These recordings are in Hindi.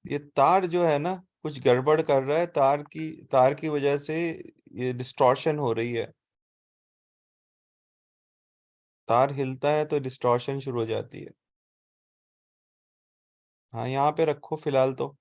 ये तार जो है ना, कुछ गड़बड़ कर रहा है, तार की वजह से ये डिस्टॉर्शन हो रही है। तार हिलता है तो डिस्टॉर्शन शुरू हो जाती है। हाँ, यहाँ पे रखो फिलहाल तो।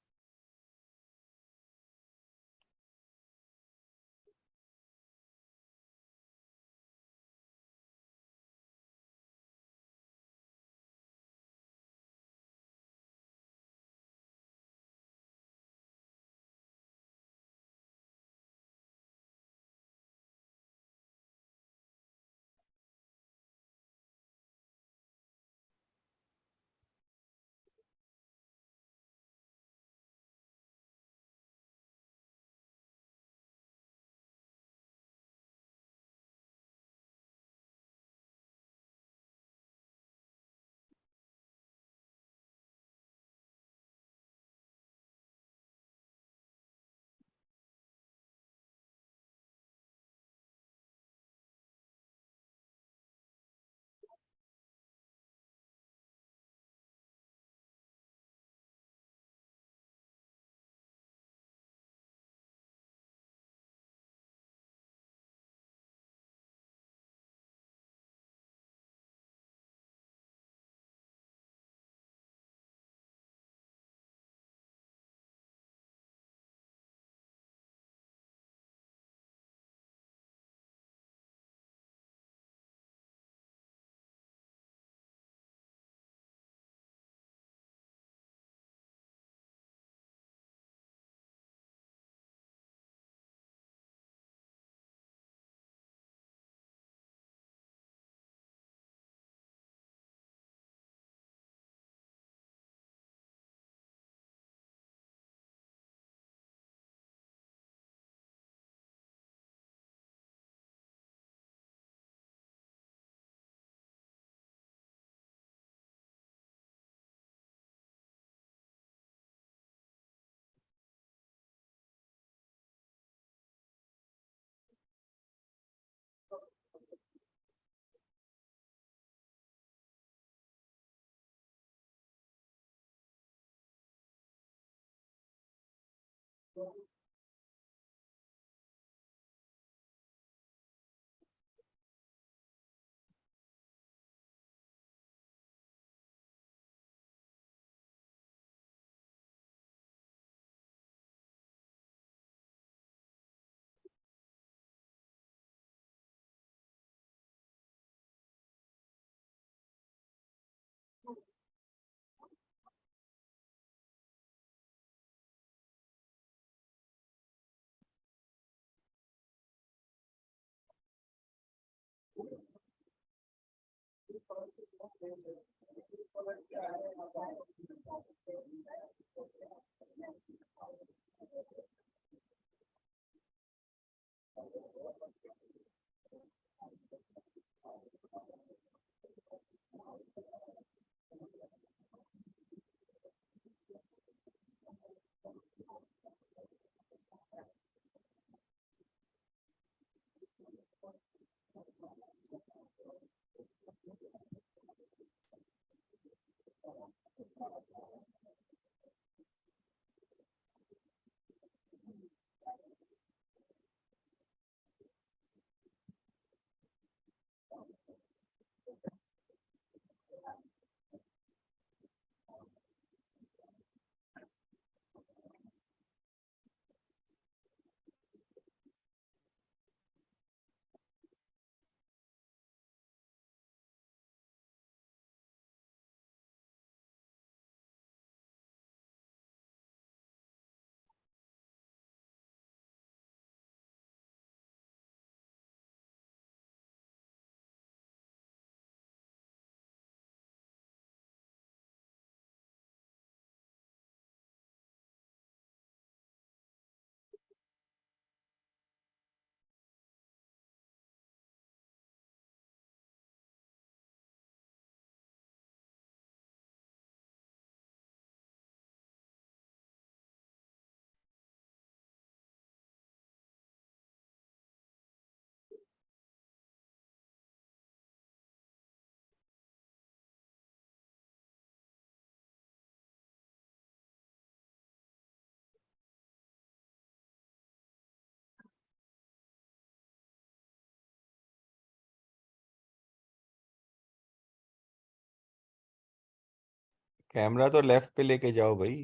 कैमरा तो लेफ्ट पे लेके जाओ भाई,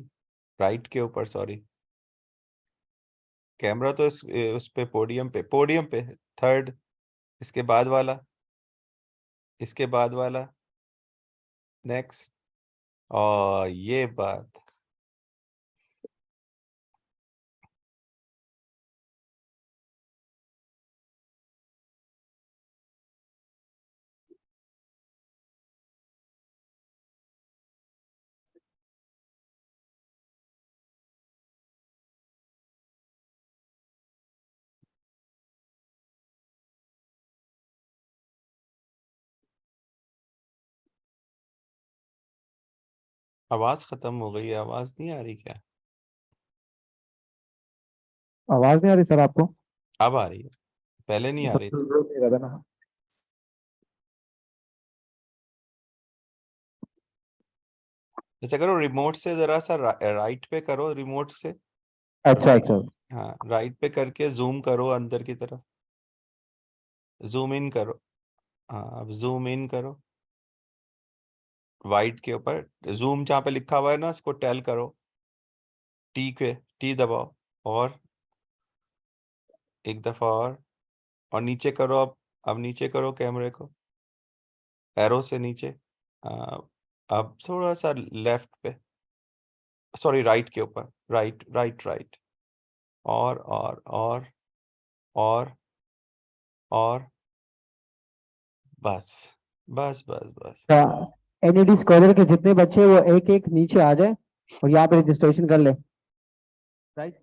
राइट के ऊपर, सॉरी। कैमरा तो उस पे, पोडियम पे, थर्ड, इसके बाद वाला, इसके बाद वाला, नेक्स्ट। और ये बात। आवाज खत्म हो गई है, आवाज नहीं आ रही क्या? आवाज नहीं आ रही सर आपको? अब आ रही है, पहले नहीं आ सर रही थी। जरूर नहीं रहा था ना। जैसे करो, रिमोट से जरा सा राइट पे करो, रिमोट से। अच्छा राइट, अच्छा। हाँ, राइट पे करके जूम करो अंदर की तरफ, जूम इन करो। हाँ, अब जूम इन करो, वाइट के ऊपर, जूम जहाँ पे लिखा हुआ है ना, उसको टेल करो, टी के, टी दबाओ, और एक दफा और नीचे करो अब नीचे करो कैमरे को, एरो से नीचे। अब थोड़ा सा लेफ्ट पे, सॉरी, राइट के ऊपर, राइट राइट राइट, और और और बस, बस बस बस। एनईडी स्कॉलर के जितने बच्चे हैं, वो एक एक नीचे आ जाए और यहाँ पे रजिस्ट्रेशन कर ले। Right.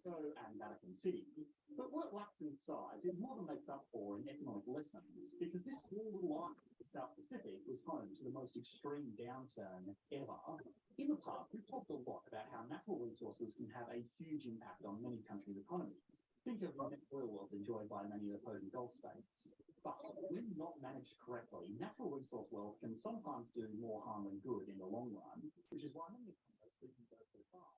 And Vatican City. But what lacks in size, it more than makes up for in economic lessons, because this small little island of the South Pacific was home to the most extreme downturn ever. In the past, we've talked a lot about how natural resources can have a huge impact on many countries' economies. Think of the net oil wealth enjoyed by many of the Persian Gulf states. But when not managed correctly, natural resource wealth can sometimes do more harm than good in the long run, which is why many countries go so far.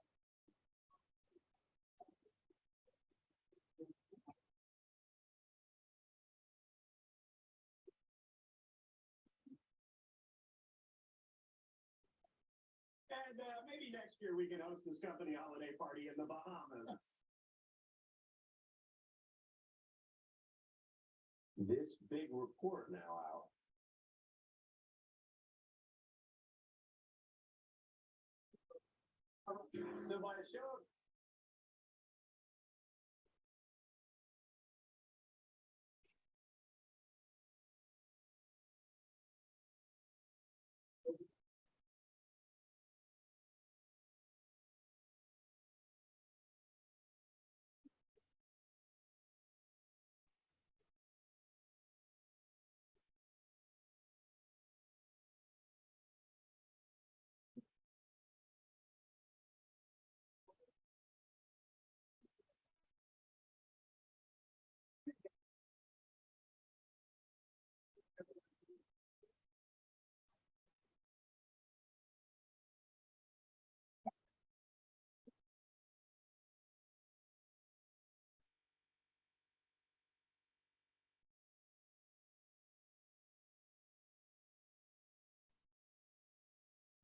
And maybe next year we can host this company holiday party in the Bahamas. This big report now out. So by a show of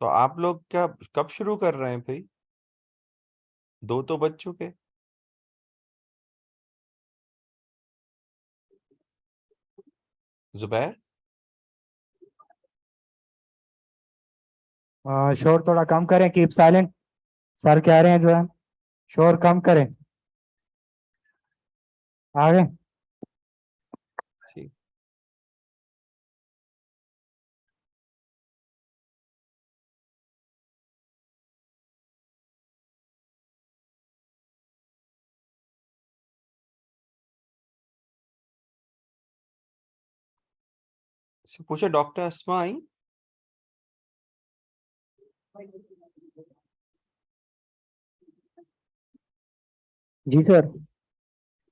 तो आप लोग क्या कब शुरू कर रहे हैं भाई? 2 तो बज चुके। जुबैर, शोर थोड़ा कम करें, कीप साइलेंट। सर कह रहे हैं जो है शोर कम करें। आगे। ठीक। से पूछे डॉक्टर अस्मा आई? जी सर।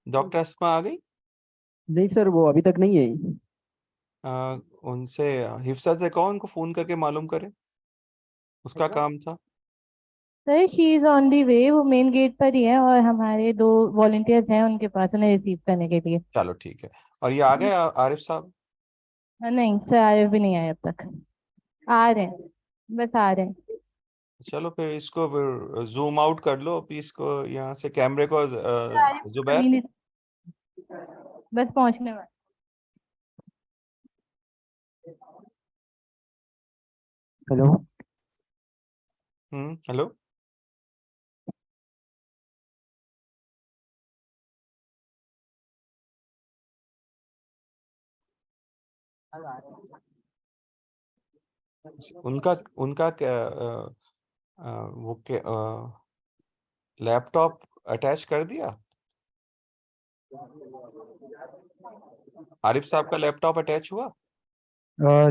डॉक्टर अस्मा आ गई? नहीं सर, वो अभी तक नहीं आई। उनसे हिफ्सा से कहो उनको फोन करके मालूम करे, उसका काम था। Sir she is on the way, वो मेन गेट पर ही है और हमारे 2 वॉलंटियर्स हैं उनके पास उन्हें रिसीव करने के लिए। चलो ठीक है। और ये आ गए आरिफ साहब? नहीं सर, आरिफ भी नहीं आए अब तक। आ रहे हैं, बस आ रहे हैं। चलो फिर इसको फिर जूम आउट कर लो अभी, इसको यहाँ से कैमरे को। आरिफ जुबैर, अभी नहीं, बस पहुंचने वाले। हेलो। हेलो। उनका उनका क्या वो क्या लैपटॉप अटैच कर दिया? आरिफ साहब का लैपटॉप अटैच हुआ?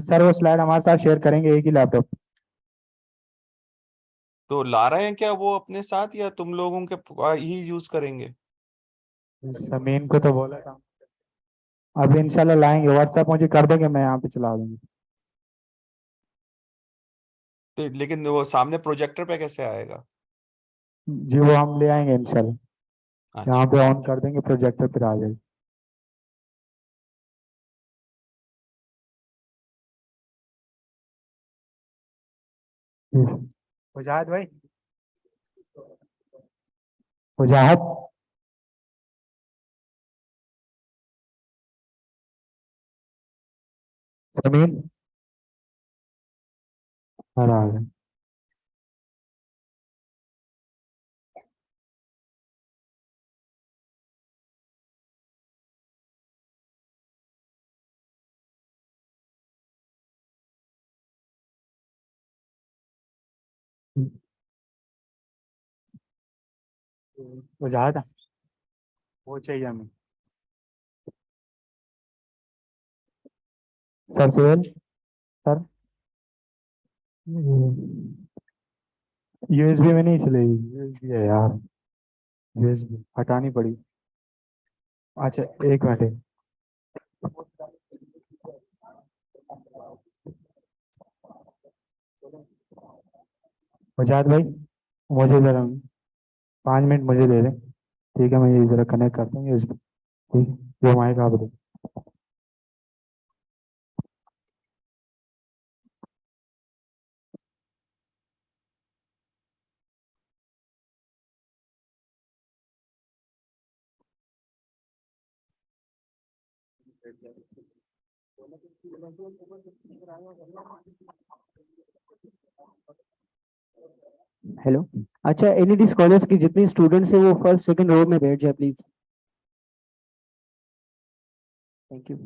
सर वो स्लाइड हमारे साथ शेयर करेंगे, एक ही लैपटॉप। तो ला रहे हैं क्या वो अपने साथ, या तुम लोगों के ही यूज करेंगे? समीन को तो बोला था, अभी इंशाल्लाह लाएंगे, व्हाट्सएप मुझे कर देंगे, मैं यहाँ पे चला दूंगी। तो लेकिन वो सामने प्रोजेक्टर पे कैसे आएगा? जी वो हम ले आएंगे इंशाल्लाह, यहाँ अच्छा। पे ऑन कर देंगे प्रोजेक्टर, फिर आ जाएगी। मुजाहिद भाई, मुजाहिद, समीन, सर आ गए। मुजाहिद, वो चाहिए हमें। सर सुहेल, सर यूएसबी में नहीं चलेगी, यूएसबी है यार, यूएसबी हटानी पड़ी। अच्छा एक मिनट। मुजाहिद भाई, मुझे जरा 5 मिनट मुझे दे दें, ठीक है, मैं ये जरा कनेक्ट करता हूँ यूएसबी, ठीक है, जो माइक आप दे। हेलो। अच्छा, एनईडी स्कॉलर्स की जितनी स्टूडेंट्स है वो फर्स्ट सेकंड रो में बैठ जाए please. Thank you.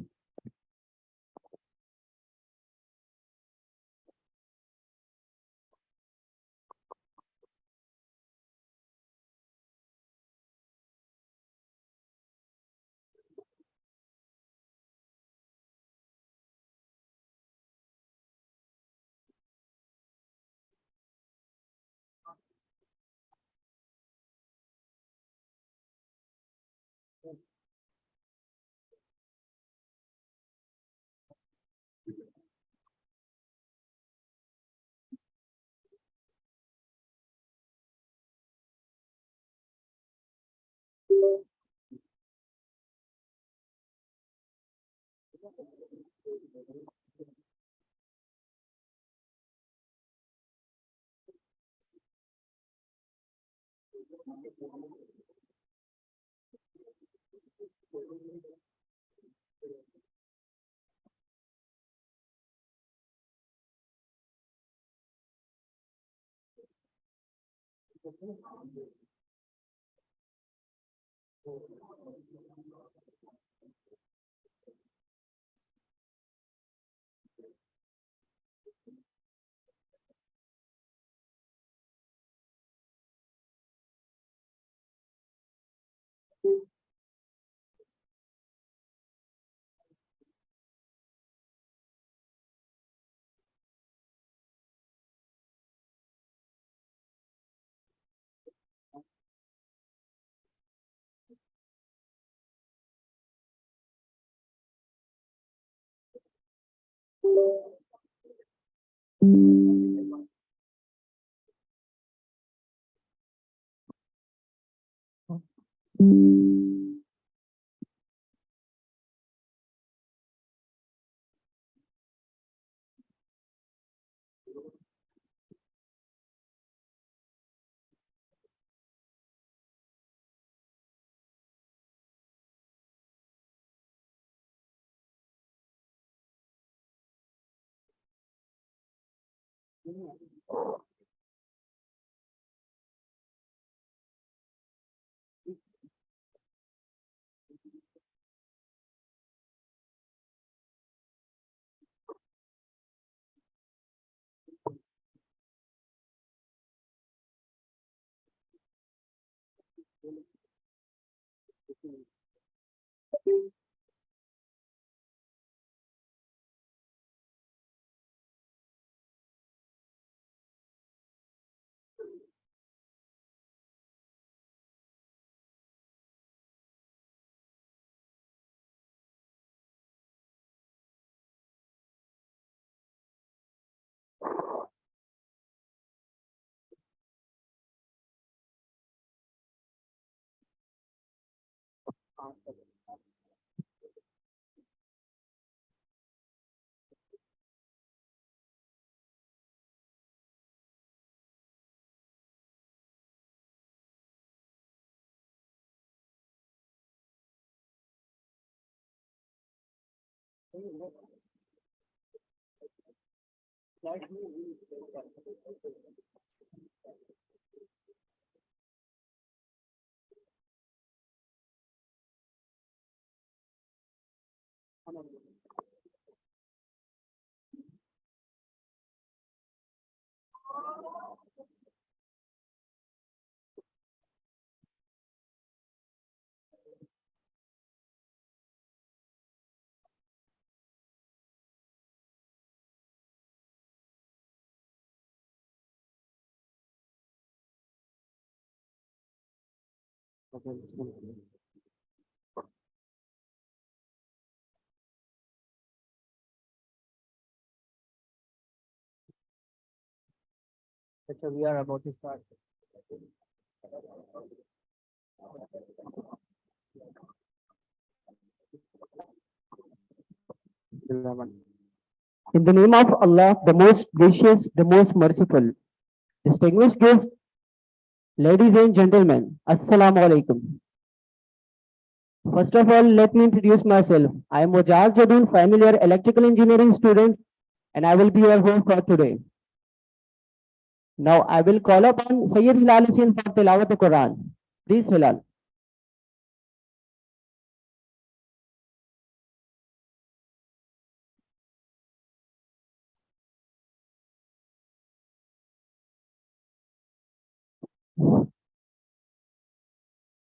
So we are about to start. 11. In the name of Allah, the most gracious, the most merciful, distinguished guests, ladies and gentlemen, Assalamu alaikum. First of all, let me introduce myself. I am Mujaz Jadun, final year electrical engineering student, and I will be your host for today. Now, I will call upon Sayyid Hilal Hussain for Tilawat Quran. Please, Hilal.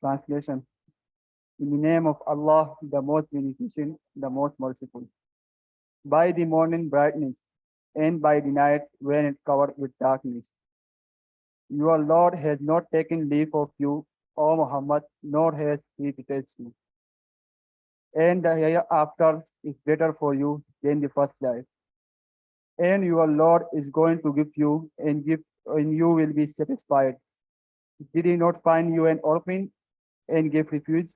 Translation. In the name of Allah, the most beneficent, the most merciful. By the morning brightness, and by the night when it covered with darkness. Your Lord has not taken leave of you, O Muhammad, nor has he detached you. And the hereafter is better for you than the first life. And your Lord is going to give you, and you will be satisfied. Did he not find you an orphan and give refuge?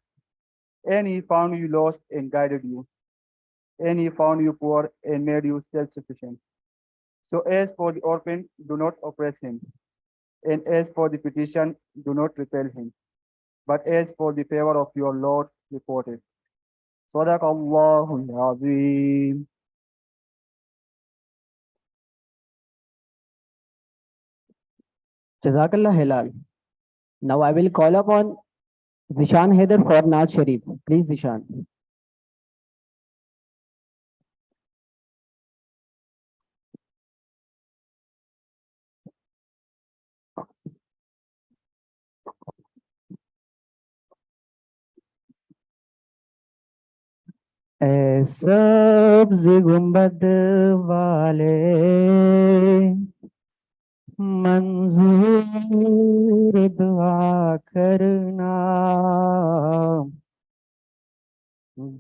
And he found you lost and guided you. And he found you poor and made you self-sufficient. So as for the orphan, do not oppress him. And as for the petition, do not repel him. But as for the favor of your Lord, report it. Sadaqallahul Azim. Jazakallah Hilal. Now I will call upon Zishan Haider for Naaz Sharif. Please, Zishan. ऐ सब्ज़ गुंबद वाले मंजूर दुआ करना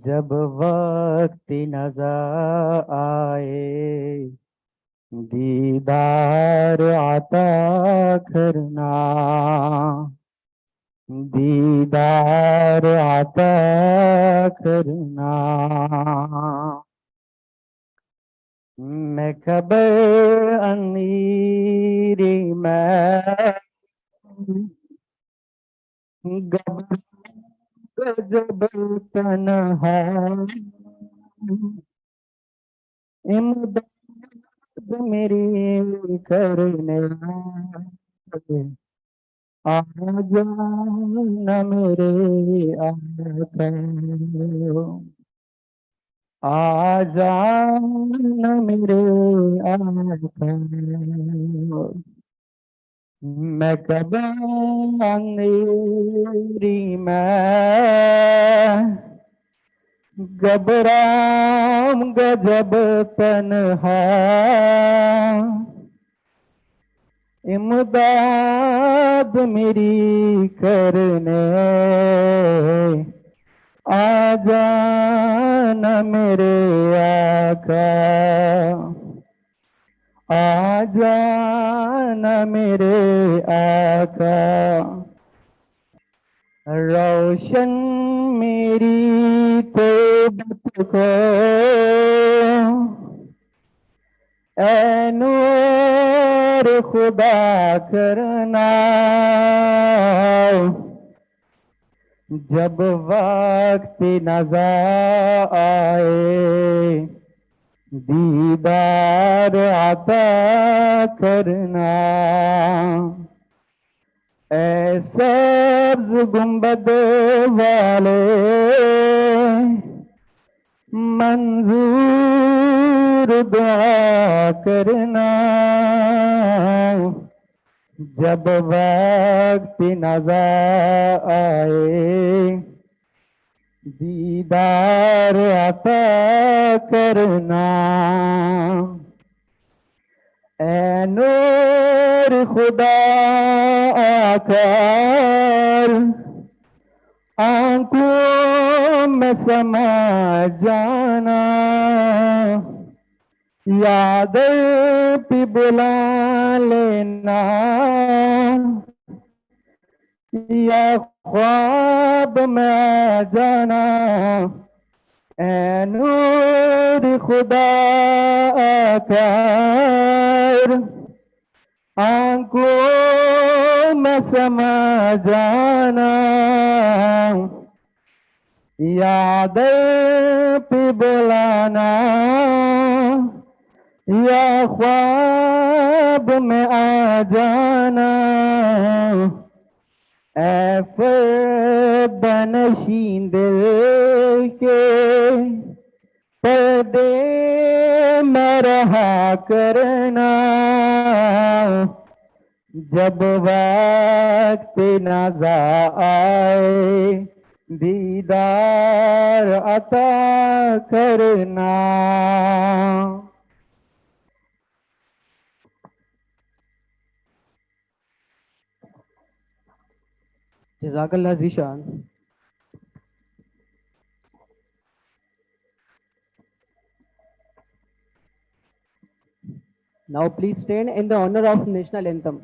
जब वक्त नज़र आए दीदार आता करना दीदार आता करना मैं खबर अमीरी मैं गजब तन्हा इमदाद मेरी करने आ जाना मेरे आका आ जाना मेरे आका मैं कब अंधेरी मैं घबराम गजब तन्हा इमदाद मेरी करने आ जाना मेरे आका आ जाना मेरे आका रोशन मेरी तौबत को ऐ नूर खुदा करना जब वक्त नज़र आए दीदार आता करना ऐ सब्ज़ गुंबद वाले मंजूर दुआ करना जब वक्त नज़र आए दीदार आता करना ऐ नूर खुदा आकर आंखों में समा जाना याद पे बुला लेना या ख्वाब में जाना ऐ नूर खुदा आकर आंखों में समा जाना याद पे बुलाना या ख्वाब में आ जाना ऐ बनशीं दिल के पर्दे में रहा करना जब वक्त नज़ा आए दीदार अता करना. Jazakallah Zishan. Now please stand in the honor of national anthem.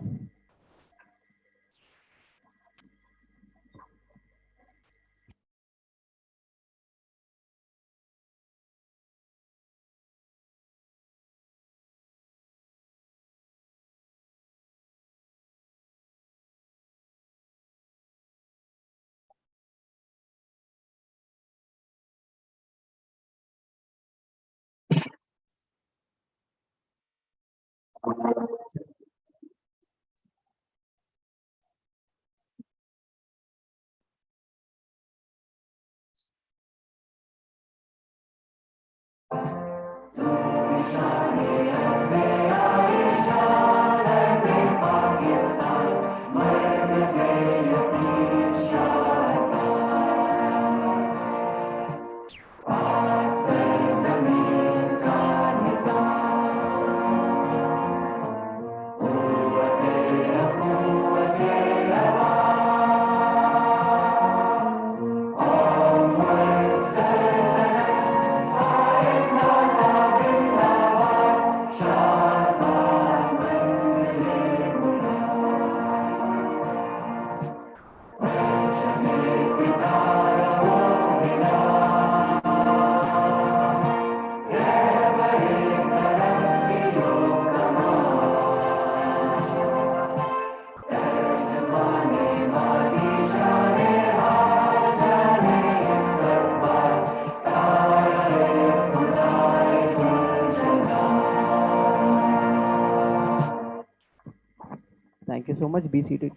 Thank you so much. Be seated.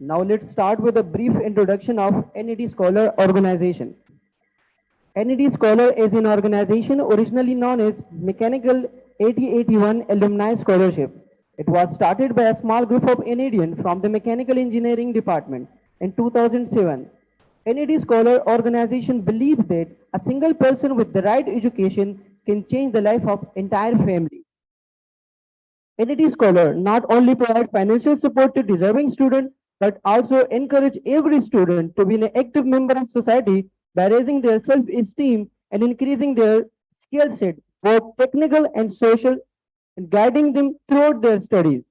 Now let's start with a brief introduction of NED Scholar Organization. NED Scholar is an organization originally known as Mechanical 8081 Alumni Scholarship. It was started by a small group of NEDians from the Mechanical Engineering Department in 2007. NED Scholar Organization believes that a single person with the right education can change the life of entire family. NED Scholar not only provide financial support to deserving students, but also encourage every student to be an active member of society by raising their self-esteem and increasing their skill set, both technical and social, and guiding them throughout their studies.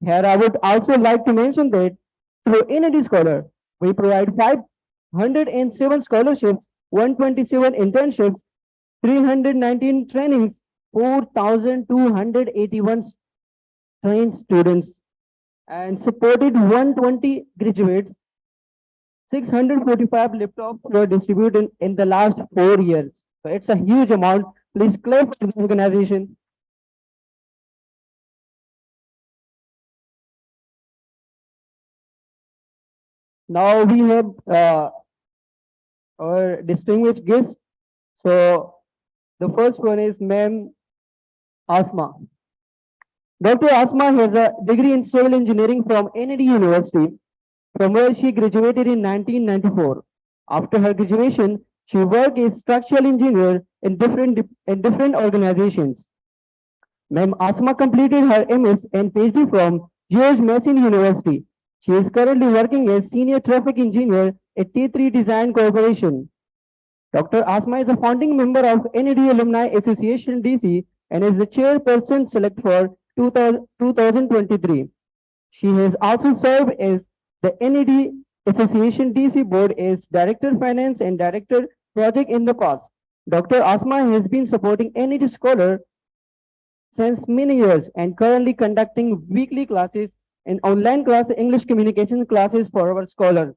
Here, I would also like to mention that through NED Scholar, we provide 507 scholarships, 127 internships, 319 trainings, 4,281 trained students, and supported 120 graduates. 645 laptops were distributed in the last 4 years. So it's a huge amount. Please clap for the organization. Now we have our distinguished guests. So the first one is Ma'am Asma. Dr. Asma has a degree in civil engineering from NED University, from where she graduated in 1994. After her graduation, she worked as structural engineer in different organizations. Ma'am Asma completed her MS and PhD from George Mason University. She is currently working as senior traffic engineer at T3 Design Corporation. Dr. Asma is a founding member of NED Alumni Association DC and is the chairperson select for 2023. She has also served as the NED Association DC board as Director Finance and Director Project in the past. Dr. Asma has been supporting NED Scholar since many years and currently conducting weekly classes and online class English communication classes for our scholars.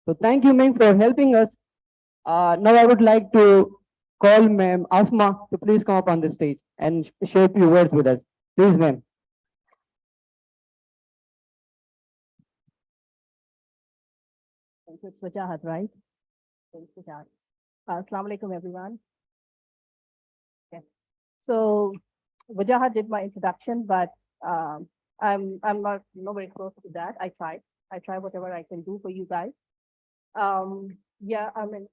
So thank you, ma'am, for helping us. Now I would like to call ma'am Asma to please come up on the stage and share a few words with us. Please, ma'am. Thank you. It's Wajahat, right? Thanks, Wajahat. Assalamu alaikum, everyone. Okay. So Wajahat did my introduction, but I'm not nowhere close to that. I try whatever I can do for you guys. Yeah, I mean,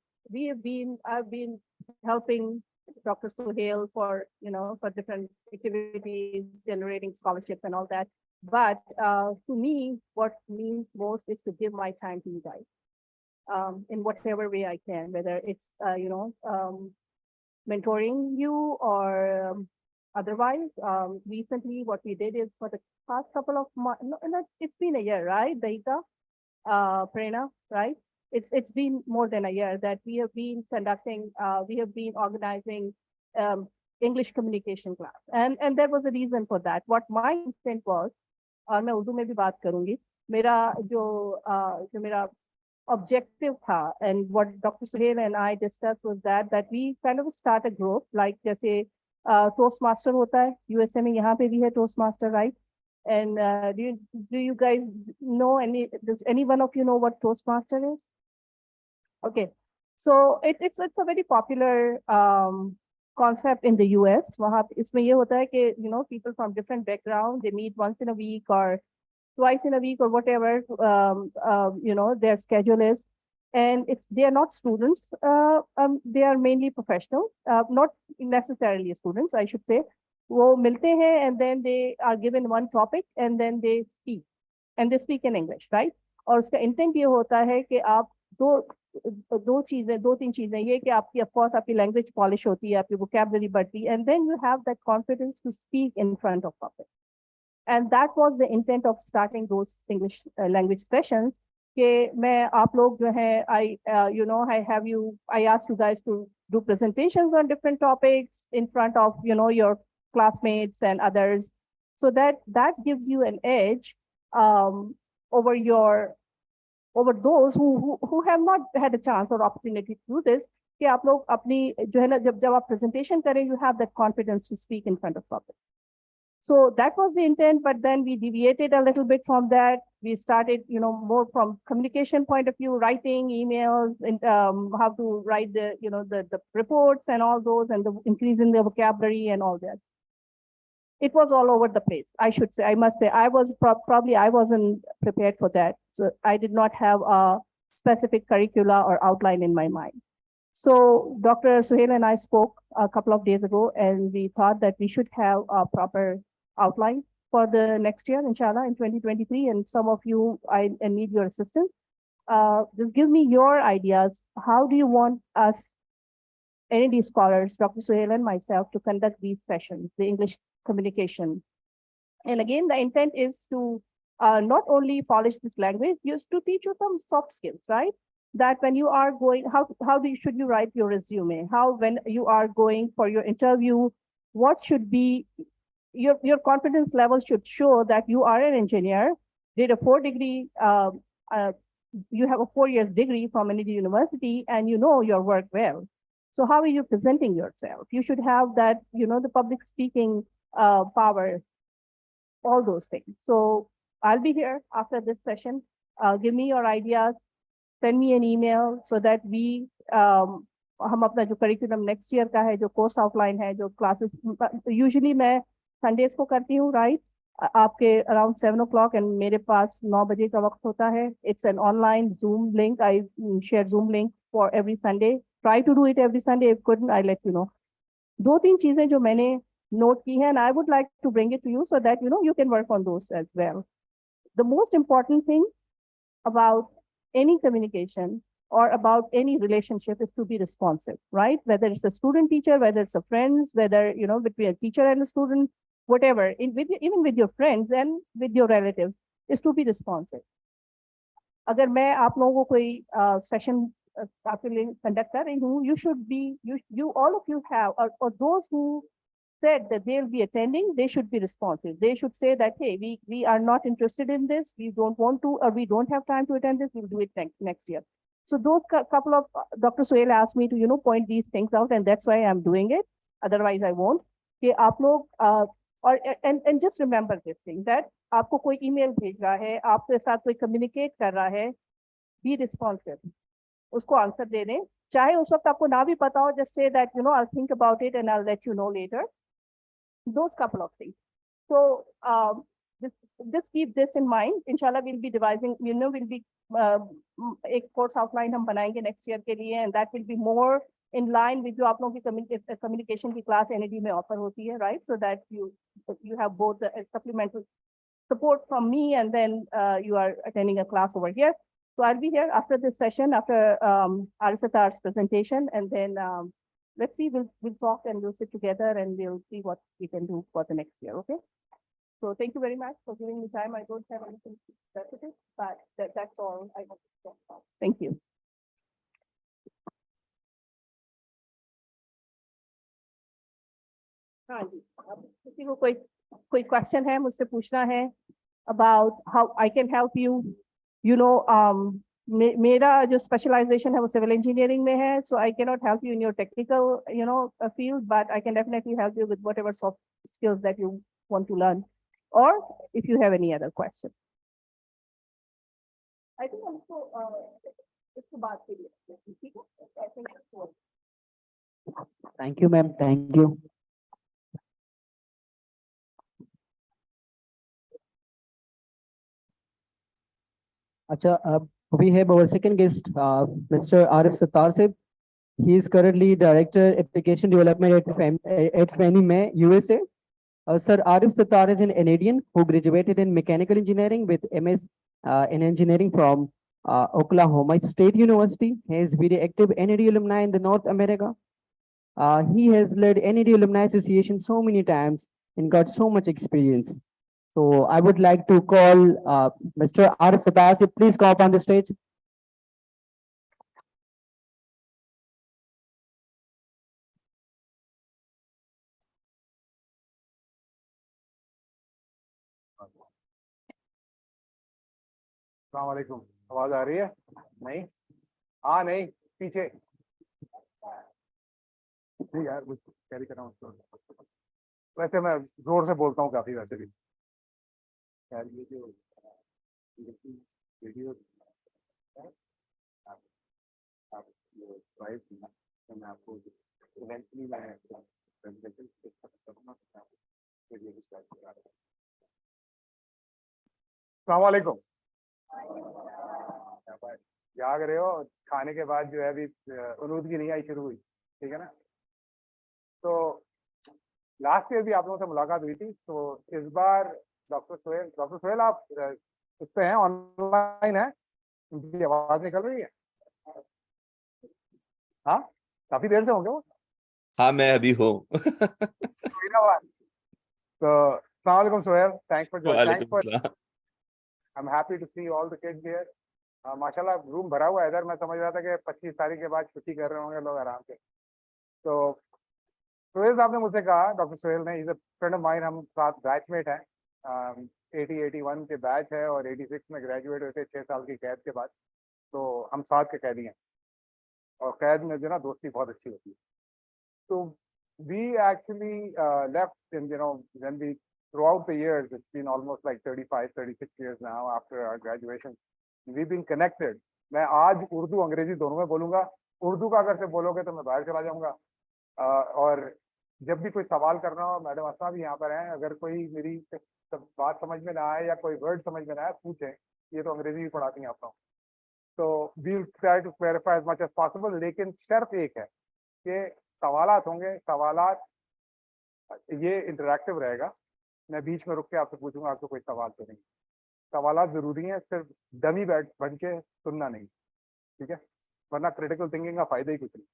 I've been helping Dr. Suhail for, for different activities, generating scholarships and all that. But to me, what means most is to give my time to you guys. In whatever way I can, whether it's, mentoring you or otherwise. Recently, what we did is for the past couple of months, no, it's been a year, right, Daika, Prerna, right? It's been more than a year that we have been conducting, we have been organizing English communication class. And there was a reason for that. What my intent was, और मैं उर्दू में भी बात करूंगी, मेरा जो मेरा objective tha, and what Dr. Suhail and I discussed was that we kind of start a group like जैसे Toastmaster होता है USA में, यहाँ पे भी है Toastmaster, right? And do you guys know does any one of you know what Toastmaster is? Okay, so it's a very popular concept in the US. वहाँ इसमें ये होता है कि people from different backgrounds, they meet once in a week or twice in a week or whatever their schedule is, and they are not students. They are mainly professionals, not necessarily students, I should say. वो मिलते हैं and then they are given one topic and then they speak in English, right? और उसका intent ये होता है कि आप दो तीन चीजें, ये कि आपकी of course आपकी language polish होती है, आपकी vocabulary बढ़ती है, and then you have that confidence to speak in front of public. And that was the intent of starting those English language sessions. कि मैं आप लोग जो है, I asked you guys to do presentations on different topics in front of your classmates and others, so that gives you an edge over those who have not had a chance or opportunity to do this. कि आप लोग अपनी जो है ना, जब आप presentation करें, you have that confidence to speak in front of public. So that was the intent, but then we deviated a little bit from that. We started, more from communication point of view, writing emails, and how to write the reports and all those, and the increase in the vocabulary and all that. It was all over the place, I should say. I must say, I was probably I wasn't prepared for that. So I did not have a specific curricula or outline in my mind. So Dr. Suhail and I spoke a couple of days ago, and we thought that we should have a proper outline for the next year, inshallah, in 2023. And some of you, I need your assistance. Just give me your ideas. How do you want us, NAD scholars, Dr. Suhail and myself, to conduct these sessions, the English communication? And again, the intent is to not only polish this language, just to teach you some soft skills, right? That when you are going, should you write your resume? How, when you are going for your interview, what should be your confidence level should show that you are an engineer, did a 4-degree, you have a 4 years degree from NAD University, and you know your work well. So how are you presenting yourself? You should have that, the public speaking power, all those things. So I'll be here after this session. Give me your ideas. Send me an email so that we हम अपना जो curriculum next year का है, जो course outline है, जो classes usually मैं Sundays को करती हूँ, right? आपके around 7 o'clock, and मेरे पास 9 बजे का वक्त होता है. It's an online Zoom link. I share Zoom link for every Sunday. Try to do it every Sunday. If couldn't, I let you know. 2-3 चीजें जो मैंने note की हैं, and I would like to bring it to you so that you can work on those as well. The most important thing about any communication or about any relationship is to be responsive, right? Whether it's a student teacher, whether it's a friends, whether between a teacher and a student, whatever, even with your friends and with your relatives, is to be responsive. अगर मैं आप लोगों को कोई session आपके लिए conduct कर रही हूँ, you should be, you all of you have, or those who said that they'll be attending, they should be responsive. They should say that, hey, we are not interested in this, we don't want to, or we don't have time to attend this, we'll do it next year. So those couple of, Dr. Suhail asked me to, point these things out, and that's why I'm doing it. Otherwise I won't. कि आप लोग और and just remember this thing that आपको कोई email भेज रहा है, आपके साथ कोई communicate कर रहा है, be responsive. उसको आंसर दे दें, चाहे उस वक्त आपको ना भी पता हो, just say that I'll think about it and I'll let you know later. Those couple of things. So just keep this in mind. Inshallah, we'll be devising, we'll be एक course outline हम बनाएंगे next year के लिए, and that will be more in line with जो आप लोगों की communication की class NAD में offer होती है, right? So that you have both the supplemental support from me, and then you are attending a class over here. So I'll be here after this session, after Arif Sattar's presentation, and then let's see, we'll talk and we'll sit together and we'll see what we can do for the next year, okay? So thank you very much for giving me time. I don't have anything specific, but that's all I want to talk about. Thank you. हाँ जी, अब किसी को कोई question है, मुझसे पूछना है about how I can help you. मेरा जो specialization है वो civil engineering में है, so I cannot help you in your technical, field, but I can definitely help you with whatever soft skills that you want to learn, or if you have any other question. I think हमको इसके बाद के लिए ठीक है? I think that's all. Thank you, ma'am. Thank you. We have our second guest, Mr. Arif Sattar Sahib. He is currently Director Application Development at Fannie Mae, USA. Sir Arif Sattar is an Canadian who graduated in Mechanical Engineering with MS in Engineering from Oklahoma State University. He is very active NAD alumni in the North America. He has led NAD Alumni Association so many times and got so much experience. So I would like to call Mr. Arif Sattar. Please come up on the stage. अस्सलाम वालेकुम, आवाज आ रही है? नहीं? हाँ नहीं, पीछे नहीं यार, कुछ कैरी कर रहा हूँ। वैसे मैं जोर से बोलता हूँ काफी, वैसे भी यार ये जो वीडियो आप स्लाइड मैं आपको इवेंचुअली मैं प्रेजेंटेशन करूँगा। अस्सलाम वालेकुम, जाग रहे हो? खाने के बाद जो है अभी उलूदगी नहीं आई, शुरू हुई, ठीक है ना? तो लास्ट ईयर भी आप लोगों से मुलाकात हुई थी, तो इस बार डॉक्टर सोहेल आप उस पे हैं, ऑनलाइन है, उनकी आवाज निकल रही है? हाँ, काफी देर से होंगे वो। हाँ, मैं अभी हूँ। तो अस्सलाम वालेकुम सोहेल, थैंक्स फॉर वालेकुम सलाम। I am happy to see all the kids here. माशाल्लाह रूम भरा हुआ है इधर। मैं समझ रहा था कि 25 तारीख के बाद छुट्टी कर रहे होंगे लोग आराम से। तो सोहेल साहब ने मुझसे कहा, डॉक्टर सोहेल ने, is a friend of mine, हम साथ बैचमेट हैं, 80-81 के बैच है और 86 में ग्रेजुएट हुए थे 6 साल की कैद के बाद। तो हम साथ के कैदी हैं और कैद में जो ना दोस्ती बहुत अच्छी होती है। तो we actually left in, when we, throughout the years, it's been almost like 35-36 years now after our graduation, we've been connected. मैं आज उर्दू अंग्रेजी दोनों में बोलूँगा। उर्दू का अगर से बोलोगे तो मैं बाहर चला जाऊँगा। और जब भी कोई सवाल करना हो, मैडम अस्मा भी यहाँ पर हैं, अगर कोई मेरी बात समझ में ना आए या कोई वर्ड समझ में ना आए, पूछें, ये तो अंग्रेजी भी पढ़ाती हैं आप लोग। तो we'll try to clarify as much as possible, लेकिन शर्त एक है कि सवालात होंगे, सवालात ये इंटरैक्टिव रहेगा। मैं बीच में रुक के आपसे पूछूंगा, आपको कोई सवाल तो नहीं। सवालात जरूरी हैं, सिर्फ डमी बैठ बन के सुनना नहीं, ठीक है? वरना क्रिटिकल थिंकिंग का फायदा ही कुछ नहीं,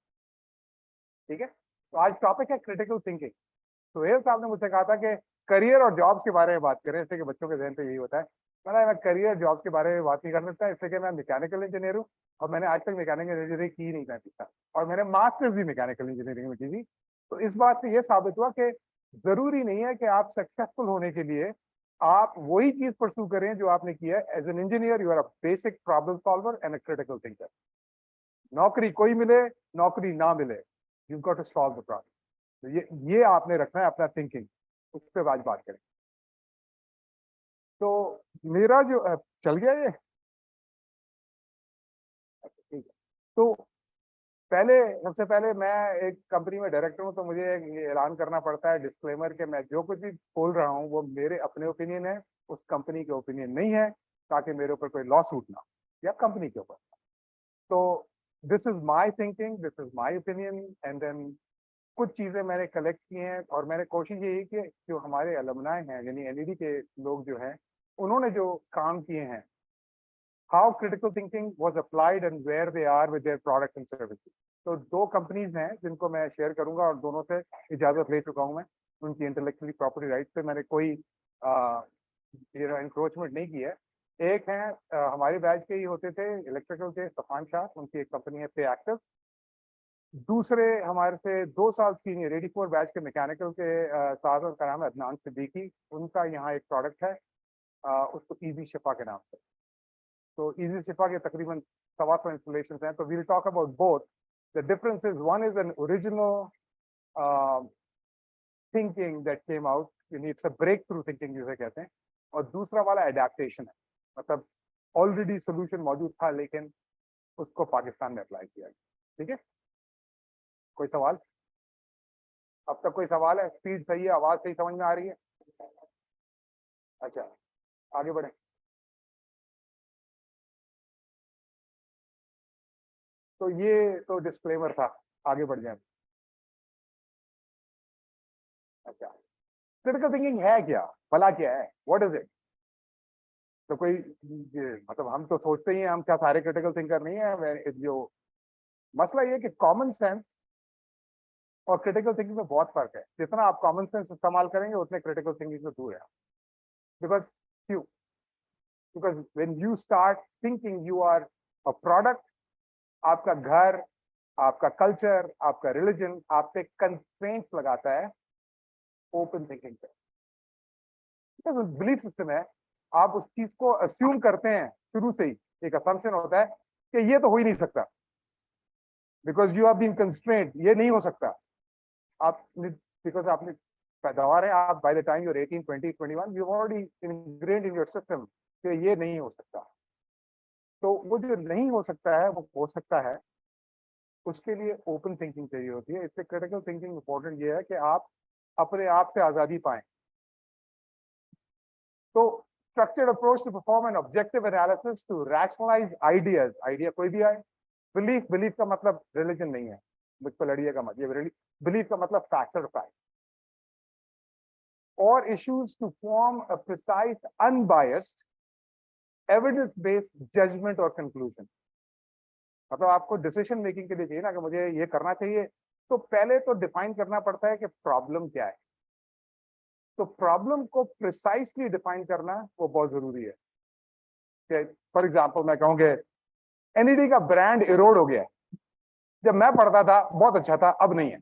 ठीक है? तो आज टॉपिक है क्रिटिकल थिंकिंग। सोहेल साहब ने मुझसे कहा था कि करियर और जॉब्स के बारे में बात करें, इससे कि बच्चों के जहन पे यही होता है। मैं करियर जॉब्स के बारे में बात नहीं कर सकता, इससे कि मैं मैकेनिकल इंजीनियर हूँ और मैंने आज तक मैकेनिकल इंजीनियरिंग की नहीं था, और मैंने मास्टर्स भी मैकेनिकल इंजीनियरिंग में की थी। तो इस बात से ये साबित हुआ कि जरूरी नहीं है कि आप सक्सेसफुल होने के लिए आप वही चीज परस्यू करें जो आपने किया है। As an engineer you are a basic problem solver and a critical thinker. नौकरी कोई मिले नौकरी ना मिले, you got to solve the problem. तो ये आपने रखना है अपना थिंकिंग, उस पर आज बात करें। तो मेरा जो चल गया ये, ठीक है। तो पहले सबसे पहले मैं एक कंपनी में डायरेक्टर हूँ, तो मुझे ये ऐलान करना पड़ता है डिस्क्लेमर के मैं जो कुछ भी बोल रहा हूँ वो मेरे अपने ओपिनियन है, उस कंपनी के ओपिनियन नहीं है, ताकि मेरे ऊपर कोई लॉ सूट ना या कंपनी के ऊपर। तो this is my thinking, this is my opinion, and then कुछ चीजें मैंने कलेक्ट की हैं और मैंने कोशिश यही कि जो हमारे अलुमनाई हैं यानी एनईडी के लोग जो हैं उन्होंने जो काम किए हैं, how critical thinking was applied and where they are with their product and services. तो दो कंपनीज हैं जिनको मैं शेयर करूंगा और दोनों से इजाजत ले चुका हूं मैं, उनकी इंटेलेक्चुअली प्रॉपर्टी राइट पे मैंने कोई इंक्रोचमेंट नहीं की है। एक है हमारे बैच के ही होते थे इलेक्ट्रिकल के सफान शाह, उनकी एक कंपनी है पे एक्टिव। दूसरे हमारे से 2 साल सीनियर 84 बैच के मैकेनिकल के साथ, उनका नाम है अदनान सिद्दीकी। उनका यहाँ एक प्रोडक्ट है उसको इजी शिफा के नाम से। तो इजी शिफा के तकरीबन 125 इंस्टॉलेशन हैं। तो we'll talk about both. The difference is one is an original thinking that came out, it's a breakthrough thinking जिसे कहते हैं, और दूसरा वाला एडेप्टेशन है, मतलब ऑलरेडी सोल्यूशन मौजूद था लेकिन उसको पाकिस्तान में अप्लाई किया गया। ठीक है, कोई सवाल? अब तक कोई सवाल है? स्पीड सही है, आवाज सही समझ में आ रही है? अच्छा, आगे बढ़े। तो ये तो डिस्क्लेमर था, आगे बढ़ जाए। अच्छा, क्रिटिकल थिंकिंग है क्या, भला क्या है, व्हाट इज इट? तो कोई मतलब हम तो सोचते ही हैं, हम क्या सारे क्रिटिकल थिंकर नहीं है? जो मसला ये कि कॉमन सेंस और क्रिटिकल थिंकिंग में बहुत फर्क है। जितना आप कॉमन सेंस इस्तेमाल करेंगे उतने क्रिटिकल थिंकिंग से दूर है। बिकॉज क्यों? Because when you start thinking you are a product, आपका घर, आपका कल्चर, आपका रिलीजन आप पे कंस्ट्रेंट्स लगाता है ओपन थिंकिंग पे। बिलीफ सिस्टम है, आप उस चीज को अस्यूम करते हैं शुरू से ही, एक असम्पशन होता है कि ये तो हो ही नहीं सकता, because you are being constraint, ये नहीं हो सकता। आप बिकॉज आपने पैदावार है, आप by the time you're 18, 20, 21 you already ingrained in your system कि ये नहीं हो सकता। तो वो जो नहीं हो सकता है वो हो सकता है, उसके लिए ओपन थिंकिंग चाहिए होती है। इससे क्रिटिकल थिंकिंग इंपॉर्टेंट ये है कि आप अपने आप से आजादी पाएं। तो structured approach to perform an objective analysis to rationalise ideas, idea कोई भी आए। बिलीफ, बिलीफ का मतलब रिलीजन नहीं है, मुझ पर लड़िएगा मत, ये बिलीफ का मतलब फैक्ट और फैक्ट। और issues to form a precise unbiased evidence based judgement और कंक्लूजन। मतलब आपको डिसीजन मेकिंग के लिए चाहिए ना कि मुझे ये करना चाहिए, तो पहले तो डिफाइन करना पड़ता है कि प्रॉब्लम क्या है। तो प्रॉब्लम को प्रिसाइसली डिफाइन करना वो बहुत जरूरी है। कि फॉर एग्जांपल मैं कहूँ कि एनईडी का ब्रांड इरोड हो गया है, जब मैं पढ़ता था बहुत अच्छा था, अब नहीं है।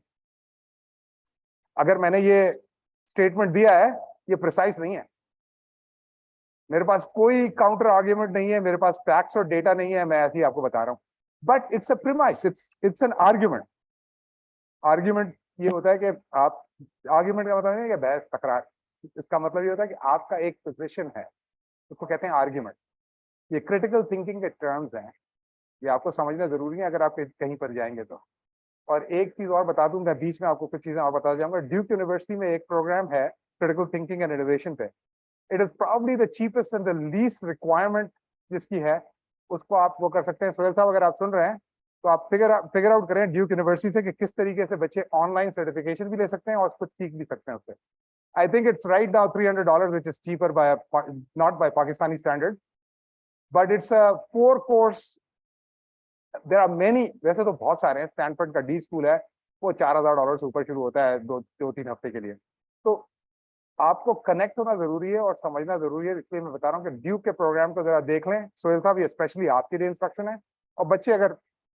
अगर मैंने ये स्टेटमेंट दिया है, ये प्रिसाइज नहीं है, मेरे पास कोई काउंटर आर्ग्यूमेंट नहीं है, मेरे पास फैक्ट्स और डेटा नहीं है, मैं ऐसे ही आपको बता रहा हूं। But it's a premise, it's an argument. Argument ये होता है कि आप, आर्ग्यूमेंट का मतलब नहीं है कि बहस तकरार, इसका मतलब ये होता है कि आपका एक पोजीशन है, उसको कहते हैं आर्ग्यूमेंट। ये क्रिटिकल थिंकिंग के टर्म्स हैं, ये आपको समझना जरूरी है अगर आप कहीं पर जाएंगे तो। और एक चीज और बता दूं, मैं बीच में आपको कुछ चीजें और बता जाऊंगा। ड्यूक यूनिवर्सिटी में एक प्रोग्राम है क्रिटिकल थिंकिंग एंड इनोवेशन पे। It is probably the cheapest and the least requirement जिसकी है, उसको आप वो कर सकते हैं। सोहेल साहब अगर आप सुन रहे हैं तो आप फिगर आउट करें ड्यूक यूनिवर्सिटी से कि किस तरीके से बच्चे ऑनलाइन सर्टिफिकेशन भी ले सकते हैं और कुछ सीख भी सकते हैं उससे। I think it's right now $300 which is cheaper by not by Pakistani standard, but it's a 4 course. There are many, वैसे तो बहुत सारे हैं। स्टैनफोर्ड का डी स्कूल है, वो $4000 से ऊपर शुरू होता है 2-3 हफ्ते के लिए। तो आपको कनेक्ट होना जरूरी है और समझना जरूरी है, इसलिए मैं बता रहा हूँ कि ड्यूक के प्रोग्राम को जरा देख लें। सोहेल साहब ये स्पेशली आपके लिए इंस्ट्रक्शन है, और बच्चे अगर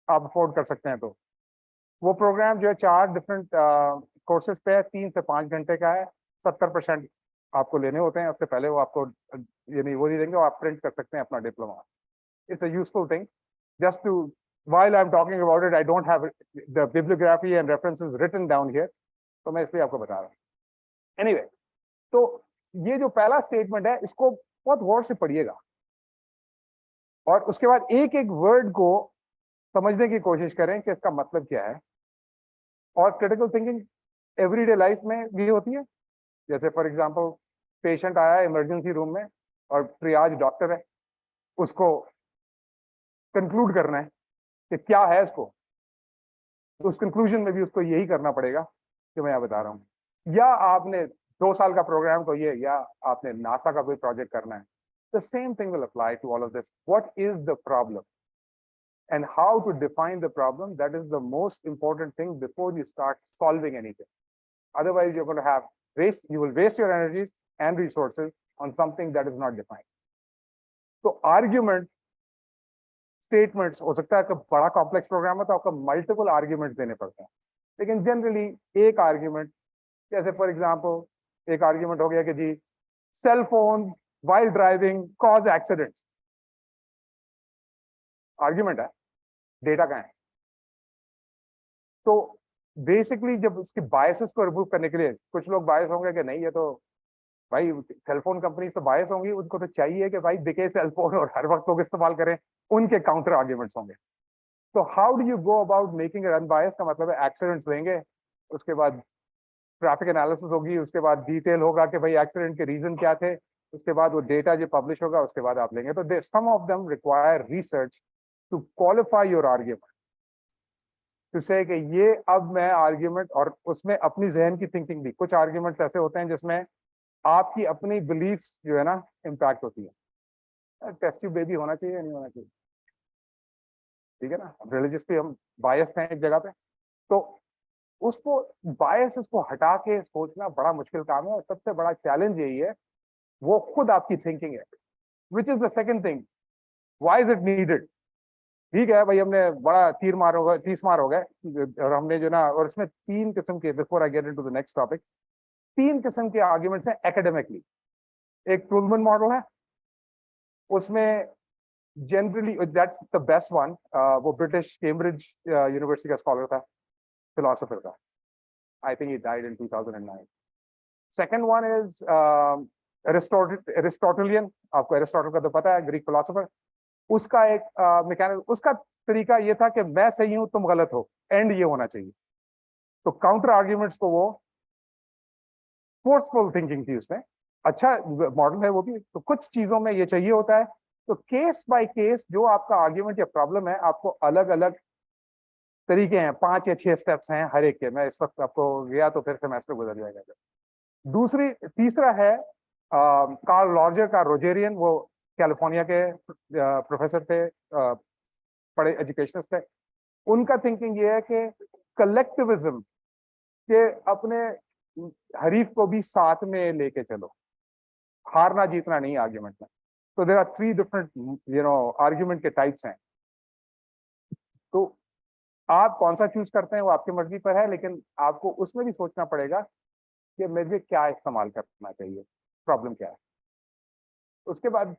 आप अफोर्ड कर सकते हैं तो वो प्रोग्राम जो है 4 डिफरेंट कोर्सेज पे है, 3 से 5 घंटे का है, 70% आपको लेने होते हैं। उससे पहले वो आपको ये नहीं वो नहीं देंगे, आप प्रिंट कर सकते हैं अपना diploma. It's a useful thing just to while I'm talking about it, I don't have the bibliography and references written down here, तो मैं इसलिए आपको बता रहा हूँ। Anyway, तो ये जो पहला स्टेटमेंट है इसको बहुत गौर से पढ़िएगा और उसके बाद एक एक वर्ड को समझने की कोशिश करें कि इसका मतलब क्या है। और क्रिटिकल थिंकिंग एवरीडे लाइफ में भी होती है। जैसे फॉर एग्जांपल पेशेंट आया है इमरजेंसी रूम में और ट्रियाज डॉक्टर है, उसको कंक्लूड करना है कि क्या है इसको, तो उस कंक्लूजन में भी उसको यही करना पड़ेगा जो मैं यहाँ बता रहा हूँ। या आपने 2 साल का प्रोग्राम को ये, या आपने नासा का कोई प्रोजेक्ट करना है, the same thing will apply to all of this. What is the problem and how to define the problem, that is the most important thing before you start solving anything. Otherwise you're going to have you will waste your energies and resources on something that is not defined. So argument statements हो सकता है कि बड़ा कॉम्प्लेक्स प्रोग्राम है तो आपको मल्टीपल आर्ग्यूमेंट्स देने पड़ते हैं, लेकिन जनरली एक आर्ग्यूमेंट, जैसे फॉर एग्जांपल एक आर्ग्यूमेंट हो गया कि जी cell phone while driving cause accidents, argument है, डेटा का है। तो बेसिकली जब उसकी बायसेस को रिमूव करने के लिए, कुछ लोग बायस होंगे कि नहीं ये तो भाई सेलफोन कंपनी तो बायस होंगी, उनको तो चाहिए कि भाई बिके सेलफोन और हर वक्त लोग इस्तेमाल करें, उनके काउंटर आर्ग्यूमेंट्स होंगे। तो how do you go about making it unbiased का मतलब है एक्सीडेंट्स लेंगे, उसके बाद ट्रैफिक एनालिसिस होगी, उसके बाद डिटेल होगा कि भाई एक्सीडेंट के रीजन क्या थे, उसके बाद वो डेटा जो पब्लिश होगा उसके बाद आप लेंगे। तो some of them require research to qualify your argument, to say कि ये अब मैं आर्ग्यूमेंट, और उसमें अपनी जहन की थिंकिंग भी, कुछ आर्ग्यूमेंट्स ऐसे होते हैं जिसमें आपकी अपनी बिलीफ्स जो है ना इम्पैक्ट होती है। टेस्ट ट्यूब बेबी होना चाहिए या नहीं होना चाहिए, ठीक है ना, रिलीजियसली हम बायस्ड हैं एक जगह पे, तो उसको बायस को हटा के सोचना बड़ा मुश्किल काम है। और सबसे बड़ा चैलेंज यही है, वो खुद आपकी थिंकिंग है, which is the second thing, why is it needed. ठीक है भाई, हमने बड़ा तीर मार हो गए, 30 मार हो गए, और हमने जो ना, और इसमें 3 किस्म के, before I get into the next topic, 3 किस्म के आर्ग्यूमेंट्स हैं एकेडमिकली। एक टूलमन मॉडल है, उसमें generally that's the best one, वो ब्रिटिश कैम्ब्रिज यूनिवर्सिटी का स्कॉलर था, फिलोसोफर था, I think he died in 2009। Second one is Aristotelian, आपको एरिस्टोटल का तो पता है, ग्रीक फिलोसोफर। उसका एक मैकेनिज्म, उसका तरीका ये था कि मैं सही हूं तुम गलत हो, एंड ये होना चाहिए। तो काउंटर आर्ग्यूमेंट्स को वो फोर्सफुल थिंकिंग थी उसमें, अच्छा मॉडल है वो भी। तो कुछ चीजों में ये चाहिए होता है, तो केस बाय केस जो आपका आर्ग्यूमेंट या प्रॉब्लम है, आपको अलग अलग तरीके हैं, 5 या 6 स्टेप्स हैं हर एक के। मैं इस वक्त आपको गया तो फिर सेमेस्टर गुजर जाएगा। तीसरा है कार्ल रॉजर का रोजेरियन, वो कैलिफोर्निया के प्रोफेसर थे, बड़े एजुकेशनिस्ट थे। उनका थिंकिंग ये है कि कलेक्टिविज्म के अपने हरीफ को भी साथ में लेके चलो, हारना जीतना नहीं आर्ग्यूमेंट में। तो देयर आर 3 डिफरेंट आर्ग्यूमेंट के टाइप्स हैं। तो आप कौन सा चूज करते हैं वो आपकी मर्जी पर है, लेकिन आपको उसमें भी सोचना पड़ेगा कि मुझे क्या इस्तेमाल करना चाहिए, प्रॉब्लम क्या है। उसके बाद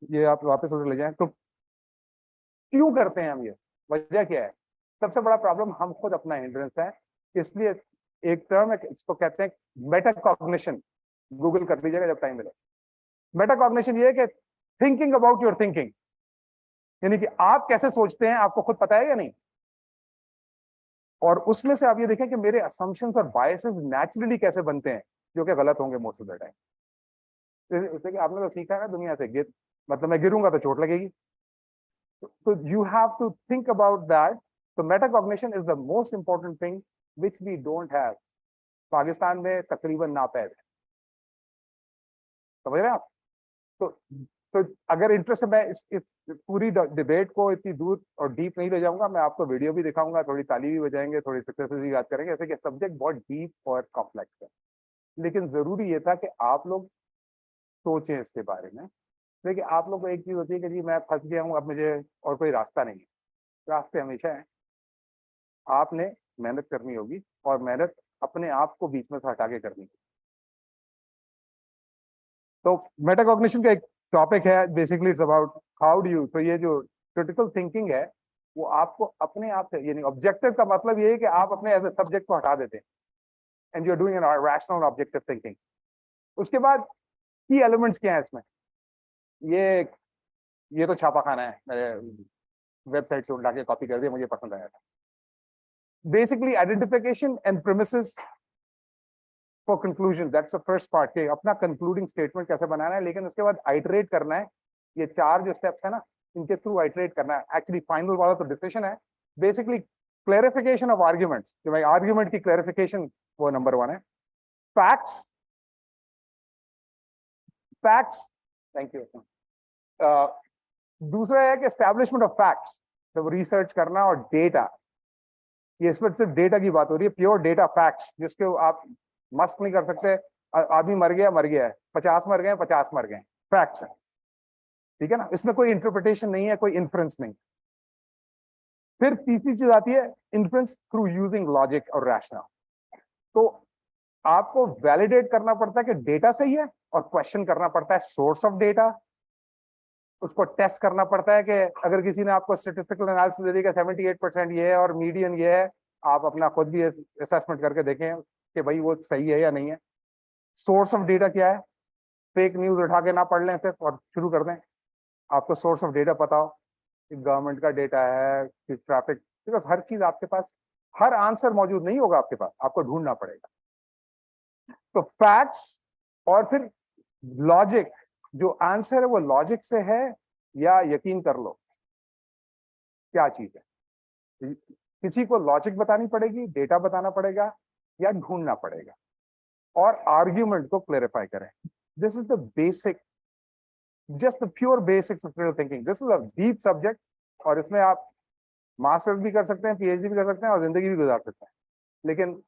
ये आप वापस उधर ले जाएं, तो क्यों करते हैं हम ये, वजह क्या है। सबसे बड़ा प्रॉब्लम हम खुद अपना हिंड्रेंस है। इसलिए एक टर्म है, इसको कहते हैं मेटाकॉग्निशन, गूगल कर लीजिएगा जब टाइम मिले। मेटाकॉग्निशन ये है कि थिंकिंग अबाउट योर थिंकिंग, यानी कि आप कैसे सोचते हैं आपको खुद पता है या नहीं। और उसमें से आप ये देखें कि मेरे असम्पशंस और बायसेस नेचुरली कैसे बनते हैं, जो कि गलत होंगे मोस्ट ऑफ द टाइम। जैसे कि आपने तो सीखा है दुनिया से, मतलब मैं गिरूंगा तो चोट लगेगी। So you have to think about that. So metacognition is the most important thing which we don't have. Pakistan में तकरीबन नापैद है, समझ रहे हैं आप। तो अगर इंटरेस्ट है, मैं इस पूरी डिबेट को इतनी दूर और डीप नहीं ले जाऊंगा। मैं आपको वीडियो भी दिखाऊंगा, थोड़ी ताली भी बजाएंगे, थोड़ी सक्सेसेस भी याद करेंगे, ऐसे कि सब्जेक्ट बहुत डीप और कॉम्प्लेक्स है। लेकिन जरूरी ये था कि आप लोग सोचें इसके बारे में। देखिए, आप लोग को एक चीज होती है कि जी मैं फंस गया हूँ, अब मुझे और कोई रास्ता नहीं है। रास्ते हमेशा है, आपने मेहनत करनी होगी और मेहनत अपने आप को बीच में से हटा के करनी होगी। तो मेटाकॉग्निशन का एक टॉपिक है, basically it's about how do you, तो ये जो क्रिटिकल थिंकिंग है वो आपको अपने आप से, यानी ऑब्जेक्टिव का मतलब ये है कि आप अपने एज ए सब्जेक्ट को हटा देते हैं and you are doing an rational objective thinking. उसके बाद की एलिमेंट्स क्या है इसमें, ये तो छापा खाना है, मेरे वेबसाइट से उठा के कॉपी कर दिया, मुझे पसंद आया था। Basically identification and premises for conclusion, that's the first part, के अपना कंक्लूडिंग स्टेटमेंट कैसे बनाना है, लेकिन उसके बाद आइटरेट करना है। ये 4 जो स्टेप्स है ना, इनके थ्रू आइटरेट करना है। एक्चुअली फाइनल वाला तो डिसीजन है, बेसिकली क्लैरिफिकेशन ऑफ आर्ग्यूमेंट्स, कि भाई आर्ग्यूमेंट की क्लैरिफिकेशन वो नंबर 1 है। Facts, thank you. दूसरा है कि एस्टैब्लिशमेंट ऑफ फैक्ट्स, तो रिसर्च करना, और डेटा, ये इसमें सिर्फ डेटा की बात हो रही है, प्योर डेटा फैक्ट्स, जिसके आप मस्त नहीं कर सकते। आदमी मर गया है, 50 मर गए, 50 मर गए, फैक्ट्स है, ठीक है ना, इसमें कोई इंटरप्रिटेशन नहीं है, कोई इन्फ्रेंस नहीं। फिर तीसरी चीज आती है इन्फ्रेंस थ्रू यूजिंग लॉजिक और रैशनल। तो आपको वैलिडेट करना पड़ता है कि डेटा सही है, और क्वेश्चन करना पड़ता है सोर्स ऑफ डेटा। उसको टेस्ट करना पड़ता है कि अगर किसी ने आपको स्टेटिस्टिकल एनालिसिस दे दी कि 78% ये है और मीडियन ये है, आप अपना खुद भी असेसमेंट करके देखें कि भाई वो सही है या नहीं है। सोर्स ऑफ डेटा क्या है, फेक न्यूज उठा के ना पढ़ लें सिर्फ और शुरू कर दें। आपको सोर्स ऑफ डेटा पता हो कि गवर्नमेंट का डेटा है कि ट्रैफिक, बिकॉज हर चीज आपके पास, हर आंसर मौजूद नहीं होगा आपके पास, आपको ढूंढना पड़ेगा। तो फैक्ट्स, और फिर लॉजिक, जो आंसर है वो लॉजिक से है या यकीन कर लो क्या चीज है। किसी को लॉजिक बतानी पड़ेगी, डेटा बताना पड़ेगा, या ढूंढना पड़ेगा, और आर्ग्यूमेंट को क्लैरिफाई करें। This is the basic, just the pure basics of critical thinking. This is a deep subject, और इसमें आप मास्टर्स भी कर सकते हैं, पीएचडी भी कर सकते हैं, और जिंदगी भी गुजार सकते हैं। लेकिन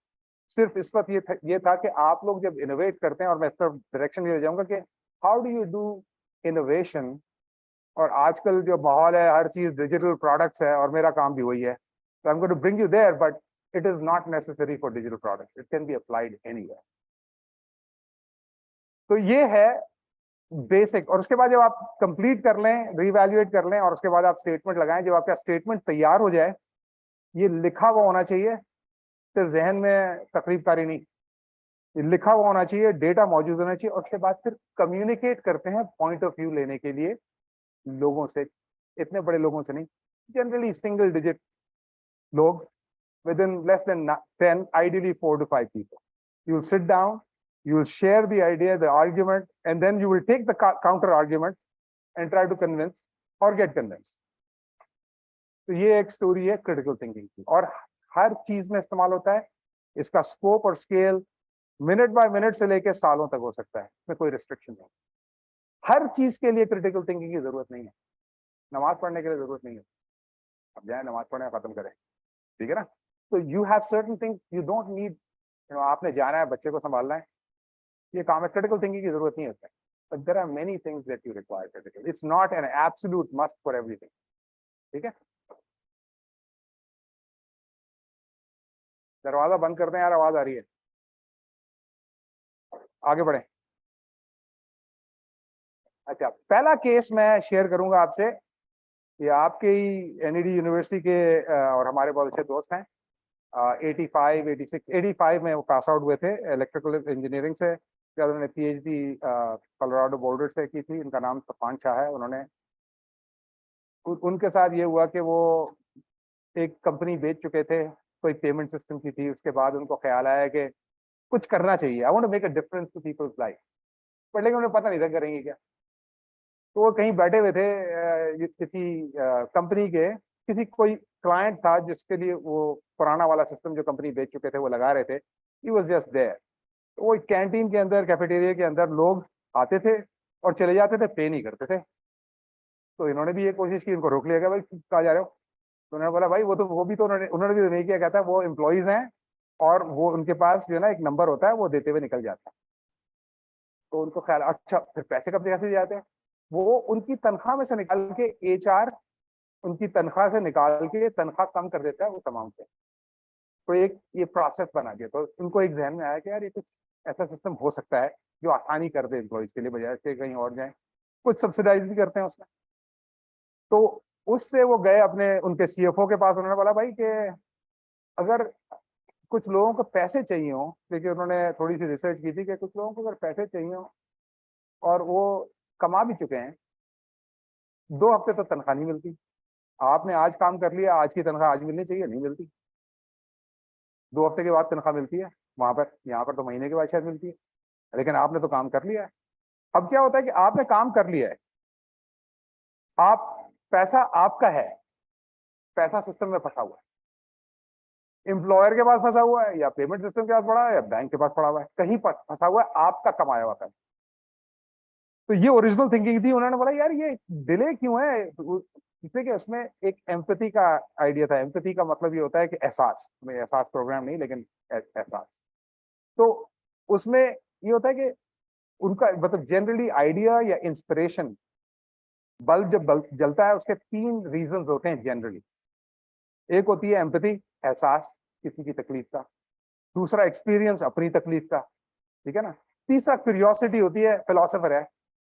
सिर्फ इस वक्त ये था कि आप लोग जब इनोवेट करते हैं, और मैं इस तरफ डायरेक्शन ले जाऊंगा कि how do you do innovation. और आजकल जो माहौल है, हर चीज डिजिटल प्रोडक्ट्स है, और मेरा काम भी वही है, तो I am going to bring you there, but it is not necessary for digital products, it can be applied anywhere. तो ये है बेसिक। और उसके बाद जब आप कंप्लीट कर लें, रिवैल्यूएट कर लें, और उसके बाद आप स्टेटमेंट लगाएं, जब आपका स्टेटमेंट तैयार हो जाए, ये लिखा हुआ होना चाहिए, सिर्फ जहन में तकरीबकारी नहीं, ये लिखा हुआ होना चाहिए, डेटा मौजूद होना चाहिए। और उसके बाद फिर कम्युनिकेट करते हैं पॉइंट ऑफ व्यू लेने के लिए लोगों से, इतने बड़े लोगों से नहीं, जनरली सिंगल डिजिट लोग, within less than 10, ideally 4 to 5 people. You will sit down, you will share the idea, the argument, and then you will take the counter argument and try to convince or get convinced. तो ये एक स्टोरी है क्रिटिकल थिंकिंग की, और हर चीज में इस्तेमाल होता है। इसका स्कोप और स्केल मिनट बाय मिनट से लेकर सालों तक हो सकता है, इसमें कोई रिस्ट्रिक्शन नहीं। हर चीज के लिए क्रिटिकल थिंकिंग की जरूरत नहीं है। नमाज पढ़ने के लिए जरूरत नहीं है, अब जाए नमाज पढ़ने खत्म करें, ठीक है ना। तो you have certain things you don't need, आपने जाना है, बच्चे को संभालना है, ये काम है, क्रिटिकल थिंकिंग की जरूरत नहीं है उसमें। But there are many things that you require critical, it's not an absolute must for everything, ठीक है। दरवाजा बंद कर दें यार, आवाज आ रही है, आगे बढ़े। अच्छा, पहला केस मैं शेयर करूंगा आपसे, ये आपके ही एनईडी यूनिवर्सिटी के और हमारे बहुत अच्छे दोस्त हैं, 85, 86, 85 में वो पास आउट हुए थे इलेक्ट्रिकल इंजीनियरिंग से, फिर उन्होंने पीएचडी कोलोराडो बोल्डर से की थी। इनका नाम सफान शाह है। उन्होंने उनके साथ ये हुआ कि वो एक कंपनी बेच चुके थे, कोई पेमेंट सिस्टम की थी। उसके बाद उनको ख्याल आया कि कुछ करना चाहिए, I want to make a difference to people's life, but लेकिन उन्हें पता नहीं था करेंगे क्या। तो वो कहीं बैठे हुए थे, किसी कंपनी के, किसी कोई क्लाइंट था जिसके लिए वो पुराना वाला सिस्टम जो कंपनी बेच चुके थे वो लगा रहे थे। He was just there. तो वो कैंटीन के अंदर, कैफेटेरिया के अंदर लोग आते थे और चले जाते थे, पे नहीं करते थे। तो इन्होंने भी ये कोशिश की, इनको रोक लिया गया, भाई कहाँ जा रहे हो। तो उन्होंने बोला भाई वो भी तो उन्होंने भी तो नहीं किया, कहता है वो एम्प्लॉइज हैं और वो उनके पास जो है ना एक नंबर होता है, वो देते हुए निकल जाता है। तो उनको ख्याल, अच्छा फिर पैसे कब कैसे जाते हैं। वो उनकी तनख्वाह में से निकाल के, एचआर उनकी तनख्वाह से निकाल के तनख्वाह कम कर देता है उस अमाउंट से। तो एक ये प्रोसेस बना दिया, तो उनको एक जहन में आया कि यार ये कुछ ऐसा सिस्टम हो सकता है जो आसानी कर दे एम्प्लॉइज के लिए, बजाय से कहीं और जाएं। कुछ सब्सिडाइज भी करते हैं उसमें। तो उससे वो गए अपने उनके सीएफओ के पास, उन्होंने बोला भाई कि अगर कुछ लोगों को पैसे चाहिए हो, क्योंकि उन्होंने थोड़ी सी रिसर्च की थी कि कुछ लोगों को अगर पैसे चाहिए हो और वो कमा भी चुके हैं, 2 हफ्ते तो तनख्वाह नहीं मिलती। आपने आज काम कर लिया, आज की तनख्वाह आज मिलनी चाहिए, नहीं मिलती। 2 हफ्ते के बाद तनख्वाह मिलती है वहां पर, यहाँ पर तो महीने के बाद शायद मिलती है, लेकिन आपने तो काम कर लिया है। अब क्या होता है कि आपने काम कर लिया है, आप पैसा आपका है, पैसा सिस्टम में फंसा हुआ है, एम्प्लॉयर के पास फंसा हुआ है, या पेमेंट सिस्टम के पास पड़ा है, या बैंक के पास पड़ा हुआ है, कहीं पर फंसा हुआ है, आपका कमाया हुआ पैसा। तो ये ओरिजिनल थिंकिंग थी। उन्होंने बोला यार ये डिले क्यों है, इसलिए कि उसमें एक एम्पैथी का आइडिया था। एम्पैथी का मतलब ये होता है कि एहसास, एहसास प्रोग्राम नहीं लेकिन एहसास। तो उसमें ये होता है कि उनका मतलब जनरली आइडिया या इंस्पिरेशन, बल्ब जब जलता है उसके 3 रीजन होते हैं जनरली। एक होती है एम्पैथी, एहसास किसी की तकलीफ का। दूसरा एक्सपीरियंस, अपनी तकलीफ का, ठीक है ना। तीसरा क्यूरियोसिटी होती है, फिलोसोफर है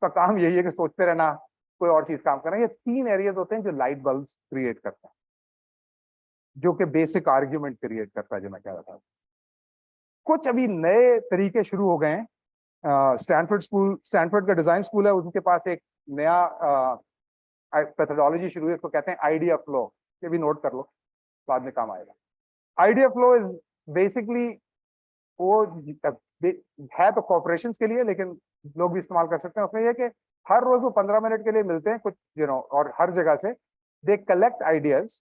तो काम यही है कि सोचते रहना, कोई और चीज काम करना। ये 3 एरियाज होते हैं जो लाइट बल्ब क्रिएट करता है, जो कि बेसिक आर्ग्यूमेंट क्रिएट करता है, जो मैं कह रहा था। कुछ अभी नए तरीके शुरू हो गए हैं। स्टैनफोर्ड का डिजाइन स्कूल है, उनके पास एक नया मेथोडोलॉजी शुरू है, उसको कहते हैं आइडिया फ्लो। ये भी नोट कर लो, बाद में काम आएगा। आइडिया फ्लो इज बेसिकली वो है तो कॉर्पोरेशन के लिए, लेकिन लोग भी इस्तेमाल कर सकते हैं। उसमें यह कि हर रोज वो 15 मिनट के लिए मिलते हैं कुछ और हर जगह से they collect ideas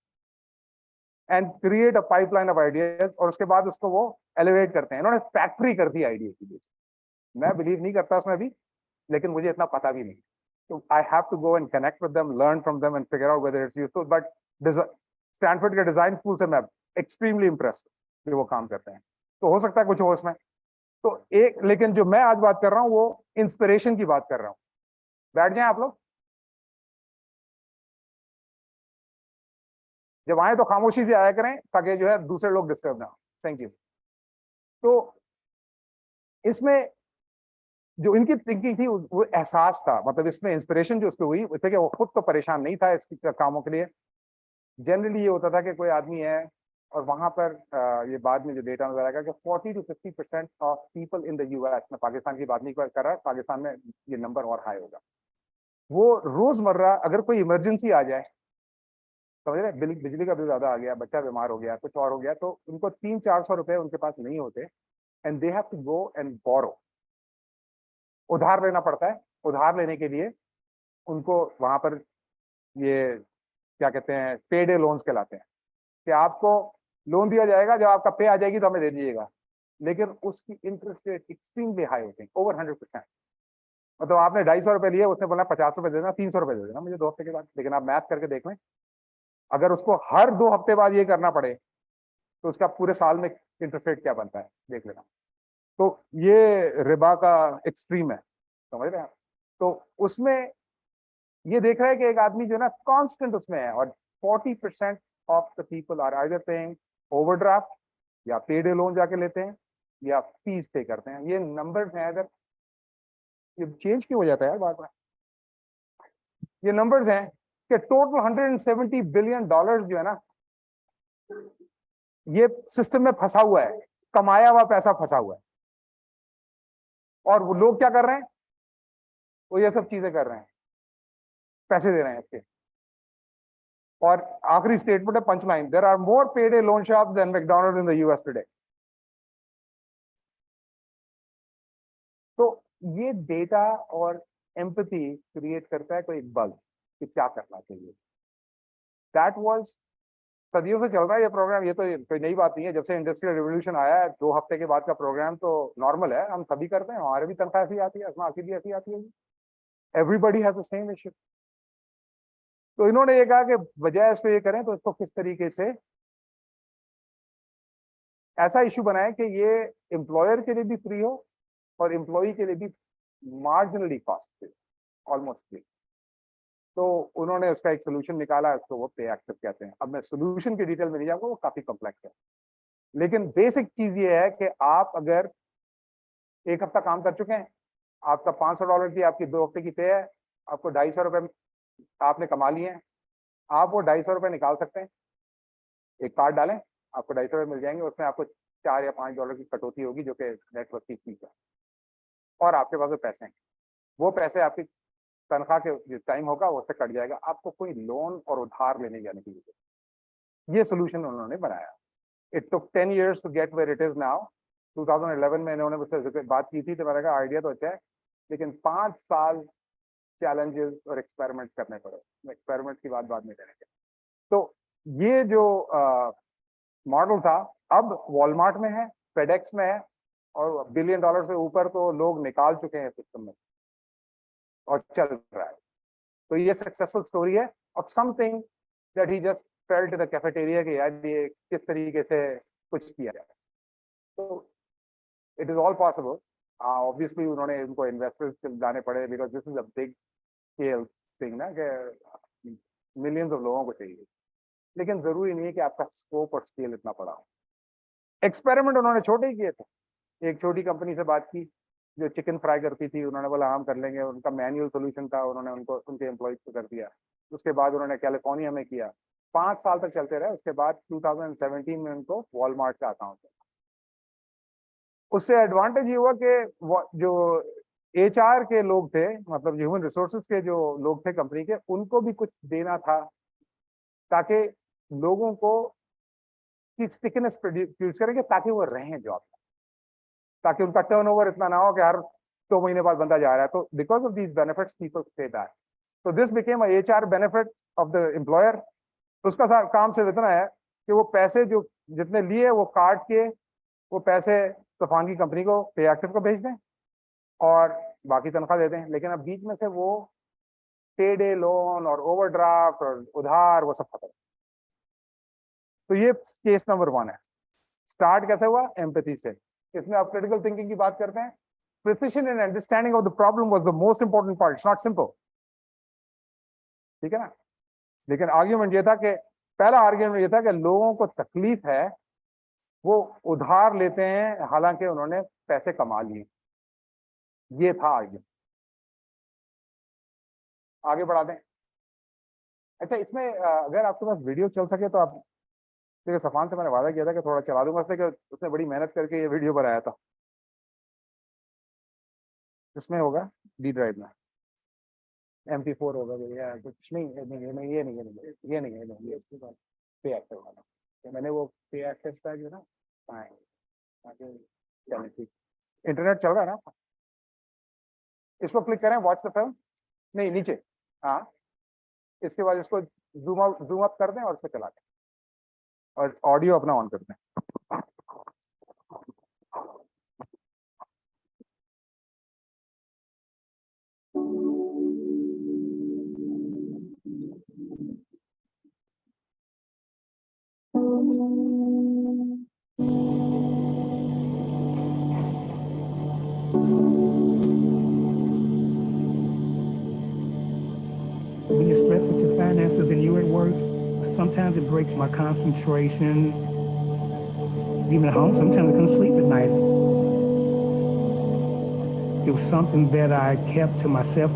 and create a pipeline of ideas, और उसके बाद उसको वो एलिवेट करते हैं। इन्होंने फैक्ट्री कर दी आइडिया की लिए। मैं बिलीव नहीं करता उसमें अभी, लेकिन मुझे इतना पता भी नहीं। तो I have to go and connect with them, learn from them and figure out whether it's useful. But Stanford के डिजाइन स्कूल से मैं एक्सट्रीमली इम्प्रेस्ड कि वो काम करते हैं। तो हो सकता है कुछ हो उसमें। तो एक, लेकिन जो मैं आज बात कर रहा हूं वो इंस्पिरेशन की बात कर रहा हूं। बैठ जाएं आप लोग, जब आए तो खामोशी से आया करें ताकि जो है दूसरे लोग डिस्टर्ब ना हो। Thank you. तो इसमें जो इनकी थिंकिंग थी वो एहसास था, मतलब इसमें इंस्पिरेशन जो उसको हुई उससे कि वो खुद तो परेशान नहीं था इस कामों के लिए। जनरली ये होता था कि कोई आदमी है, और वहां पर ये बाद में जो डेटा नजर आएगा कि 40 to 50% of people in the US, में पाकिस्तान की बात नहीं कर रहा, पाकिस्तान में ये नंबर और हाई होगा, वो रोजमर्रा अगर कोई इमरजेंसी आ जाए, समझ रहे, बिजली का बिल ज्यादा आ गया, बच्चा बीमार हो गया, कुछ और हो गया, तो उनको 300-400 रुपए उनके पास नहीं होते, and they have to go and borrow, उधार लेना पड़ता है। उधार लेने के लिए उनको वहां पर ये क्या कहते हैं, पे डे लोन्स कहलाते हैं, कि आपको लोन दिया जाएगा, जब आपका पे आ जाएगी तो हमें दे दीजिएगा, लेकिन उसकी इंटरेस्ट रेट एक्सट्रीमली हाई होती है, ओवर 100%। मतलब आपने 250 रुपए लिए, उसने बोला 50 रुपए देना, 300 रुपए दे देना मुझे 2 हफ्ते के बाद। लेकिन आप मैथ करके देख लें, अगर उसको हर 2 हफ्ते बाद ये करना पड़े तो उसका पूरे साल में इंटरेस्ट रेट क्या बनता है देख लेना। तो ये रिबा का एक्सट्रीम है, समझ रहे हैं। तो उसमें ये देख रहा है कि एक आदमी जो है ना कांस्टेंट उसमें है, और 40% of the people are either paying overdraft, या पेड लोन जाके लेते हैं, या फीस पे करते हैं। ये नंबर्स हैं, अगर ये चेंज क्यों हो जाता है यार बार बार, ये नंबर्स हैं कि टोटल 170 बिलियन डॉलर्स जो है ना, ये सिस्टम में फंसा हुआ है, कमाया हुआ पैसा फंसा हुआ है। और वो लोग क्या कर रहे हैं, वो ये सब चीजें कर रहे हैं, पैसे दे रहे हैं इसके। और आखिरी स्टेटमेंट है, punch line, there are more payday loan shops than McDonald's in the US today. तो ये डेटा और एम्पैथी क्रिएट करता है कोई बल कि क्या करना चाहिए। दैट वाज सदियों से चल रहा है ये प्रोग्राम, ये तो कोई नई बात नहीं है। जब से इंडस्ट्रियल रिवोल्यूशन आया है, 2 हफ्ते के बाद का प्रोग्राम तो नॉर्मल है, हम सभी करते हैं, हमारे भी तनख्वाह ऐसी आती है, आपकी भी ऐसी आती है, everybody has the same issue. तो इन्होंने ये कहा कि बजाय इसको ये करें तो इसको किस तरीके से ऐसा इश्यू बनाए कि ये एम्प्लॉयर के लिए भी फ्री हो और एम्प्लॉई के लिए भी marginally cost free, almost free. तो उन्होंने उसका एक सोल्यूशन निकाला, उसको वो पे एक्सेस कहते हैं। अब मैं सोल्यूशन के डिटेल में नहीं जाऊंगा, वो काफी कॉम्प्लेक्स है, लेकिन बेसिक चीज ये है कि आप अगर एक हफ्ता काम कर चुके हैं, आपका $500 की आपकी 2 हफ्ते की पे है, आपको $250 आपने कमा लिए हैं, आप वो $250 निकाल सकते हैं। एक कार्ड डालें, आपको $250 मिल जाएंगे, उसमें आपको $4 या $5 की कटौती होगी जो कि नेटवर्क की फीस है, और आपके पास वो पैसे हैं, वो पैसे आपकी तनख्वाह के जो टाइम होगा उससे कट जाएगा, आपको कोई लोन और उधार लेने जाने की जरूरत। ये सोल्यूशन उन्होंने बनाया। It took 10 years to get where it is now. 2011 में इन्होंने मुझसे बात की थी तो मैंने कहा आइडिया तो अच्छा है, लेकिन 5 साल चैलेंजेस और एक्सपेरिमेंट करने पड़े। एक्सपेरिमेंट की बात बाद में करेंगे। तो ये जो मॉडल था अब वॉलमार्ट में है, फेडेक्स में है, और $1 बिलियन से ऊपर तो लोग निकाल चुके हैं सिस्टम में और चल रहा है। तो ये सक्सेसफुल स्टोरी है of something that he just felt in the cafeteria कि यार ये किस तरीके से कुछ किया जाए। तो it is all possible. Obviously उन्होंने इनको इन्वेस्टर्स लाने पड़े because this is a big scale thing ना, कि मिलियंस ऑफ लोगों को चाहिए, लेकिन जरूरी नहीं है कि आपका स्कोप और स्केल इतना बड़ा हो। एक्सपेरिमेंट उन्होंने छोटे ही किए थे। एक छोटी कंपनी से बात की जो चिकन फ्राई करती थी, उन्होंने बोला हम कर लेंगे, उनका मैनुअल सोल्यूशन था, उन्होंने उनको उनके एम्प्लॉइज को कर दिया। उसके बाद उन्होंने कैलिफोर्निया में किया, 5 साल तक चलते रहे। उसके बाद 2017 में उनको वॉलमार्ट का अकाउंट है। उससे एडवांटेज ये हुआ कि जो HR के लोग थे, मतलब ह्यूमन रिसोर्सेज के जो लोग थे कंपनी के, उनको भी कुछ देना था ताकि लोगों को की स्टिकनेस प्रोड्यूस करेंगे, ताकि वो रहें जॉब, ताकि उनका टर्नओवर इतना ना हो कि हर 2 महीने बाद बंदा जा रहा है। तो because of these benefits people stay back. तो this became a HR benefit of the employer. उसका काम सिर्फ इतना है कि वो पैसे जो जितने लिए वो काट के वो पैसे तूफान की कंपनी को, पे एक्टिव को भेज दें और बाकी तनख्वाह दे दें। लेकिन अब बीच में से वो पे डे लोन और ओवरड्राफ्ट और उधार वो सब खत्म। तो ये केस नंबर 1 है। स्टार्ट कैसे हुआ? एम्पैथी से। इसमें आप क्रिटिकल थिंकिंग की बात करते हैं। Precision in understanding of the problem was the most important part. It's not simple, ठीक है ना। लेकिन आर्ग्यूमेंट ये था कि पहला आर्ग्यूमेंट ये था कि लोगों को तकलीफ है, वो उधार लेते हैं हालांकि उन्होंने पैसे कमा लिए। ये था आर्ग्यूमेंट। आगे बढ़ा दें। अच्छा, इसमें अगर आपके पास वीडियो चल सके तो आप, देखिए सफान से मैंने वादा किया था कि थोड़ा चला दूंगा, इसलिए कि उसने बड़ी मेहनत करके ये वीडियो बनाया था। इसमें होगा डी ड्राइव में MP4 होगा, या कुछ नहीं, ये नहीं, ये नहीं, ये नहीं, ये नहीं, ये नहीं, ये पे एक्टिव वाला। तो मैंने वो पे एक्टिव का जो ना, इंटरनेट चल रहा है ना, इस पर क्लिक करें, वॉच द फिल्म, नहीं नीचे, हाँ, इसके बाद इसको जूम अप कर दें और इसको चला दें और ऑडियो अपना ऑन कर दें। When you're stressed with your finances and you're at work, sometimes it breaks my concentration. Even at home, sometimes I couldn't sleep at night. It was something that I kept to myself.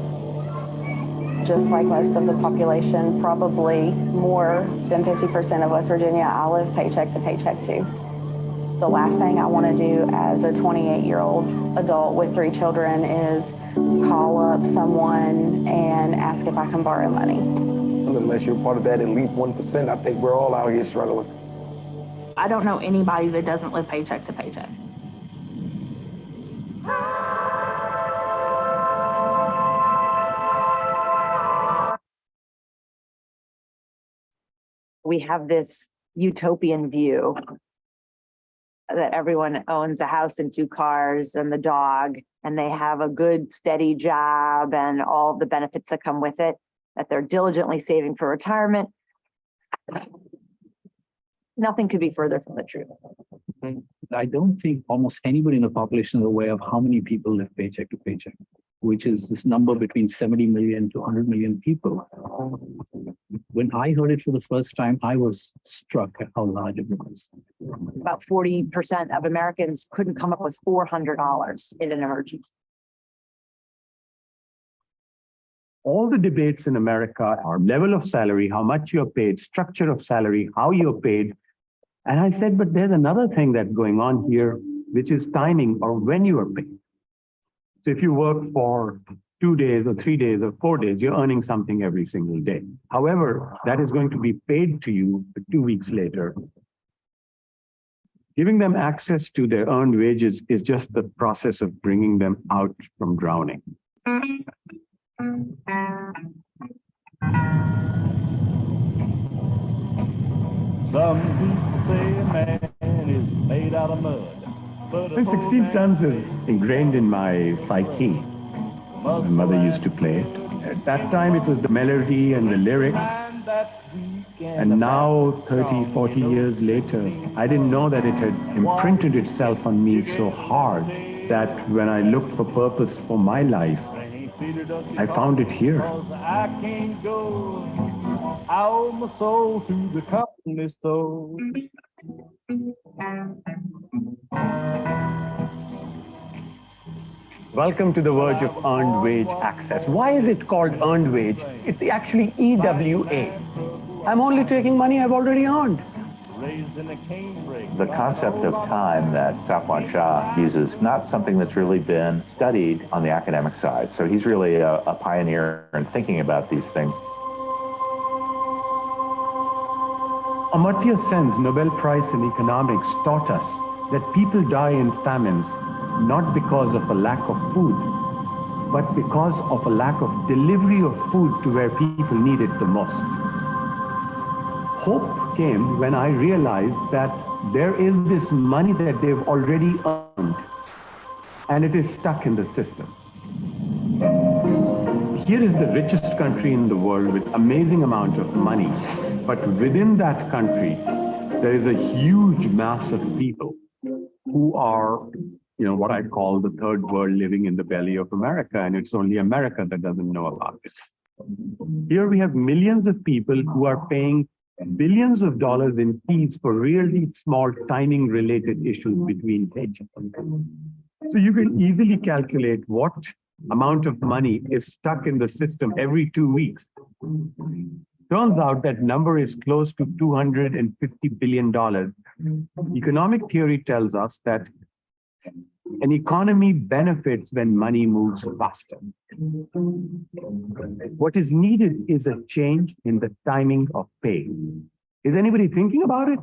Just like most of the population, probably more than 50% of West Virginia, I live paycheck to paycheck too. The last thing I want to do as a 28-year-old adult with 3 children is call up someone and ask if I can borrow money. Unless you're part of that elite 1%, I think we're all out here struggling. I don't know anybody that doesn't live paycheck to paycheck. We have this utopian view that everyone owns a house and 2 cars and the dog, and they have a good, steady job and all the benefits that come with it, that they're diligently saving for retirement. Nothing could be further from the truth. I don't think almost anybody in the population is aware of how many people live paycheck to paycheck, which is this number between 70 million to 100 million people. When I heard it for the first time, I was struck at how large it was. About 40% of Americans couldn't come up with $400 in an emergency. All the debates in America are level of salary, how much you're paid, structure of salary, how you're paid. And I said, but there's another thing that's going on here, which is timing or when you are paid. So if you work for 2 days or 3 days or 4 days, you're earning something every single day. However, that is going to be paid to you 2 weeks later. Giving them access to their earned wages is just the process of bringing them out from drowning. Some people say a man is made out of mud. But 16 tons is ingrained in my psyche. My mother used to play it. At that time, it was the melody and the lyrics. And now, 30, 40 years later, I didn't know that it had imprinted itself on me so hard that when I looked for purpose for my life, I found it here. I can't go out my soul to the company store. Welcome to the verge of earned wage access. Why is it called earned wage? It's actually EWA. I'm only taking money I've already earned. The concept of time that Safwan Shah uses is not something that's really been studied on the academic side. So he's really a pioneer in thinking about these things. Amartya Sen's Nobel Prize in Economics taught us that people die in famines not because of a lack of food, but because of a lack of delivery of food to where people need it the most. Hope came when I realized that there is this money that they've already earned, and it is stuck in the system. Here is the richest country in the world with amazing amount of money, but within that country, there is a huge mass of people who are, what I call the third world living in the belly of America, and it's only America that doesn't know about it. Here we have millions of people who are paying billions of dollars in fees for really small timing related issues between paychecks. So you can easily calculate what amount of money is stuck in the system every 2 weeks. Turns out that number is close to $250 billion. Economic theory tells us that an economy benefits when money moves faster. What is needed is a change in the timing of pay. Is anybody thinking about it?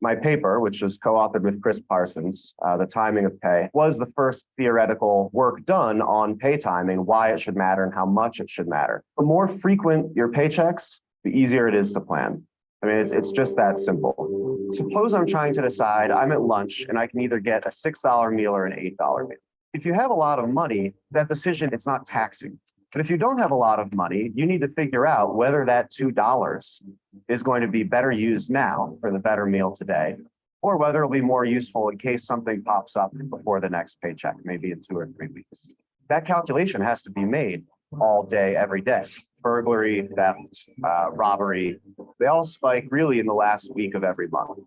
My paper, which was co-authored with Chris Parsons, The Timing of Pay, was the first theoretical work done on pay timing, why it should matter and how much it should matter. The more frequent your paychecks, the easier it is to plan. I mean, it's just that simple. Suppose I'm trying to decide, I'm at lunch and I can either get a $6 meal or an $8 meal. If you have a lot of money, that decision, it's not taxing. But if you don't have a lot of money, you need to figure out whether that $2 is going to be better used now for the better meal today, or whether it'll be more useful in case something pops up before the next paycheck, maybe in 2 or 3 weeks. That calculation has to be made all day, every day. Burglary, theft, robbery, they all spike really in the last week of every month.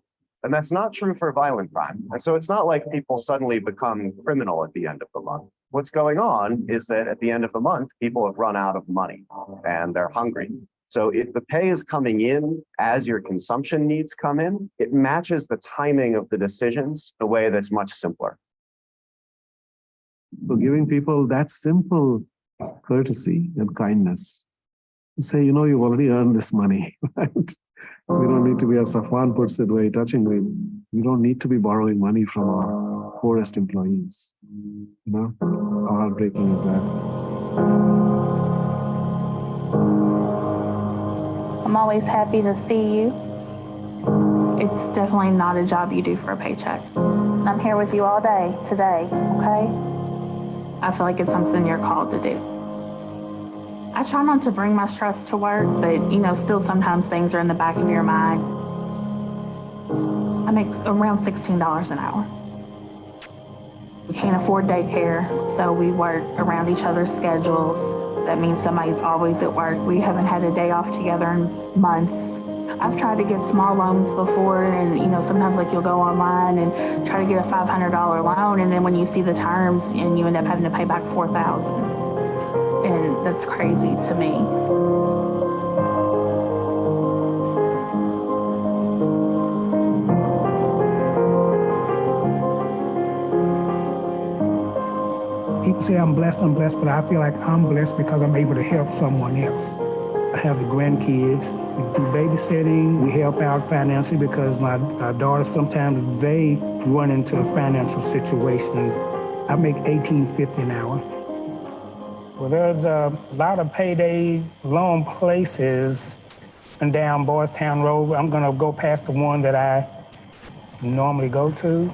And that's not true for violent crime. And so it's not like people suddenly become criminal at the end of the month. What's going on is that at the end of the month, people have run out of money and they're hungry. So if the pay is coming in as your consumption needs come in, it matches the timing of the decisions in a way that's much simpler. So giving people that simple courtesy and kindness, to say, you've already earned this money, right? We don't need to be, as Safwan puts it very touchingly, we don't need to be borrowing money from our poorest employees. How heartbreaking is that? I'm always happy to see you. It's definitely not a job you do for a paycheck. I'm here with you all day today, okay? I feel like it's something you're called to do. I try not to bring my stress to work, but still sometimes things are in the back of your mind. I make around $16 an hour. We can't afford daycare, so we work around each other's schedules. That means somebody's always at work. We haven't had a day off together in months. I've tried to get small loans before, and sometimes like you'll go online and try to get a $500 loan, and then when you see the terms, and you end up having to pay back $4,000, and that's crazy to me. People say I'm blessed, but I feel like I'm blessed because I'm able to help someone else. I have the grandkids. We do babysitting. We help out financially because my daughters, sometimes they run into financial situations. I make $18.50 an hour. Well, there's a lot of payday loan places and down Boys Town Road. I'm gonna go past the one that I normally go to.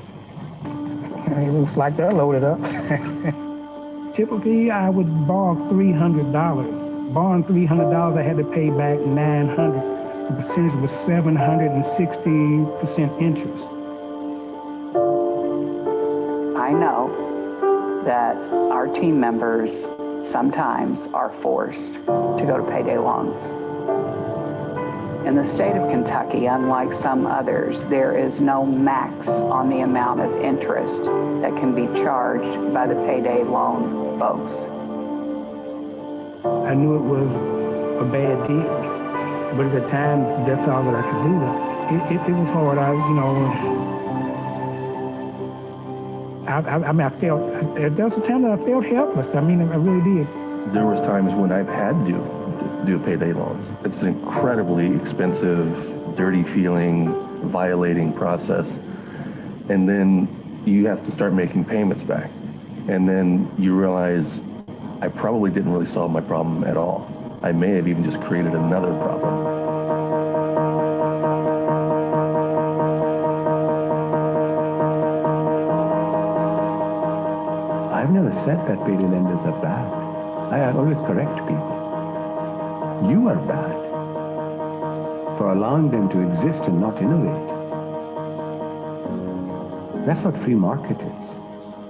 And it looks like they're loaded up. Typically, I would borrow $300. Borrowing $300, I had to pay back $900. The percentage was 760% interest. I know that our team members sometimes are forced to go to payday loans. In the state of Kentucky, unlike some others, there is no max on the amount of interest that can be charged by the payday loan folks. I knew it was a bad deal, but at the time, that's all that I could do. It was hard. I felt, there was a time that I felt helpless. I really did. There was times when I've had to do payday loans. It's an incredibly expensive, dirty feeling, violating process. And then you have to start making payments back. And then you realize I probably didn't really solve my problem at all. I may have even just created another problem. I've never said that payday lenders are bad. I always correct people. You are bad for allowing them to exist and not innovate. That's what free market is.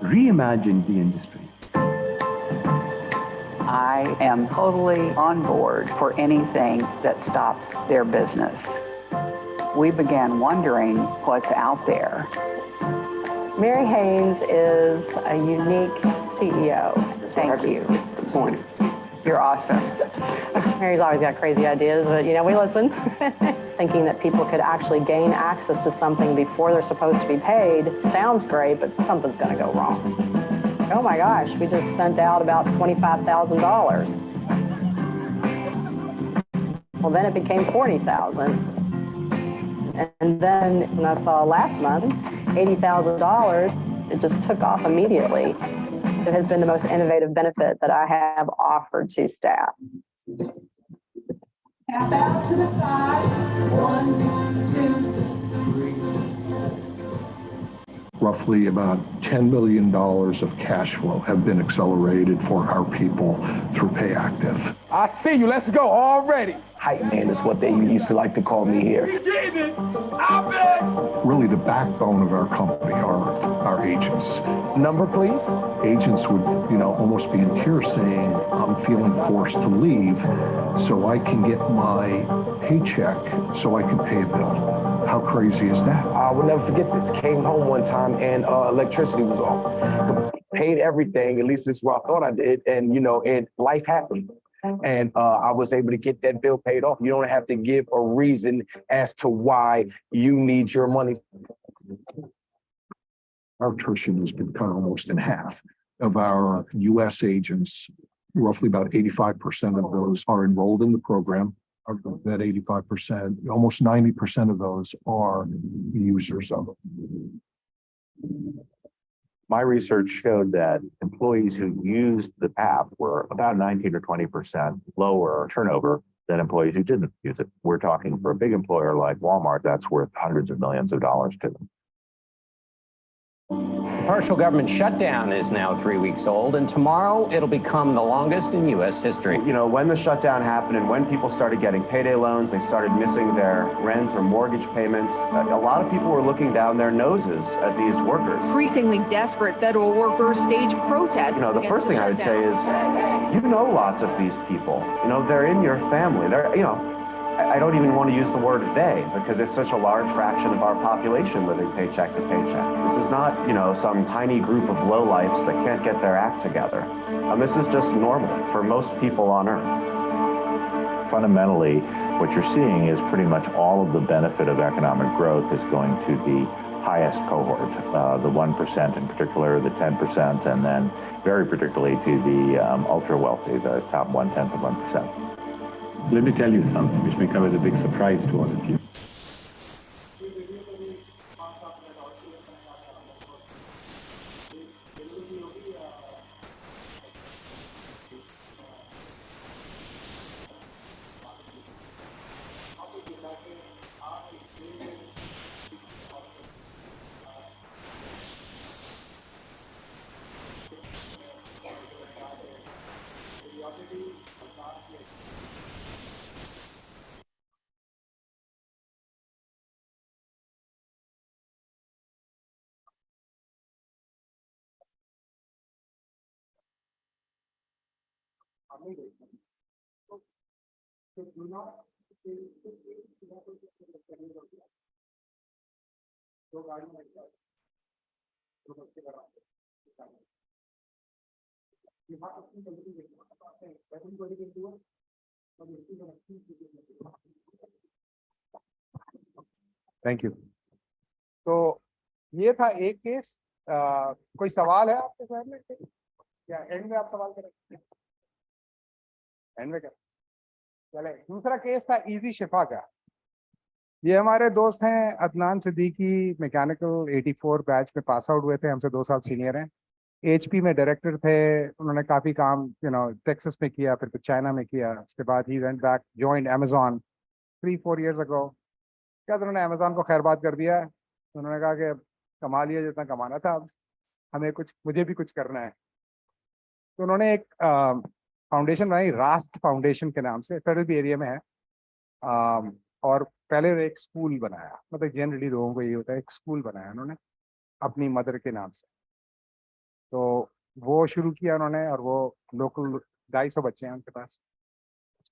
Reimagine the industry. I am totally on board for anything that stops their business. We began wondering what's out there. Mary Haynes is a unique CEO. Thank you. The point. You're awesome. Mary's always got crazy ideas, but we listen. Thinking that people could actually gain access to something before they're supposed to be paid sounds great, but something's going to go wrong. Oh my gosh, we just sent out about $25,000. Well, then it became $40,000. And then when I saw last month, $80,000, it just took off immediately. It has been the most innovative benefit that I have offered to staff. Pass out to the side. 1, 2, 3. Roughly about $10 million of cash flow have been accelerated for our people through Pay Active. I see you. Let's go already. Hype man is what they used to like to call me here. We getting it. I bet. Really the backbone of our company are our agents. Number, please. Agents would, almost be in tears saying, I'm feeling forced to leave so I can get my paycheck so I can pay a bill. How crazy is that? I will never forget this. Came home one time and electricity was off. Paid everything, at least this is what I thought I did. And, and life happened. And I was able to get that bill paid off. You don't have to give a reason as to why you need your money. Our attrition has been cut almost in half. Of our U.S. agents, roughly about 85% of those are enrolled in the program. Of that 85%, almost 90% of those are users of it. My research showed that employees who used the app were about 19 or 20% lower turnover than employees who didn't use it. We're talking for a big employer like Walmart, that's worth hundreds of millions of dollars to them. The partial government shutdown is now 3 weeks old, and tomorrow it'll become the longest in U.S. history. You know, when the shutdown happened and when people started getting payday loans, they started missing their rent or mortgage payments. A lot of people were looking down their noses at these workers. Increasingly desperate federal workers stage protests. You know, the first thing I would say is, you know lots of these people. You know, they're in your family. They're, you know, I don't even want to use the word they because it's such a large fraction of our population living paycheck to paycheck. This is not, you know, some tiny group of lowlifes that can't get their act together. This is just normal for most people on Earth. Fundamentally, what you're seeing is pretty much all of the benefit of economic growth is going to the highest cohort, the 1% in particular, the 10%, and then very particularly to the ultra wealthy, the top 1/10 of 1%. Let me tell you something which may come as a big surprise to all of you. Thank you. तो ये था एक केस। कोई सवाल है आपके सर में या एंड में आप सवाल करें? एंड में क्या चले। दूसरा केस था इजी शिफा का। ये हमारे दोस्त हैं अदनान सिद्दीकी, मैकेनिकल 84 बैच में पास आउट हुए थे, हमसे 2 साल सीनियर हैं। HP में डायरेक्टर थे, उन्होंने काफ़ी काम टेक्सास में किया, फिर चाइना में किया। उसके बाद he went back, joined Amazon 3-4 years ago। क्या उन्होंने अमेजॉन को खैरबाद कर दिया। उन्होंने कहा कि कमा लिया जितना कमाना था, अब हमें मुझे भी कुछ करना है। तो उन्होंने एक फाउंडेशन बनाई, रास्ट फाउंडेशन के नाम से, फेडरल भी एरिया में है। और पहले एक स्कूल बनाया, मतलब जनरली लोगों को ये होता है, एक स्कूल बनाया उन्होंने अपनी मदर के नाम से। तो वो शुरू किया उन्होंने, और वो लोकल 250 बच्चे हैं उनके पास,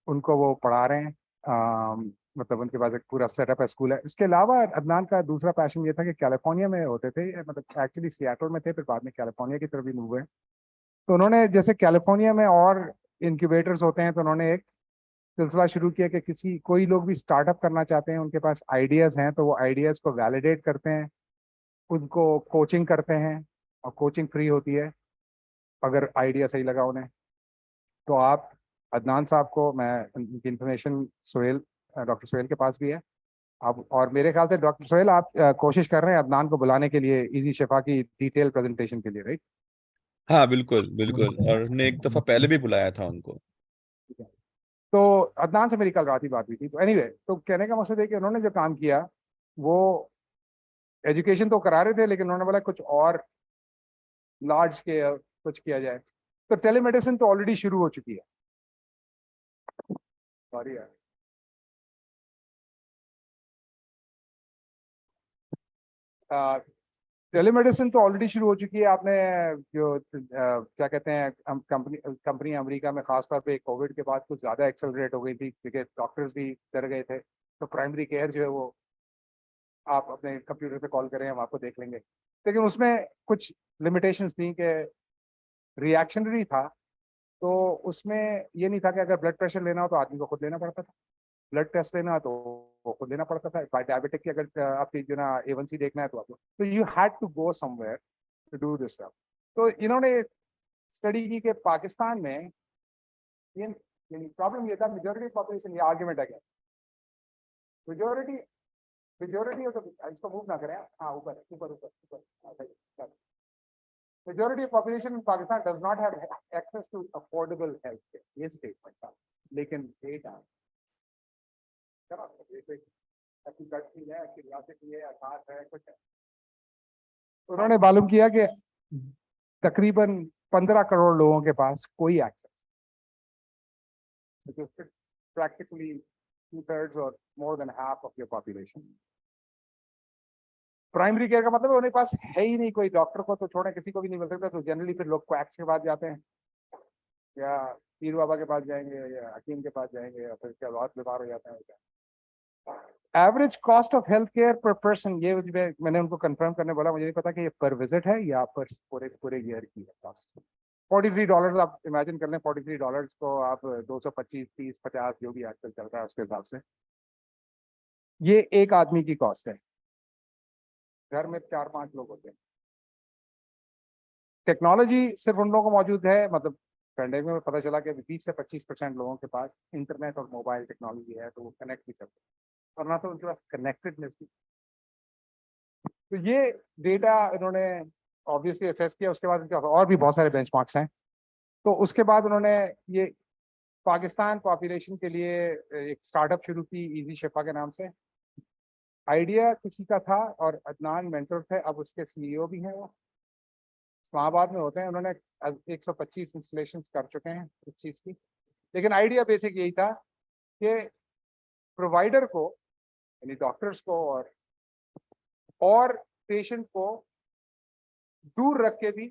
उनको वो पढ़ा रहे हैं। मतलब उनके पास एक पूरा सेटअप है, स्कूल है। इसके अलावा अदनान का दूसरा पैशन ये था कि कैलिफोर्निया में होते थे, मतलब एक्चुअली सियाटल में थे, फिर बाद में कैलिफोर्निया की तरफ भी मूव हुए। तो उन्होंने जैसे कैलिफोर्निया में और इंक्यूबेटर्स होते हैं, तो उन्होंने एक सिलसिला शुरू किया कि कोई लोग भी स्टार्टअप करना चाहते हैं, उनके पास आइडियाज़ हैं, तो वो आइडियाज़ को वैलिडेट करते हैं, उनको कोचिंग करते हैं, और कोचिंग फ्री होती है अगर आइडिया सही लगा उन्हें। तो आप अदनान साहब को, मैं उनकी इन्फॉर्मेशन डॉक्टर सोहेल के पास भी है। आप, और मेरे ख्याल से डॉक्टर सोहेल आप कोशिश कर रहे हैं अदनान को बुलाने के लिए इजी शिफा की डिटेल प्रेजेंटेशन के लिए, राइट? हाँ बिल्कुल बिल्कुल, और हमने एक दफा पहले भी बुलाया था उनको। तो अदनान से मेरी कल रात ही बात हुई थी। तो एनीवे, तो कहने का मकसद है कि उन्होंने जो काम किया वो एजुकेशन तो करा रहे थे, लेकिन उन्होंने बोला कुछ और लार्ज स्केल कुछ किया जाए। तो टेलीमेडिसिन तो ऑलरेडी शुरू हो चुकी है। सॉरी यार, टेलीमेडिसिन तो ऑलरेडी शुरू हो चुकी है। आपने जो क्या कहते हैं, कंपनी अमेरिका में खासतौर पे कोविड के बाद कुछ ज़्यादा एक्सेलरेट हो गई थी, क्योंकि डॉक्टर्स भी डर गए थे। तो प्राइमरी केयर जो है वो आप अपने कंप्यूटर पे कॉल करें, हम आपको देख लेंगे। लेकिन उसमें कुछ लिमिटेशंस थी कि रिएक्शनरी था। तो उसमें ये नहीं था कि अगर ब्लड प्रेशर लेना हो तो आदमी को खुद लेना पड़ता था, ब्लड टेस्ट लेना तो वो खुद लेना पड़ता था। डायबिटिक की अगर आपकी जो ना A1C देखना है तो आपको, तो you had to go somewhere to do this stuff. तो इन्होंने स्टडी की कि पाकिस्तान में ये प्रॉब्लम ये था, मेजॉरिटी पॉपुलेशन, ये आर्ग्यूमेंट है क्या, मेजॉरिटी ऑफ इसको मूव ना करें। हाँ, ऊपर ऊपर ऊपर ऊपर। Majority of population in Pakistan does not have access to affordable health care. ये स्टेटमेंट था, लेकिन डेटा आपकी गलती है, आपकी रियासत है, आधार है, कुछ है। उन्होंने मालूम किया कि तकरीबन 15 करोड़ लोगों के पास कोई एक्सेस, प्रैक्टिकली 2/3 और more than half of your population. Primary care का मतलब है उनके पास है ही नहीं कोई, डॉक्टर को तो छोड़े किसी को भी नहीं मिल सकता, तो जनरली फिर लोग क्वैक्स के पास जाते हैं या पीर बाबा के पास जाएंगे या हकीम के पास जाएंगे या फिर क्या बहुत बीमार हो जाते हैं। Average cost of health care पर पर्सन, ये मैंने उनको कंफर्म करने बोला, मुझे नहीं पता कि ये पर विजिट है या पर पूरे ईयर की है कॉस्ट। $43 आप इमेजिन कर लें, $43 को आप 225, 30, 50 जो भी आजकल चल रहा है उसके हिसाब से ये एक आदमी की कॉस्ट है। घर में 4-5 लोग होते हैं। टेक्नोलॉजी सिर्फ उन लोगों को मौजूद है, मतलब पेंडेमिक में पता चला कि 20 से 25% लोगों के पास इंटरनेट और मोबाइल टेक्नोलॉजी है, तो वो कनेक्ट भी करते हैं, और ना तो उनके पास कनेक्टेडनेस भी। तो ये डेटा इन्होंने ऑब्वियसली एक्सेस किया। उसके बाद इनके और भी बहुत सारे बेंचमार्क्स हैं। तो उसके बाद उन्होंने ये पाकिस्तान पॉपुलेशन के लिए एक स्टार्टअप शुरू की इजी शिफा के नाम से। आइडिया किसी का था और अदनान मेंटर थे, अब उसके सीईओ भी हैं, वो इस्लामाबाद में होते हैं। उन्होंने 125 इंस्टॉलेशंस कर चुके हैं इस चीज़ की। लेकिन आइडिया बेसिक यही था कि प्रोवाइडर को, यानी डॉक्टर्स को और पेशेंट को दूर रख के भी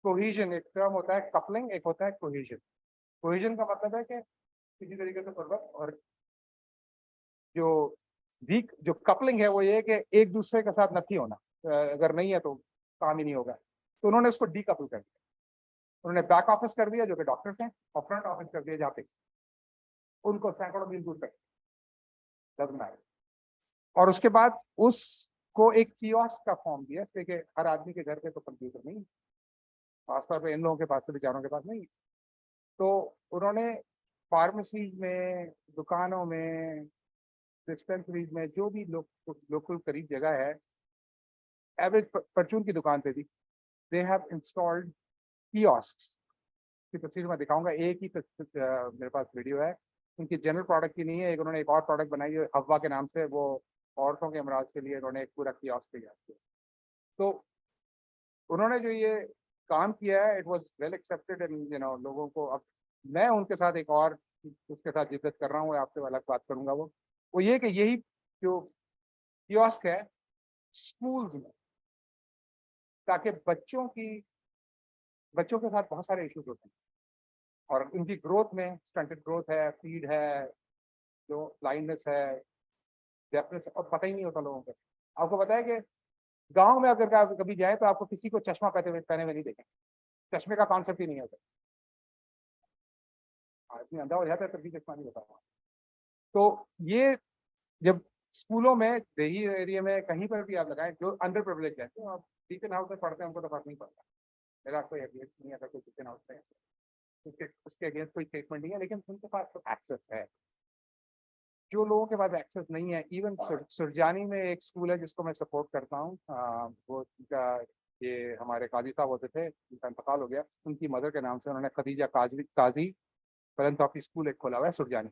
कोहेजन, एक टर्म होता है कपलिंग, एक होता है कोहेजन। कोहेजन का मतलब है कि किसी तरीके से पर्वत, और जो कपलिंग है वो ये है कि एक दूसरे के साथ नथी होना, अगर नहीं है तो काम ही नहीं होगा। तो उन्होंने उसको डीकपल कर दिया। उन्होंने बैक ऑफिस कर दिया जो कि डॉक्टर्स हैं, और फ्रंट ऑफिस कर दिया जहाँ पे उनको सैकड़ों मील दूर तक। और उसके बाद उसको एक कियोस्क का फॉर्म दिया, क्योंकि हर आदमी के घर पे तो कंप्यूटर नहीं, खासतौर पे इन लोगों के पास तो बेचारों के पास नहीं। तो उन्होंने फार्मेसी में, दुकानों में, डिस्पेंसरीज में, जो भी लोकल करीब जगह है, एवरेज परचून की दुकान पे भी दे हैव इंस्टॉल्ड कियोस्क्स की तस्वीर मैं दिखाऊंगा। एक ही मेरे पास वीडियो है, उनकी जनरल प्रोडक्ट की नहीं है। एक उन्होंने एक और प्रोडक्ट बनाई है हवा के नाम से, वो औरतों के अमराज के लिए उन्होंने एक पूरा कियोस्क तैयार किया। तो उन्होंने जो ये काम किया है, it was well accepted and लोगों को। अब मैं उनके साथ एक और उसके साथ जिद्दत कर रहा हूँ, आपसे अलग बात करूंगा। वो ये कि यही जो कियोस्क है स्कूल्स में, ताकि बच्चों के साथ बहुत सारे इश्यूज होते हैं और उनकी ग्रोथ में स्टंटेड ग्रोथ है, फीड है, जो ब्लाइंडनेस है, डेफनेस, और पता ही नहीं होता लोगों को। आपको पता है कि गांव में अगर आप कभी जाए तो आपको किसी को चश्मा पहने हुए नहीं देखेंगे। चश्मे का कॉन्सेप्ट ही नहीं होता। आदमी अंधा हो जाता है तब भी चश्मा नहीं होता। तो ये जब स्कूलों में, देही एरिया में, कहीं पर भी आप लगाएं, जो अंडर प्रिविलेज है, तो आप टीचर हाउस में पढ़ते हैं, उनको तो फर्क नहीं पड़ता। मेरा कोई अगेंस्ट नहीं है, अगर कोई टीचर हाउस में उसके अगेंस्ट कोई स्टेटमेंट नहीं है, लेकिन उनके पास तो एक्सेस है। जो लोगों के पास एक्सेस नहीं है, इवन सुरजानी में एक स्कूल है जिसको मैं सपोर्ट करता हूँ, वो ये हमारे काजी साहब होते थे, उनका इंतकाल हो गया, उनकी मदर के नाम से उन्होंने खदीजा काजी फिलैंथ्रोपी स्कूल एक खोला हुआ है सुरजानी।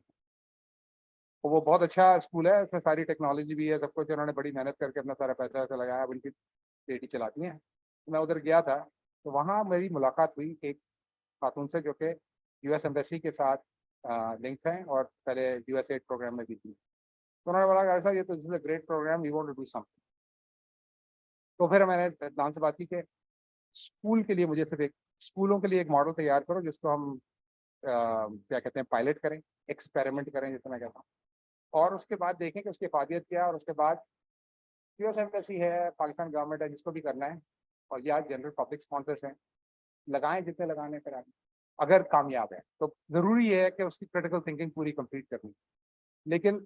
तो वो बहुत अच्छा स्कूल है, उसमें सारी टेक्नोलॉजी भी है, सब कुछ। उन्होंने बड़ी मेहनत करके अपना सारा पैसा वैसा लगाया, अब उनकी बेटी चलाती हैं। मैं उधर गया था, तो वहाँ मेरी मुलाकात हुई एक खातून से जो कि US एम्बेसी के साथ लिंक हैं और पहले USAID प्रोग्राम में भी थी। तो उन्होंने बोला ऐसा, ये तो this is a great program, we want to do something. तो फिर मैंने नाम से बात की कि स्कूल के लिए मुझे सिर्फ एक, स्कूलों के लिए एक मॉडल तैयार करो जिसको हम क्या कहते हैं, पायलट करें, एक्सपेरिमेंट करें, जैसे मैं कहता हूँ, और उसके बाद देखें कि उसकी इफादियत क्या है। और उसके बाद US एम्बेसी है, पाकिस्तान गवर्नमेंट है, जिसको भी करना है, और या जनरल पब्लिक स्पॉन्सर्स हैं, लगाएं जितने लगाने पर आगे। अगर कामयाब है तो ज़रूरी है कि उसकी क्रिटिकल थिंकिंग पूरी कंप्लीट करनी, लेकिन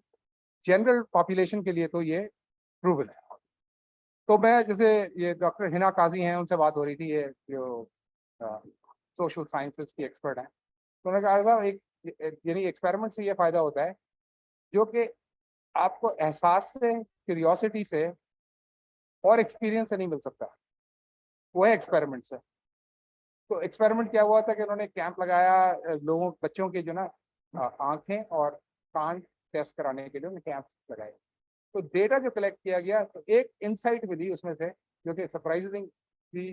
जनरल पॉपुलेशन के लिए तो ये प्रूवन है। तो मैं, जैसे ये डॉक्टर हिना काजी हैं, उनसे बात हो रही थी, ये जो सोशल साइंसेस की एक्सपर्ट हैं। तो उन्होंने कहा साहब, एक यानी एक्सपेरिमेंट से ये फ़ायदा होता है जो कि आपको एहसास से, क्यूरियोसिटी से और एक्सपीरियंस से नहीं मिल सकता, वो है एक्सपेरिमेंट से। तो एक्सपेरिमेंट क्या हुआ था कि उन्होंने कैंप लगाया, बच्चों के जो ना आंखें और कान टेस्ट कराने के लिए उन्होंने कैंप लगाए। तो डेटा जो कलेक्ट किया गया, तो एक इंसाइट मिली उसमें से जो कि सरप्राइजिंगली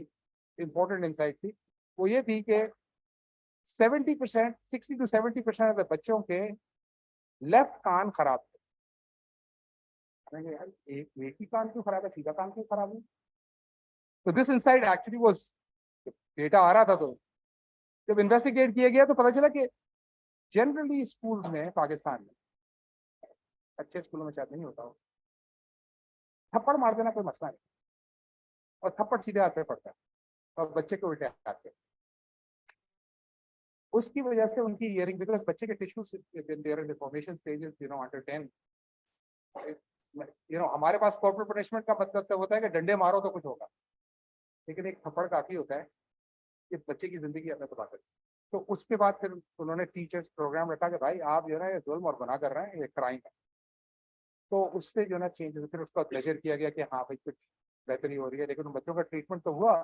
इम्पोर्टेंट इंसाइट थी, वो ये थी कि 70%, 60 to 70% ऑफ बच्चों के लेफ्ट कान खराब थे। यार एक ही कान क्यों खराब है, सीधा कान क्यों खराब है? तो this insight actually was, data आ रहा था, तो जब इन्वेस्टिगेट किया गया तो पता चला कि जनरली स्कूल्स में पाकिस्तान में, अच्छे स्कूलों में शायद नहीं होता हो, थप्पड़ मार देना कोई मसला नहीं, और थप्पड़ सीधे हाथ पे पड़ता है और बच्चे को उल्टे आते हैं। उसकी वजह से उनकी हियरिंग, बिकॉज बच्चे के tissues there in formation stages, under 10, हमारे पास कॉर्पोरल पनिशमेंट का मतलब तो होता है कि डंडे मारो तो कुछ होगा, लेकिन एक थप्पड़ काफी होता है कि बच्चे की जिंदगी अपने तबाह कर। तो उसके बाद फिर उन्होंने टीचर्स प्रोग्राम रखा कि भाई आप जो है ये जुल्म और गुनाह कर रहे हैं, ये क्राइम है। तो उससे जो है ना चेंज, फिर उसका प्लेजर किया गया कि हाँ भाई कुछ बेहतरी हो रही है, लेकिन बच्चों का ट्रीटमेंट तो हुआ।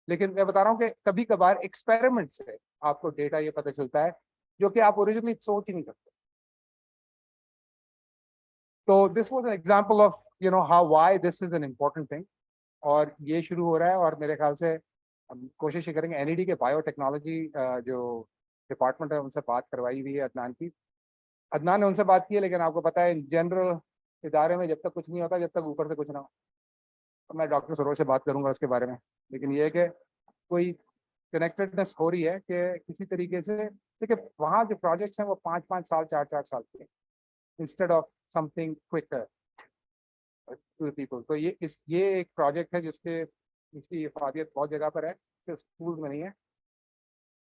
लेकिन मैं बता रहा हूँ कि कभी कभार एक्सपेरिमेंट से आपको डेटा ये पता चलता है जो कि आप ओरिजिनली सोच ही नहीं सकते। तो this was an example of how why this is an important thing, और ये शुरू हो रहा है। और मेरे ख्याल से हम कोशिश ये करेंगे, एनईडी के बायोटेक्नोलॉजी जो डिपार्टमेंट है उनसे बात करवाई हुई है अदनान की, अदनान ने उनसे बात की है, लेकिन आपको पता है इन जनरल इदारे में जब तक कुछ नहीं होता, जब तक ऊपर से कुछ ना हो। तो मैं डॉक्टर सरोज से बात करूंगा उसके बारे में, लेकिन ये है कि कोई कनेक्टेडनेस हो रही है कि किसी तरीके से, देखिए वहाँ जो प्रोजेक्ट्स हैं वो 5-5 साल 4-4 साल के, instead of something quicker to people. तो ये एक प्रोजेक्ट है जिसकी इफादियत बहुत जगह पर है, सिर्फ स्कूल में नहीं है,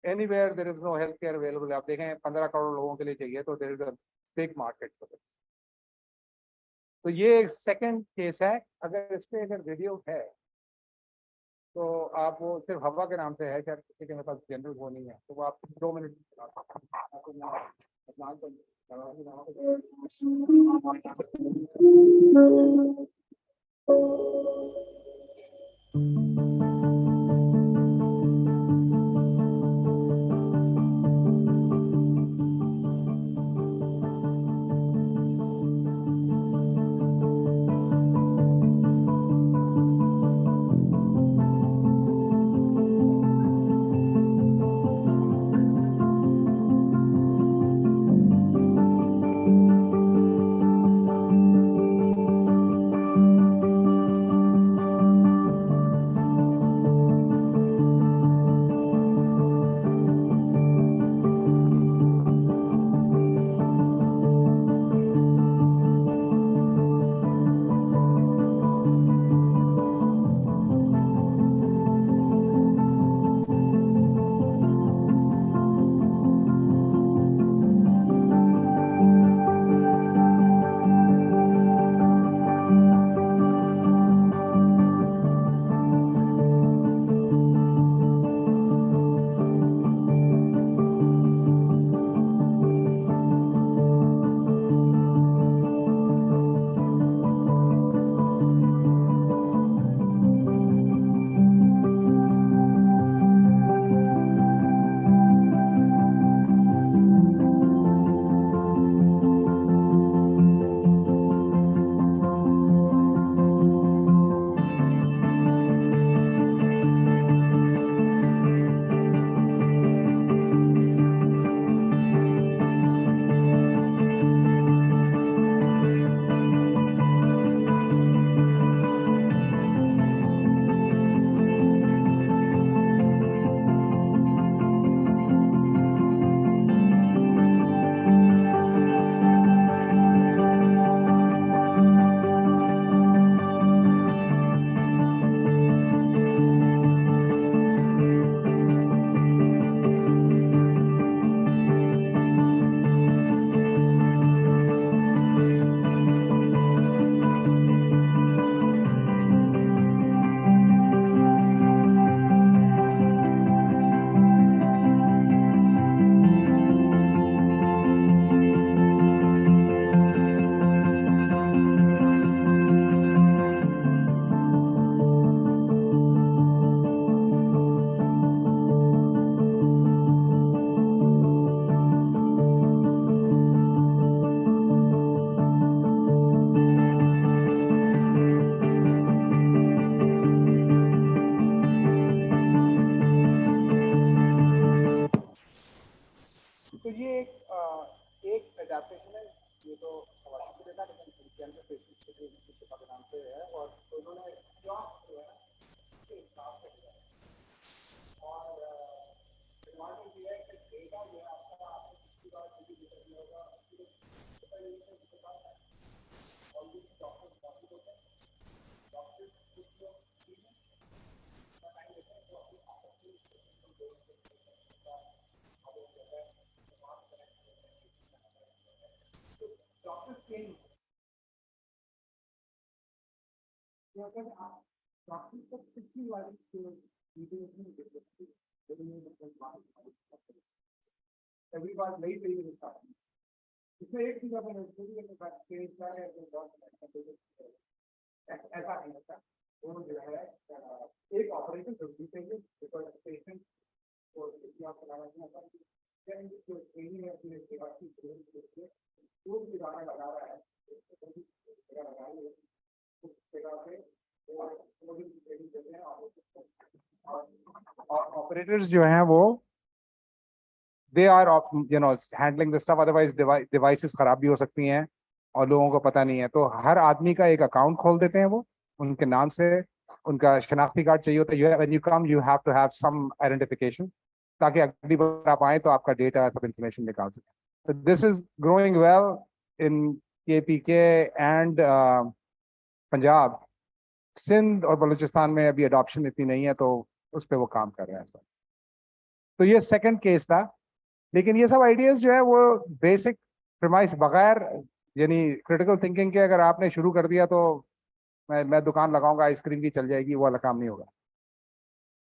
anywhere there is no health care available. आप देखें 15 करोड़ लोगों के लिए चाहिए, तो there is a big market for this. तो ये एक सेकंड केस है। अगर वीडियो है तो आप वो सिर्फ हवा के नाम से है, शायद किसी के मेरे पास जनरल वो नहीं है, तो वो आप 2 मिनट तो ये एक एडेप्टेशन है, ये तो हवाला से लेना, लेकिन कैंसर पेशेंट के लिए किसी नाम से है, और उन्होंने जॉब जो है उसके हिसाब से किया है। और एडवांटेज ये है कि डेटा जो है आपका आपको किसी बार किसी भी तरह होगा, और ये डॉक्टर्स बाकी होते हैं, डॉक्टर्स कुछ लोग टाइम देते हैं तो अपनी आपस में डॉक्टर्स के डॉक्टर्स को पिछली वाली every बार नई तरीके से स्टार्ट इसमें एक चीज अपन ऐसा नहीं होता, वो जो है एक ऑपरेशन जरूरी चाहिए, बिकॉज पेशेंट को जो ट्रेनिंग है अपने सेवा की जो भी गाना लगा रहा है उस जगह पे ट्रेनिंग देते हैं, और ऑपरेटर्स जो हैं वो they are handling the stuff, otherwise devices खराब भी हो सकती हैं और लोगों को पता नहीं है। तो हर आदमी का एक अकाउंट खोल देते हैं, वो उनके नाम से उनका शनाख्ती कार्ड चाहिए होता है। when you come you have to have some identification, ताकि अगली बार आप आए तो आपका डेटा सब इंफॉर्मेशन निकाल सके। तो this is growing well in KPK and Punjab. Sindh और बलूचिस्तान में अभी अडॉप्शन इतनी नहीं है, तो उस पर वो काम कर रहे हैं। तो ये सेकंड केस था, लेकिन ये सब आइडियाज जो है वो बेसिक प्रेमाइस बगैर, यानी क्रिटिकल थिंकिंग के अगर आपने शुरू कर दिया तो मैं दुकान लगाऊंगा आइसक्रीम की चल जाएगी, वो वाला काम नहीं होगा।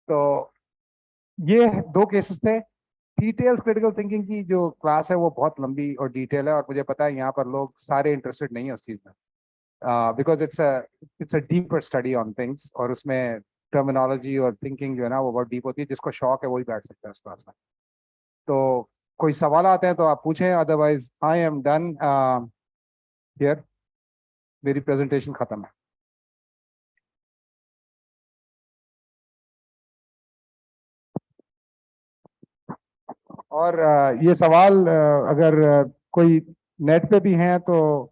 तो ये दो केसेस थे। डिटेल्स क्रिटिकल थिंकिंग की जो क्लास है वो बहुत लंबी और डिटेल है, और मुझे पता है यहाँ पर लोग सारे इंटरेस्टेड नहीं है उस चीज़ में, because it's a deeper study on things, और उसमें टर्मिनोलॉजी और थिंकिंग जो है ना वो बहुत डीप होती है। जिसको शौक है वही बैठ सकता है उस क्लास में। तो कोई सवाल आते हैं तो आप पूछें, otherwise I am done here, मेरी प्रेजेंटेशन खत्म है। और ये सवाल अगर कोई नेट पे भी हैं तो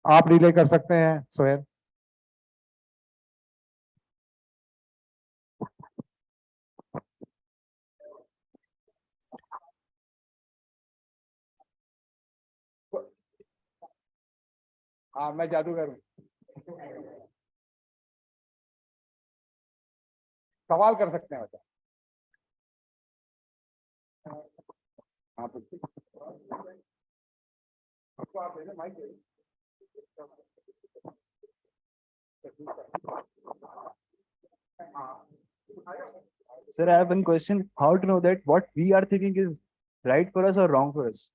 आप रिले कर सकते हैं सोहेल। हाँ, मैं जादूगर हूँ। सवाल कर सकते हैं बच्चा। हाँ पूछिए। आप लेना mic. Sir, I have one question. How to know that what we are thinking is right for us or wrong for us?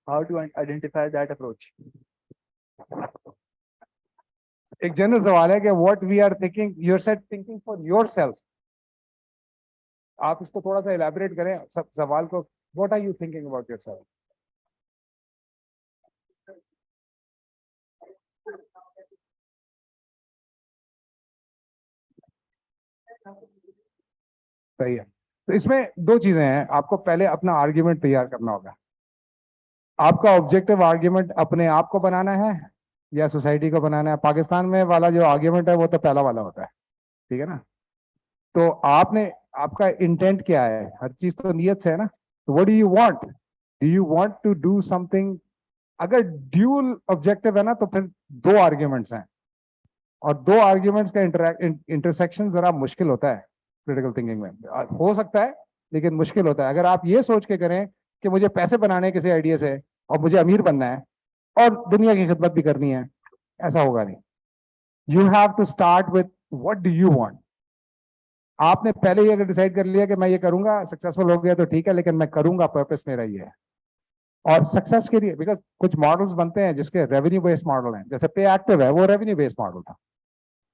How to identify that approach? एक जनरल सवाल है कि what we are thinking, you are set thinking for yourself. आप इसको थोड़ा सा इलैबोरेट करें सब सवाल को। What are you thinking about yourself? सही है। तो इसमें दो चीजें हैं, आपको पहले अपना आर्ग्यूमेंट तैयार करना होगा। आपका ऑब्जेक्टिव आर्ग्यूमेंट अपने आप को बनाना है या सोसाइटी को बनाना है? पाकिस्तान में वाला जो आर्ग्यूमेंट है वो तो पहला वाला होता है, ठीक है ना? तो आपने, आपका इंटेंट क्या है? हर चीज तो नियत से है ना। तो what do you want? Do you want to do something? अगर ड्यूल ऑब्जेक्टिव है ना तो फिर दो आर्ग्यूमेंट्स हैं, और दो आर्ग्यूमेंट्स का इंटरसेक्शन जरा मुश्किल होता है क्रिटिकल थिंकिंग में। हो सकता है लेकिन मुश्किल होता है। अगर आप ये सोच के करें कि मुझे पैसे बनाने किसी आइडिया से और मुझे अमीर बनना है और दुनिया की खिदमत भी करनी है, ऐसा होगा नहीं। You have to start with what do you want. आपने पहले ही अगर डिसाइड कर लिया कि मैं ये करूंगा, सक्सेसफुल हो गया तो ठीक है, लेकिन मैं करूंगा, पर्पस मेरा ये है। और सक्सेस के लिए, बिकॉज कुछ मॉडल्स बनते हैं जिसके रेवेन्यू बेस्ड मॉडल हैं, जैसे पे एक्टिव है, वो रेवेन्यू बेस्ड मॉडल था।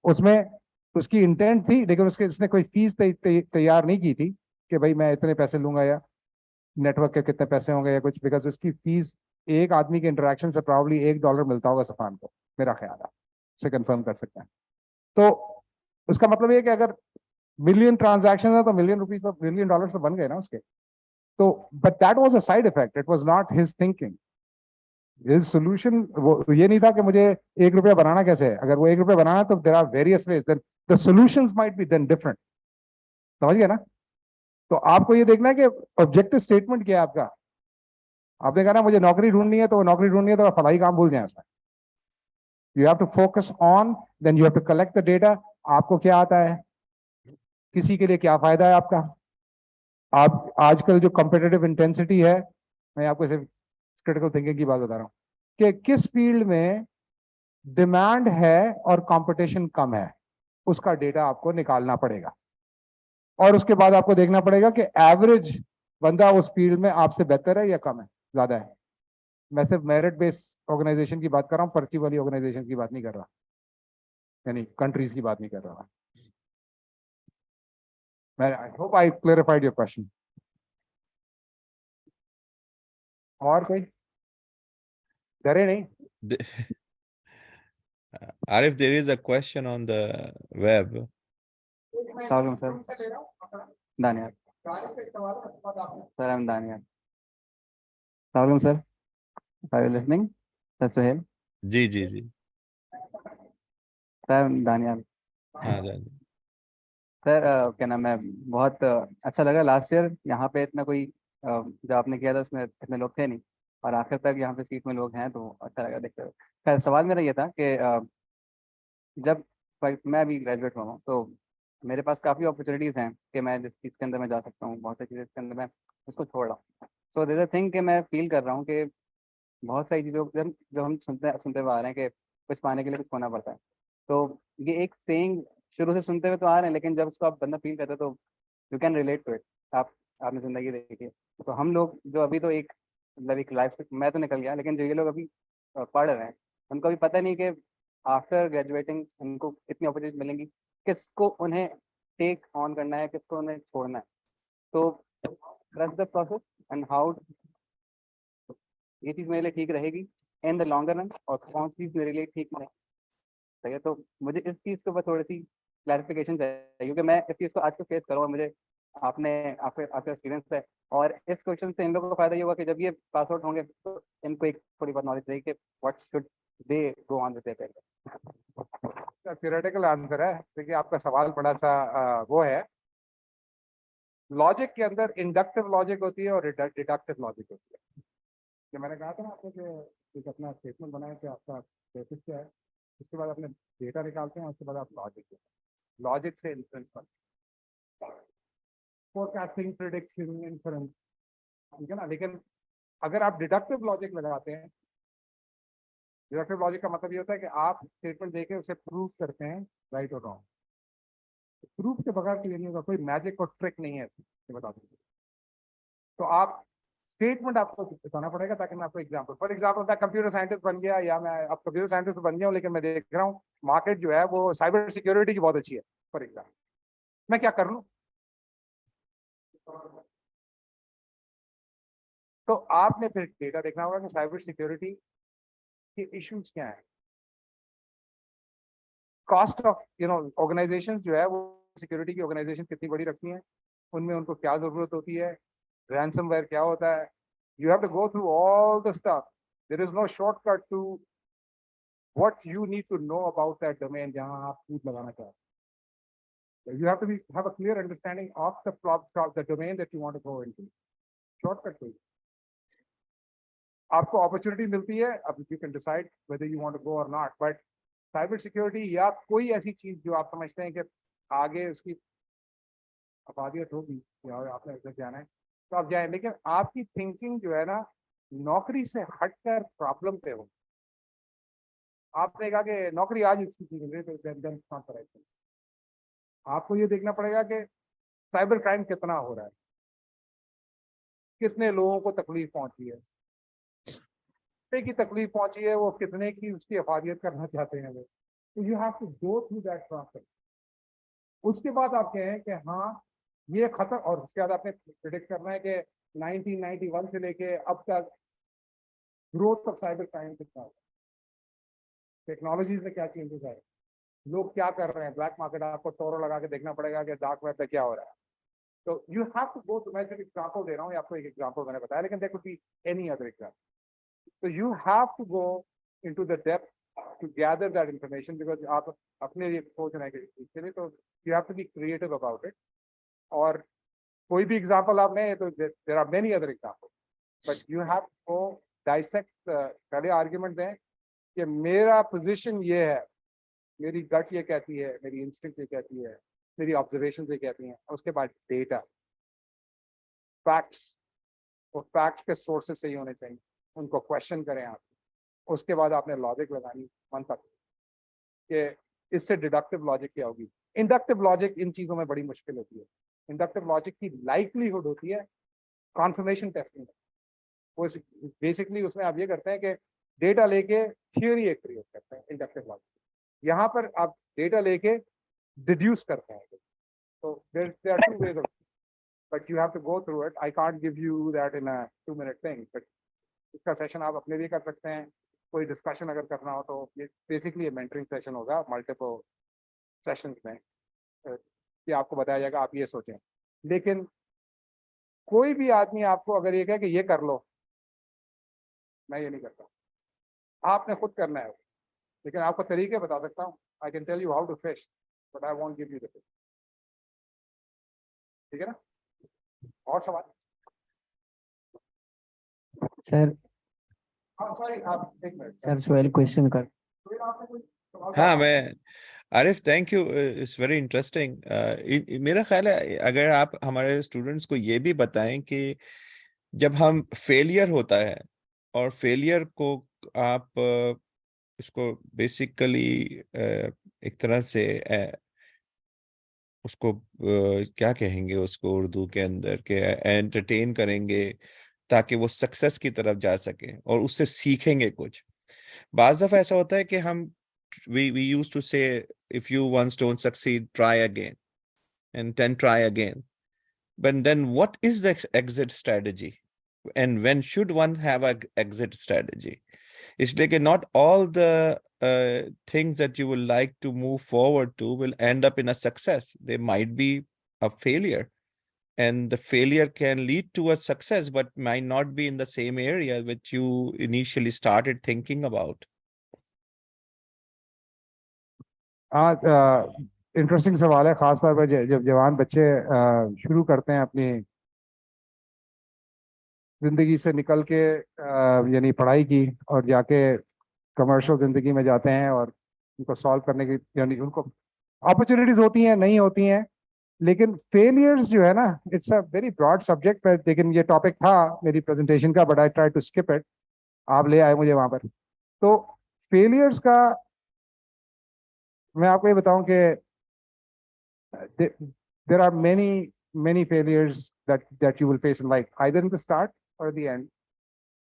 उसमें उसकी इंटेंट थी, लेकिन उसने कोई फीस तैयार नहीं की थी कि भाई मैं इतने पैसे लूंगा या नेटवर्क के कितने पैसे होंगे या कुछ, बिकॉज उसकी फीस एक आदमी के इंटरेक्शन से प्रॉब्ली $1 मिलता होगा सफान को, मेरा ख्याल है, उसे कंफर्म कर सकते हैं। तो उसका मतलब ये कि अगर मिलियन ट्रांजैक्शन है तो $1 million तो $1 million तो बन गए ना उसके। तो but that was a side effect, it was not his thinking. His solution वो ये नहीं था कि मुझे 1 रुपया बनाना कैसे है, अगर वो 1 रुपया बनाना तो there are various ways, then the solutions might be then different. समझ गए ना? तो आपको ये देखना है कि ऑब्जेक्टिव स्टेटमेंट क्या है आपका। आपने कहा ना मुझे नौकरी ढूंढनी है, तो नौकरी ढूंढनी है तो फलाई काम भूल जाए उसमें। You have to focus on, then you have to collect the data. आपको क्या आता है, किसी के लिए क्या फायदा है आपका। आप आजकल जो कंपेटिटिव इंटेंसिटी है, मैं आपको सिर्फ क्रिटिकल थिंकिंग की बात बता रहा हूं कि किस फील्ड में डिमांड है और कंपटीशन कम है, उसका डेटा आपको निकालना पड़ेगा। और उसके बाद आपको देखना पड़ेगा कि एवरेज बंदा उस फील्ड में आपसे बेहतर है या कम है, ज्यादा है। मैं सिर्फ मेरिट बेस्ड ऑर्गेनाइजेशन की बात कर रहा हूं, पर्ची वाली ऑर्गेनाइजेशन की बात नहीं कर रहा, यानी कंट्रीज की बात नहीं कर रहा। मैं I hope I clarified your question. और कोई डरे नहीं? Arif, there is a question on the web. Salam, sir. Daniel. Sir, I'm Daniel. Salam, sir. Are you listening? That's Sohail. Ji ji ji. Sir, I'm Daniel. हाँ जानिए। सर क्या नाम है, बहुत अच्छा लगा लास्ट ईयर यहाँ पे इतना कोई जो आपने किया था उसमें इतने लोग थे नहीं, और आखिर तक यहाँ पे सीट में लोग हैं तो अच्छा लगा देखते हुए। खैर सवाल मेरा ये था कि जब मैं अभी ग्रेजुएट हुआ हूँ तो मेरे पास काफ़ी अपॉर्चुनिटीज़ हैं कि मैं जिस चीज़ के अंदर मैं जा सकता हूँ, बहुत सारी चीज़ें के अंदर मैं उसको छोड़ रहा हूँ। सो दिस अ थिंग कि मैं फील कर रहा हूँ कि बहुत सारी चीज़ों जो हम सुनते हुए आ रहे हैं कि कुछ पाने के लिए कुछ खोना पड़ता है। तो ये एक सेइंग शुरू से सुनते हुए तो आ रहे हैं, लेकिन जब उसको आप बंदा फील करता है तो you can relate to it. आपने ज़िंदगी देखी है। तो हम लोग जो अभी तो एक मतलब एक लाइफ से मैं तो निकल गया, लेकिन जो ये लोग अभी पढ़ रहे हैं उनको अभी पता नहीं कि आफ्टर ग्रेजुएटिंग उनको कितनी अपॉर्चुनिटी मिलेंगी, किसको उन्हें टेक ऑन करना है, किसको उन्हें छोड़ना है। तो trust the process and how ये चीज़ मेरे लिए ठीक रहेगी इन द लॉन्गर रन, और कौन सी चीज़ मेरे लिए ठीक नहीं सही है। तो मुझे इस चीज़ के ऊपर थोड़ी सी क्लैरिफिकेशन चाहिए, क्योंकि मैं इस चीज़ को आज तो फेस करूँ और मुझे आपने आपके आपका एक्सपीरियंस है, और इस क्वेश्चन से इन लोगों को फायदा ये होगा कि जब ये पास आउट होंगे तो इनको एक थोड़ी बहुत नॉलेज रहेगी कि what should they go on with their career. Theoretical answer है। देखिए आपका सवाल बड़ा सा वो है। लॉजिक के अंदर इंडक्टिव लॉजिक होती है और डिडक्टिव लॉजिक होती है। जो मैंने कहा था ना आपको कि एक अपना स्टेटमेंट बनाए कि आपका बेसिस क्या है, उसके बाद अपने डेटा निकालते हैं, उसके बाद आप लॉजिक से इन्फ्लुएंस करते हैं, फोरकास्टिंग, प्रिडिक्शन, इन्फ्लुएंस, ठीक है ना। लेकिन अगर आप डिडक्टिव लॉजिक लगाते हैं, डिडक्टिव लॉजिक का मतलब ये होता है कि आप स्टेटमेंट देके उसे प्रूव करते हैं राइट और रॉन्ग। प्रूफ के बगैर क्लियर नहीं होगा, कोई मैजिक और ट्रिक नहीं है बता दीजिए। तो आप स्टेटमेंट आपको बताना पड़ेगा, ताकि मैं आपको एग्जांपल, फॉर एग्जांपल मैं कंप्यूटर साइंटिस्ट बन गया, या मैं अब कंप्यूटर साइंटिस्ट बन गया हूँ, लेकिन मैं देख रहा हूँ मार्केट जो है वो साइबर सिक्योरिटी की बहुत अच्छी है, फॉर एग्जाम्पल, मैं क्या कर लूँ? तो आपने फिर डेटा देखना होगा कि साइबर सिक्योरिटी के इश्यूज क्या है, कॉस्ट ऑफ ऑर्गेनाइजेशन जो है वो सिक्योरिटी की ऑर्गेनाइजेशन कितनी बड़ी रखती हैं, उनमें उनको क्या जरूरत होती है, रैंसमवेयर क्या होता है। You have to go through all the stuff. There is no shortcut to what you need to know about that domain जहां आप कूद लगाना चाहते हैं. You have to have a clear understanding of the domain that you want to go into. Shortcut कोई. आपको opportunity मिलती है, अब you can decide whether you want to go or not. But cyber security या कोई ऐसी चीज जो आप समझते हैं कि आगे उसकी अफादियत होगी या आपने उधर जाना है तो आप जाए, लेकिन आपकी थिंकिंग जो है ना नौकरी से हटकर प्रॉब्लम पे हो। आपने कहा कि नौकरी आज इसकी चीज मिल रही तो आपको ये देखना पड़ेगा कि साइबर क्राइम कितना हो रहा है, कितने लोगों को तकलीफ पहुंची है, कितने की तकलीफ पहुंची है, वो कितने की उसकी हिफाजत करना चाहते हैं वो। तो you have to go through that process. उसके बाद आप कहें कि हाँ ये खत्म, और उसके बाद आपने प्रिडिक्ट करना है कि 1991 से लेके अब तक ग्रोथ ऑफ साइबर क्राइम कितना है, टेक्नोलॉजीज में क्या चेंजेस आए, लोग क्या कर रहे हैं, ब्लैक मार्केट आपको टोरो लगा के देखना पड़ेगा कि डार्क वेब पे क्या हो रहा है। So you have to go to, मैं सिर्फ एग्जाम्पल दे रहा हूँ, या आपको एक एग्जाम्पल मैंने बताया, लेकिन there could be any other example. So you have to go into the depth to gather that information, because आप अपने लिए सोच रहे हैं कि इसके लिए, तो you have to be creative about it. और कोई भी एग्जाम्पल आप लें तो there are many other examples, but you have to go dissect, पहले आर्ग्यूमेंट दें कि मेरा पोजीशन ये है, मेरी गट ये कहती है, मेरी इंस्टिंक्ट ये कहती है, मेरी ऑब्जर्वेशन ये कहती हैं, उसके बाद डेटा, फैक्ट्स, और फैक्ट्स के सोर्सेज सही होने चाहिए, उनको क्वेश्चन करें आप, उसके बाद आपने लॉजिक लगानी मन तक कि इससे डिडक्टिव लॉजिक क्या होगी। इंडक्टिव लॉजिक इन चीज़ों में बड़ी मुश्किल होती है। इंडक्टिव लॉजिक की लाइकलीहुड होती है कॉन्फर्मेशन टेस्टिंग। वो बेसिकली उसमें आप ये करते हैं कि डेटा लेके थियोरी एक क्रिएट करते हैं इंडक्टिव लॉजिक। यहाँ पर आप डेटा लेके डिड्यूस करते हैं। तो there are two ways of, but you have to go through it. I can't give you that in a 2-minute thing, but इसका सेशन आप अपने लिए कर सकते हैं। कोई डिस्कशन अगर करना हो तो ये बेसिकली मेंटरिंग सेशन होगा मल्टीपल सेशंस में, कि आपको बताया जाएगा आप ये सोचें। लेकिन कोई भी आदमी आपको अगर ये कहे कि ये कर लो, मैं ये नहीं करता, आपने खुद करना है। लेकिन आपको तरीके बता सकता हूँ। I can tell you how to fish, but I won't give you the fish. ठीक है ना? और सवाल? सर सॉरी, आप एक मिनट सर सोहेल क्वेश्चन कर। हाँ, मैं Arif, thank you, it's very interesting. मेरा ख्याल है अगर आप हमारे स्टूडेंट्स को ये भी बताएं कि जब हम फेलियर होता है और फेलियर को आप उसको बेसिकली एक तरह से उसको क्या कहेंगे उसको उर्दू के अंदर के एंटरटेन करेंगे ताकि वो सक्सेस की तरफ जा सके और उससे सीखेंगे कुछ। बाज़ दफ़ा ऐसा होता है कि हम we used to say if you once don't succeed, try again and then try again. But then what is the exit strategy, and when should one have an exit strategy? इसलिए कि not all the things that you will like to move forward to will end up in a success. There might be a failure, and the failure can lead to a success but might not be in the same area which you initially started thinking about. हाँ, इंटरेस्टिंग सवाल है। खास तौर पर जब जवान बच्चे शुरू करते हैं अपनी जिंदगी से निकल के, यानी पढ़ाई की, और जाके कमर्शियल जिंदगी में जाते हैं, और उनको सॉल्व करने की, यानी उनको अपॉर्चुनिटीज होती हैं, नहीं होती हैं। लेकिन फेलियर्स जो है ना, it's a very broad subject, लेकिन ये टॉपिक था मेरी प्रेजेंटेशन का, but I try to skip it. आप ले आए मुझे वहां पर। तो फेलियर्स का मैं आपको ये बताऊं कि there are many failures that you will face in life, either in the start or the end.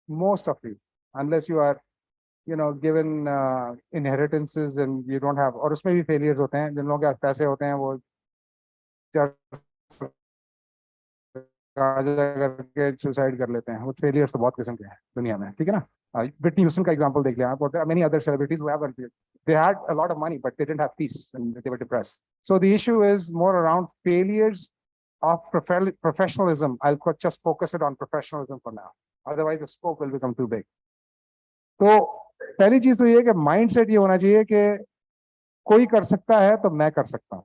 Most of you, unless you are given inheritances and you don't have, और उसमें भी failures होते हैं। जिन लोगों के पास पैसे होते हैं वो करके सुसाइड कर लेते हैं। वो फेलियर्स तो बहुत किस्म के हैं दुनिया में, ठीक है ना? ब्रिटनी ह्यूस्टन का एग्जांपल देख लिया आप, और many other celebrities who have they had a lot of money but they didn't have peace and they were depressed. So the issue is more around failures of professionalism. I'll just focus it on professionalism for now, otherwise the scope will become too big. तो पहली चीज तो ये है कि माइंडसेट ये होना चाहिए कि कोई कर सकता है तो मैं कर सकता हूं।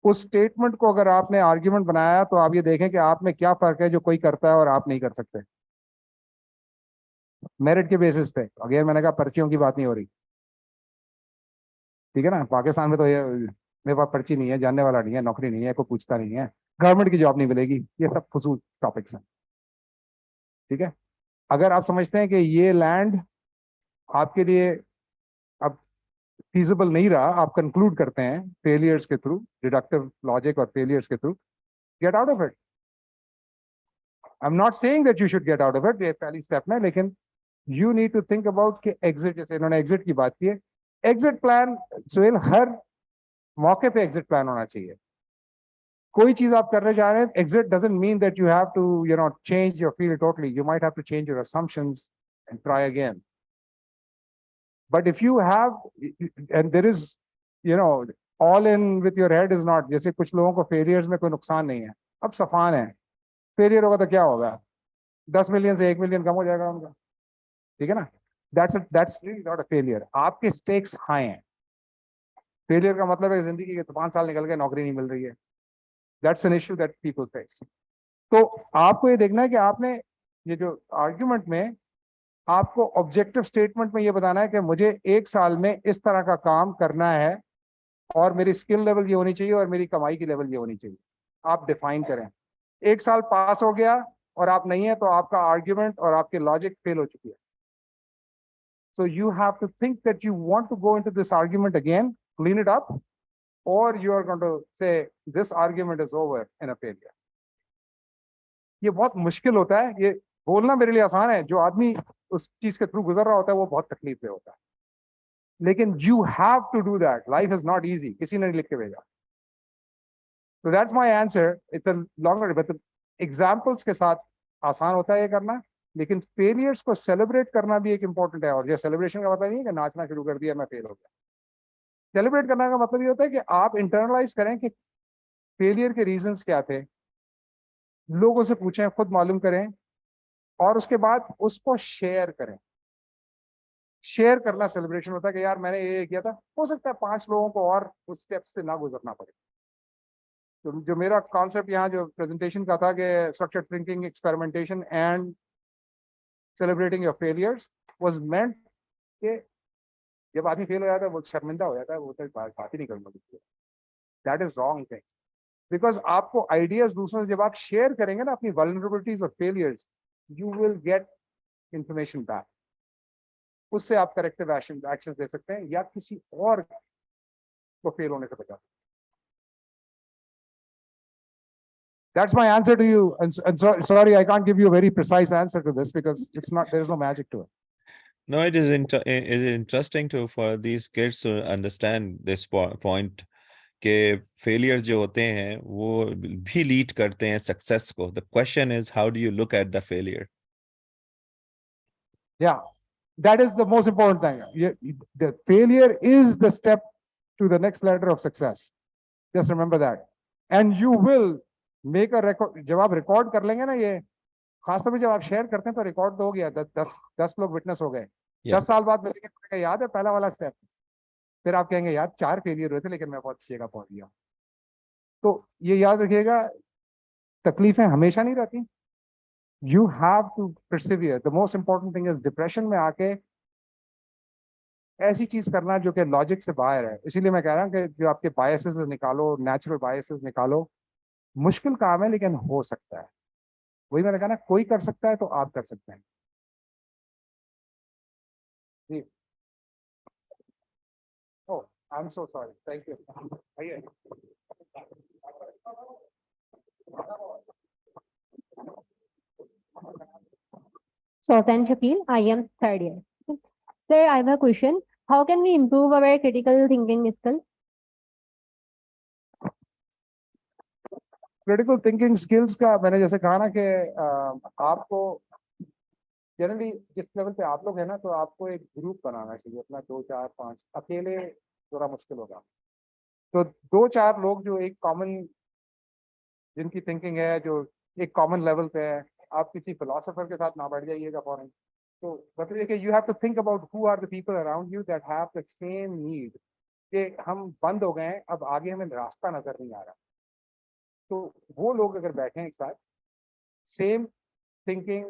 उस स्टेटमेंट को अगर आपने आर्ग्यूमेंट बनाया तो आप ये देखें कि आप में क्या फर्क है जो कोई करता है और आप नहीं कर सकते। मेरिट के बेसिस पे, अगेन मैंने कहा पर्चियों की बात नहीं हो रही, ठीक है ना? पाकिस्तान में तो ये मेरे पास पर्ची नहीं है, जानने वाला नहीं है, नौकरी नहीं है, कोई पूछता नहीं है, गवर्नमेंट की जॉब नहीं मिलेगी, ये सब फजूल टॉपिक्स हैं, ठीक है? अगर आप समझते हैं कि ये लैंड आपके लिए अब फीजिबल नहीं रहा, आप कंक्लूड करते हैं फेलियर्स के थ्रू, डिडक्टिव लॉजिक और फेलियर्स के through, get out of it. I am not saying that you should get out of it, ये पहली स्टेप में, लेकिन you need to think about कि एग्जिट, जैसे इन्होंने एग्जिट की बात की है, एग्जिट प्लान सुहेल हर मौके पे एग्जिट प्लान होना चाहिए। कोई चीज आप करने जा रहे हैं, exit doesn't mean that you have to change your field totally. You might have to change your assumptions and try again. But if you have, and there is, all in with your head is not, जैसे कुछ लोगों को फेलियर्स में कोई नुकसान नहीं है, अब सफान है, फेलियर होगा तो क्या होगा, 10 मिलियन से 1 मिलियन कम हो जाएगा उनका, ठीक है ना। दैट्स नॉट अ फेलियर, आपके स्टेक्स हाई हैं। फेलियर का मतलब है जिंदगी के तो 5 साल निकल गए, नौकरी नहीं मिल रही है, that's an issue that people face. तो आपको ये देखना है कि आपने ये जो आर्ग्यूमेंट में आपको ऑब्जेक्टिव स्टेटमेंट में ये बताना है कि मुझे 1 साल में इस तरह का काम करना है और मेरी स्किल लेवल ये होनी चाहिए और मेरी कमाई की लेवल ये होनी चाहिए, आप डिफाइन करें। 1 साल पास हो गया और आप नहीं है तो आपका आर्ग्यूमेंट और आपकी लॉजिक फेल हो चुकी है। So you have to think that you want to go into this argument again, clean it up, or you are going to say this argument is over in a failure. ये बहुत मुश्किल होता है, ये बोलना मेरे लिए आसान है, जो आदमी उस चीज के थ्रू गुजर रहा होता है वो बहुत तकलीफ में होता है, लेकिन you have to do that. Life is not easy, किसी ने नहीं लिख के भेजा। So that's my answer. It's a longer, but examples के साथ आसान होता है ये करना, लेकिन फेलियर्स को सेलिब्रेट करना भी एक इंपॉर्टेंट है। और ये सेलिब्रेशन का मतलब नहीं है कि नाचना शुरू कर दिया मैं फेल हो गया। सेलिब्रेट करने का मतलब ये होता है कि आप इंटरनलाइज करें कि फेलियर के रीजंस क्या थे, लोगों से पूछें, खुद मालूम करें और उसके बाद उसको शेयर करें। शेयर करना सेलिब्रेशन होता है कि यार मैंने ये किया था, हो सकता है 5 लोगों को और उस स्टेप से ना गुजरना पड़े। तो जो मेरा कॉन्सेप्ट यहाँ जो प्रेजेंटेशन का था कि structured thinking, experimentation and celebrating your failures was meant कि जब आदमी फेल हो जाता है वो शर्मिंदा हो जाता है, वो तो बात ही नहीं करूंगा। That is wrong thing, because आपको आइडियाज दूसरों से जब आप शेयर करेंगे ना अपनी वल्नरेबिलिटीज और failures, you will get information back, उससे आप करेक्टिव एक्शन दे सकते हैं या किसी और को फेल होने से बचा सकते हैं। That's my answer to you. And sorry, I can't give you a very precise answer to this because it's not, there is no magic to it. No, it is interesting to for these kids to understand this point कि failures जो होते हैं वो भी lead करते हैं success को. The question is how do you look at the failure? Yeah, that is the most important thing. The failure is the step to the next ladder of success. Just remember that. And you will make a record. जब आप रिकॉर्ड कर लेंगे ना, ये खासतौर पे जब आप शेयर करते हैं तो रिकॉर्ड तो हो गया, 10 लोग विटनेस हो गए। 10 साल बाद मिलेंगे, याद है पहला वाला स्टेप, फिर आप कहेंगे यार 4 फेलियर हुए थे लेकिन मैं बहुत अच्छी जगह पहुंच गया। तो ये याद रखिएगा, तकलीफें हमेशा नहीं रहती, you have to persevere. The most important thing is depression में आके ऐसी चीज करना जो कि लॉजिक से बाहर है। इसीलिए मैं कह रहा हूँ कि जो आपके बायसेस निकालो, नेचुरल बायसेस निकालो, मुश्किल काम है लेकिन हो सकता है। वही मैंने कहा ना, कोई कर सकता है तो आप कर सकते हैं जी। Oh, I am so sorry, thank you. आइए। Sultan Shakil, I am third year. Sir, I have a question. How can we improve our critical thinking skills? Critical thinking skills का मैंने जैसे कहा ना कि आपको जनरली जिस लेवल पे आप लोग हैं ना, तो आपको एक ग्रुप बनाना चाहिए अपना, 2 4 5, अकेले थोड़ा मुश्किल होगा। तो 2 4 लोग जो एक कॉमन, जिनकी थिंकिंग है जो एक कॉमन लेवल पे है, आप किसी फिलोसोफर के साथ ना बैठ जाइएगा फॉरन। तो मतलब कि you have to think about who are the people around you that have the same need, कि हम बंद हो गए हैं, अब आगे हमें रास्ता नजर नहीं आ रहा। तो वो लोग अगर बैठे हैं एक साथ, same thinking,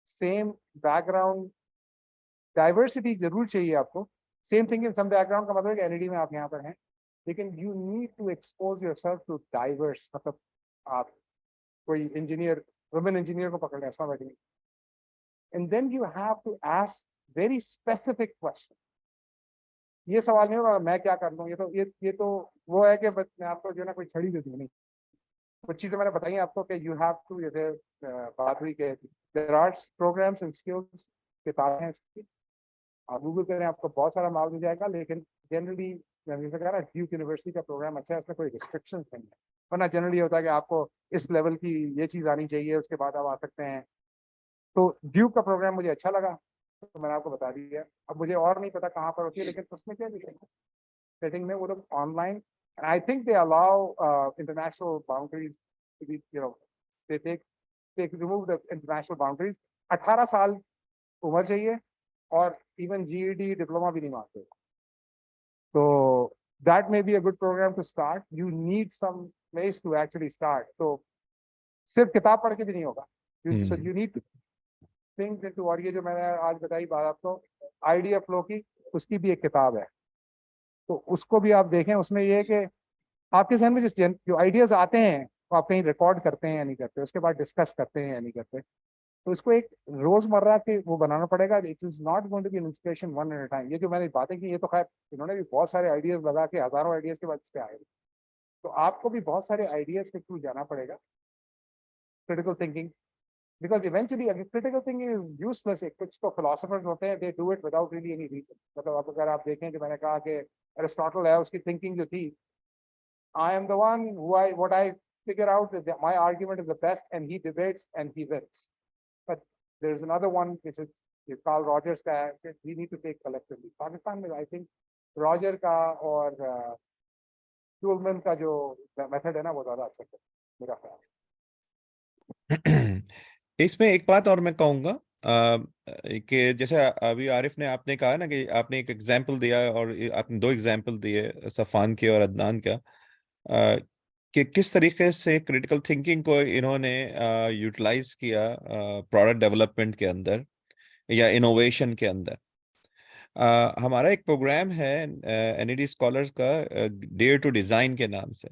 same background, diversity जरूर चाहिए आपको। सेम थिंकिंग सम बैकग्राउंड का मतलब है कि एलईडी में आप यहाँ पर हैं, लेकिन you need to expose yourself to diverse. मतलब आप कोई इंजीनियर, वुमेन इंजीनियर को पकड़ लें, ऐसा बैठेंगे, and then you have to ask very specific question. ये सवाल नहीं होगा मैं क्या कर लूँ, ये तो वो है कि मैं आपको जो है ना कोई छड़ी दे दूँ, नहीं। कुछ चीजें मैंने बताई आपको कि यू हैव टू, जैसे बात हुई कि there are programs and skills, किताबें हैं इसकी, आप गूगल करें आपको बहुत सारा माल मिल जाएगा। लेकिन जनरली मैं कह रहा ड्यूक यूनिवर्सिटी का प्रोग्राम अच्छा है, उसमें कोई रिस्ट्रिक्शंस नहीं है, वरना जनरली होता है कि आपको इस लेवल की ये चीज़ आनी चाहिए, उसके बाद आप आ सकते हैं। तो ड्यूक का प्रोग्राम मुझे अच्छा लगा, तो मैंने आपको बता दिया। अब मुझे और नहीं पता कहाँ पर होती है, लेकिन उसमें क्या सेटिंग में वो लोग online And I think they allow international boundaries to be, they remove the international boundaries. 18 साल उम्र चाहिए और even GED diploma भी नहीं मांगते. So that may be a good program to start. You need some place to actually start. So सिर्फ किताब पढ़ के भी नहीं होगा. So you need to think into, और ये जो मैंने आज बताई बात आपको आइडिया फ्लो की, उसकी भी एक किताब है, तो उसको भी आप देखें. उसमें ये है कि आपके जहन में जो आइडियाज आते हैं वो आप कहीं रिकॉर्ड करते हैं या नहीं करते, उसके बाद डिस्कस करते हैं या नहीं करते. तो इसको एक रोजमर्रा के वो बनाना पड़ेगा. It is not going to be an inspiration one at a time. ये जो मैंने बातें की, ये तो खैर इन्होंने भी बहुत सारे आइडियाज लगा के, हजारों आइडियाज के बाद इस पे आए. तो आपको भी बहुत सारे आइडियाज के थ्रू जाना पड़ेगा. Critical thinking, because eventually critical thinking is useless. कुछ तो philosophers होते हैं, they do it without really any reason. मतलब अगर आप देखें कि मैंने कहा कि एरिस्टोटल है, उसकी थिंकिंग जो थी, I am the one who what I figure out is that my argument is the best, and he debates and he wins. But there's another one which is Carl Rogers का, we need to take collectively. Pakistan में I think रॉजर का और टूलमैन का जो मेथड है ना, वो ज्यादा अच्छा है मेरा ख्याल. इसमें एक बात और मैं कहूँगा कि जैसे अभी आरिफ ने आपने कहा ना कि आपने एक एग्जाम्पल दिया, और आपने 2 एग्जाम्पल दिए सफ़ान के और अदनान का, कि किस तरीके से क्रिटिकल थिंकिंग को इन्होंने यूटिलाइज किया प्रोडक्ट डेवलपमेंट के अंदर या इनोवेशन के अंदर. हमारा एक प्रोग्राम है एनईडी स्कॉलर्स का, डेयर टू डिज़ाइन के नाम से.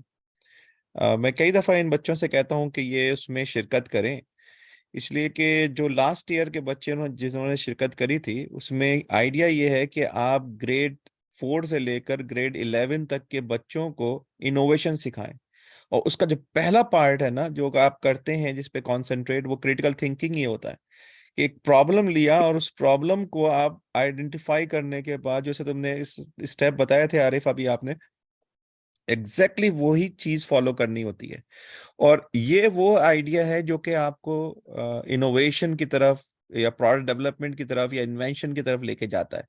मैं कई दफ़ा इन बच्चों से कहता हूँ कि ये उसमें शिरकत करें, इसलिए कि जो लास्ट ईयर के बच्चे जिन्होंने शिरकत करी थी, उसमें आइडिया ये है कि आप ग्रेड 4 से लेकर ग्रेड 11 तक के बच्चों को इनोवेशन सिखाएं. और उसका जो पहला पार्ट है ना, जो आप करते हैं जिस पे कॉन्सेंट्रेट, वो क्रिटिकल थिंकिंग ही होता है. एक प्रॉब्लम लिया और उस प्रॉब्लम को आप आइडेंटिफाई करने के बाद, जैसे तुमने इस स्टेप बताए थे आरिफ अभी आपने, एग्जैक्टली वही चीज फॉलो करनी होती है. और ये वो आइडिया है जो कि आपको इनोवेशन की तरफ या प्रोडक्ट डेवलपमेंट की तरफ या इन्वेंशन की तरफ लेके जाता है.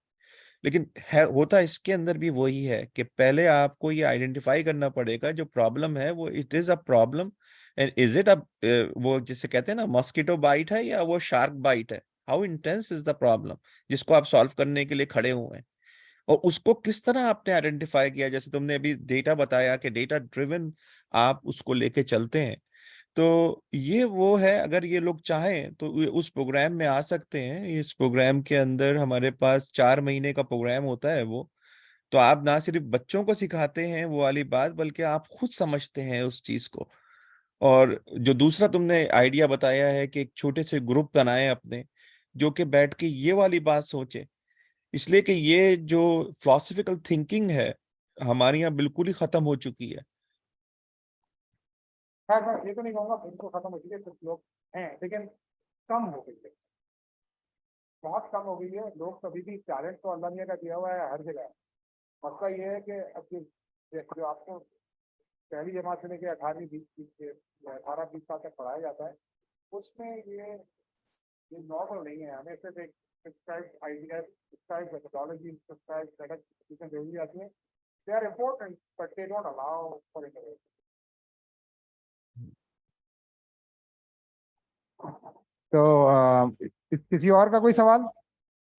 लेकिन होता इसके अंदर भी वही है कि पहले आपको ये आइडेंटिफाई करना पड़ेगा जो प्रॉब्लम है, वो it is a problem, and is it a, वो जिसे कहते हैं ना मॉस्किटो बाइट है या वो शार्क बाइट है. How intense is the problem जिसको आप सॉल्व करने के लिए खड़े हुए हैं, और उसको किस तरह आपने आइडेंटिफाई किया. जैसे तुमने अभी डेटा बताया कि डेटा ड्रिवन आप उसको लेके चलते हैं. तो ये वो है, अगर ये लोग चाहें तो उस प्रोग्राम में आ सकते हैं. इस प्रोग्राम के अंदर हमारे पास 4 महीने का प्रोग्राम होता है. वो तो आप ना सिर्फ बच्चों को सिखाते हैं वो वाली बात, बल्कि आप खुद समझते हैं उस चीज को. और जो दूसरा तुमने आइडिया बताया है कि एक छोटे से ग्रुप बनाए अपने, जो कि बैठ के ये वाली बात सोचे, इसलिए कि ये जो फिलोसफिकल थिंकिंग है हमारे यहाँ बिल्कुल ही खत्म हो चुकी है. खैर मैं ये तो नहीं कहूँगा बिल्कुल खत्म हो चुकी है, कुछ लोग हैं लेकिन कम हो गई है, बहुत कम हो गई है. लोग कभी भी, टैलेंट तो अल्लाह मियां का दिया हुआ है हर जगह. मसला ये है कि अब जो आपको पहली जमात से लेकर 18-20 साल तक पढ़ाया जाता है, उसमें ये नॉर्मल नहीं है. हमें सिर्फ एक prescribed idea, prescribed methodology, prescribed setup चीजें जरूरी आती हैं. They are important but they don't allow for innovation. तो किसी और का कोई सवाल?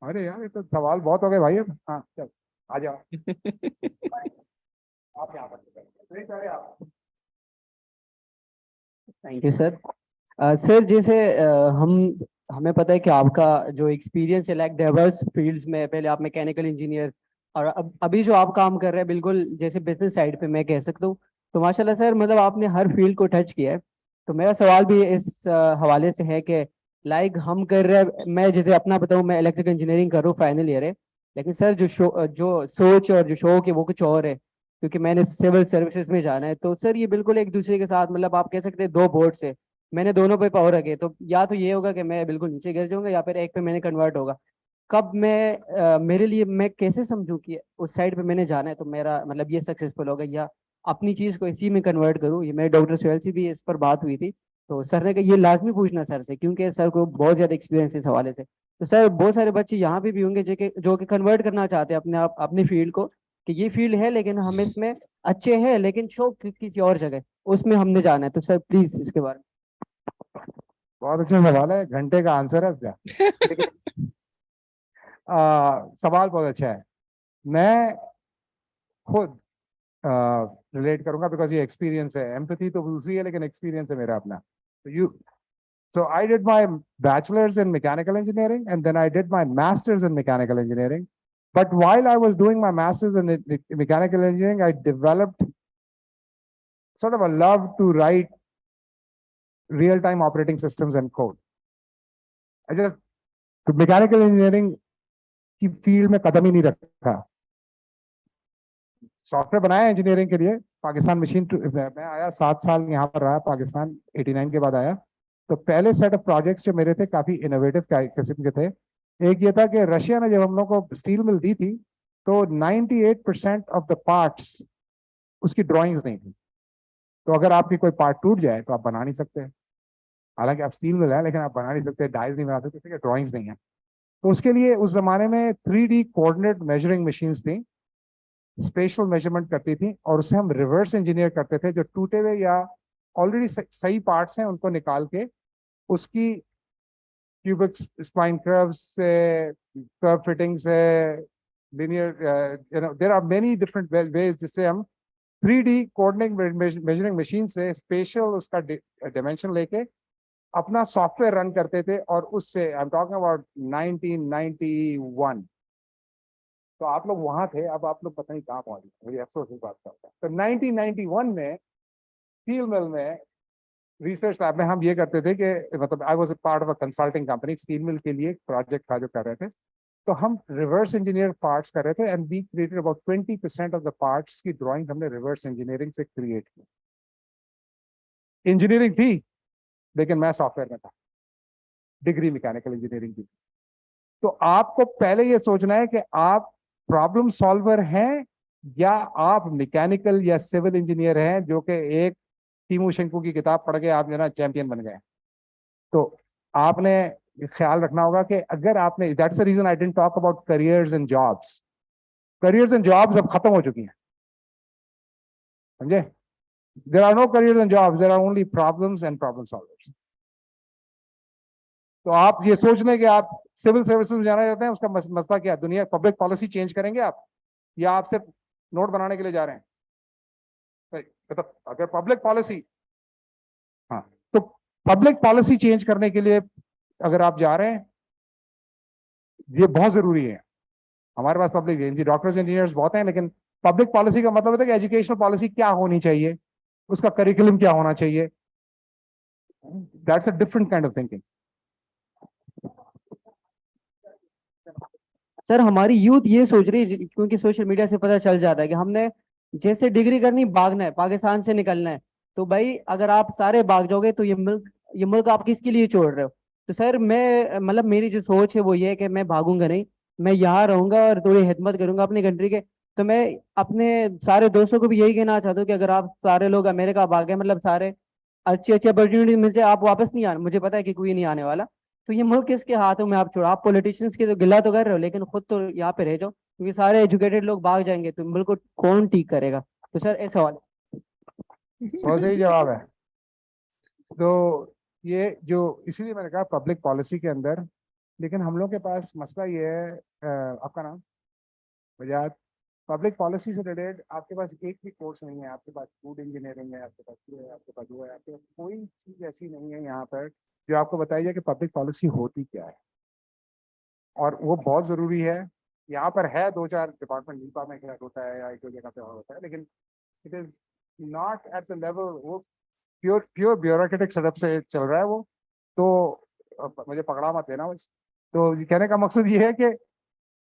अरे यार ये तो सवाल बहुत हो गए भाई. अब हाँ चल आ जाओ. आप यहाँ पर आप. Thank you sir. सर जैसे हमें पता है कि आपका जो एक्सपीरियंस है लाइक डाइवर्स फील्ड्स में, पहले आप मैकेनिकल इंजीनियर और अभी जो आप काम कर रहे हैं बिल्कुल जैसे बिजनेस साइड पे मैं कह सकता हूँ. तो माशाल्लाह सर, मतलब आपने हर फील्ड को टच किया है. तो मेरा सवाल भी इस हवाले से है कि लाइक हम कर रहे हैं, मैं जैसे अपना बताऊँ, मैं इलेक्ट्रिकल इंजीनियरिंग कर रहा हूँ, फाइनल ईयर है. लेकिन सर जो सोच और जो शौक है वो कुछ और है, क्योंकि मैंने सिविल सर्विसेज में जाना है. तो सर ये बिल्कुल एक दूसरे के साथ, मतलब आप कह सकते हैं 2 बोर्ड से मैंने दोनों पे पावर रखे. तो या तो ये होगा कि मैं बिल्कुल नीचे गिर जाऊंगा, या फिर एक पे मैंने कन्वर्ट होगा. कब मैं मेरे लिए मैं कैसे समझूं कि उस साइड पे मैंने जाना है तो मेरा मतलब ये सक्सेसफुल होगा, या अपनी चीज को इसी में कन्वर्ट करूं. ये मेरे डॉक्टर सोहेल से भी इस पर बात हुई थी, तो सर ने कहा ये लाजमी पूछना सर से, क्योंकि सर को बहुत ज्यादा एक्सपीरियंस है इस हवाले से. तो सर बहुत सारे बच्चे यहाँ पे भी होंगे जो कि कन्वर्ट करना चाहते हैं अपने आप अपनी फील्ड को, कि ये फील्ड है लेकिन हमें इसमें अच्छे हैं लेकिन शौक किसी और जगह, उसमें हमने जाना है। तो सर प्लीज इसके बारे में। बहुत अच्छा सवाल है, घंटे का आंसर है इसका। लेकिन सवाल बहुत अच्छा है। मैं खुद रिलेट करूंगा बिकॉज ये एक्सपीरियंस है। एम्पैथी तो दूसरी है लेकिन एक्सपीरियंस है मेरा अपना। तो so I did my bachelor's in mechanical engineering and then I did my master's in mechanical engineering. But while I was doing my master's in mechanical engineering, I developed sort of a love to write real-time operating systems and code. I just mechanical engineering की फील्ड में कदम ही नहीं रखा। सॉफ्टवेयर बनाया इंजीनियरिंग के लिए। पाकिस्तान मशीन मैं आया 7 साल यहाँ पर रहा, पाकिस्तान 89 के बाद आया। तो पहले सेट ऑफ प्रोजेक्ट्स जो मेरे थे काफी इनोवेटिव किस्म के थे। एक ये था कि रशिया ने जब हम लोग को स्टील मिल दी थी तो 98% ऑफ द पार्ट्स उसकी ड्राइंग्स नहीं थी। तो अगर आपकी कोई पार्ट टूट जाए तो आप बना नहीं सकते। हालांकि आप स्टील मिल है लेकिन आप बना नहीं सकते, डाइज नहीं बना सकते क्योंकि ड्राइंग्स नहीं है। तो उसके लिए उस जमाने में 3D कोऑर्डिनेट मेजरिंग मशीन्स थी, स्पेशल मेजरमेंट करती थी और उसे हम रिवर्स इंजीनियर करते थे। जो टूटे हुए या ऑलरेडी सही पार्ट्स हैं उनको निकाल के उसकी क्यूबिक स्पाइन कर्व्स से, कर्व फिटिंग से, linear there are many different ways जिससे हम 3D कोऑर्डिनेट मेजरिंग मशीन से स्पेशल उसका डायमेंशन लेके अपना सॉफ्टवेयर रन करते थे। और उससे आई एम टॉकिंग अबाउट 1991। तो आप लोग वहां थे, अब आप लोग पता नहीं कहाँ पहुंच गए, मुझे अफसोस इस बात का होता है। तो 1991 में स्टील मिल में रिसर्च लैब में हम ये करते थे कि मतलब I was a part of a consulting company, steel mill के लिए प्रोजेक्ट था जो कर रहे थे। तो हम रिवर्स इंजीनियर पार्ट्स कर रहे थे and we created about 20% of the parts की ड्राइंग हमने रिवर्स इंजीनियरिंग से क्रिएट की। इंजीनियरिंग थी लेकिन मैं सॉफ्टवेयर में था, डिग्री मैकेनिकल इंजीनियरिंग की। तो आपको पहले ये सोचना है कि आप प्रॉब्लम सॉल्वर हैं या आप मैकेनिकल या सिविल इंजीनियर हैं जो कि एक टीमू शंकू की किताब पढ़ के आप जो ना चैंपियन बन गए। तो आपने ख्याल रखना होगा कि अगर आपने, that's the reason I didn't talk about careers and jobs. Careers and jobs अब खत्म हो चुकी हैं, समझे? There are no careers and jobs, there are only problems and problem solvers. तो आप ये सोच लें कि आप सिविल सर्विसेज में जाना चाहते हैं, उसका मसला क्या है? दुनिया पब्लिक पॉलिसी चेंज करेंगे आप, या आप सिर्फ नोट बनाने के लिए जा रहे हैं? मतलब अगर पब्लिक पॉलिसी, हाँ, तो पब्लिक पॉलिसी चेंज करने के लिए अगर आप जा रहे हैं, ये बहुत जरूरी है। हमारे पास पब्लिक डॉक्टर्स इंजीनियर्स बहुत हैं, लेकिन पब्लिक पॉलिसी का मतलब है कि एजुकेशनल पॉलिसी क्या होनी चाहिए, उसका करिकुलम क्या होना चाहिए। That's a different kind of thinking. Sir हमारी यूथ ये सोच रही है, क्योंकि सोशल मीडिया से पता चल जाता है कि हमने जैसे डिग्री करनी, भागना है, पाकिस्तान से निकलना है। तो भाई अगर आप सारे भाग जाओगे तो ये मुल्क आप किसके लिए छोड़ रहे हो? तो सर मैं मतलब मेरी जो सोच है वो ये है कि मैं भागूंगा नहीं, मैं यहाँ रहूंगा और थोड़ी हिदमत करूंगा अपनी कंट्री के। तो मैं अपने सारे दोस्तों को भी यही कहना चाहता हूँ कि अगर आप सारे लोग अमेरिका भागे, मतलब सारे अच्छी अच्छी अपॉर्चुनिटी मिल जाए, आप वापस नहीं आने, मुझे पता है कि कोई नहीं आने वाला। तो ये मुल्क किसके हाथों में आप छोड़ो? आप पॉलिटिशियंस की तो गिला तो कर रहे हो, लेकिन खुद तो यहाँ पे रह जाओ, क्योंकि सारे एजुकेटेड लोग भाग जाएंगे तो मुल्क को कौन ठीक करेगा? तो सर ऐसा सवाल बहुत सही जवाब है। तो ये जो इसीलिए मैंने कहा पब्लिक पॉलिसी के अंदर, लेकिन हम लोग के पास मसला ये है, आपका नाम बजाज, पब्लिक पॉलिसी से रिलेटेड आपके पास एक भी कोर्स नहीं है। आपके पास फूड इंजीनियरिंग है, आपके पास ये है, आपके पास वो है, आपके पास कोई चीज़ ऐसी नहीं है यहाँ पर जो आपको बताई जाए कि पब्लिक पॉलिसी होती क्या है। और वो बहुत ज़रूरी है। यहाँ पर है 2-4 डिपार्टमेंट, नीपा में क्या होता है या एक दो जगह पे और होता है, लेकिन it is not at the level, वो प्योर ब्यूरोक्रेटिक सेटअप से चल रहा है वो। तो मुझे पकड़ा मत देना बस। तो ये कहने का मकसद ये है कि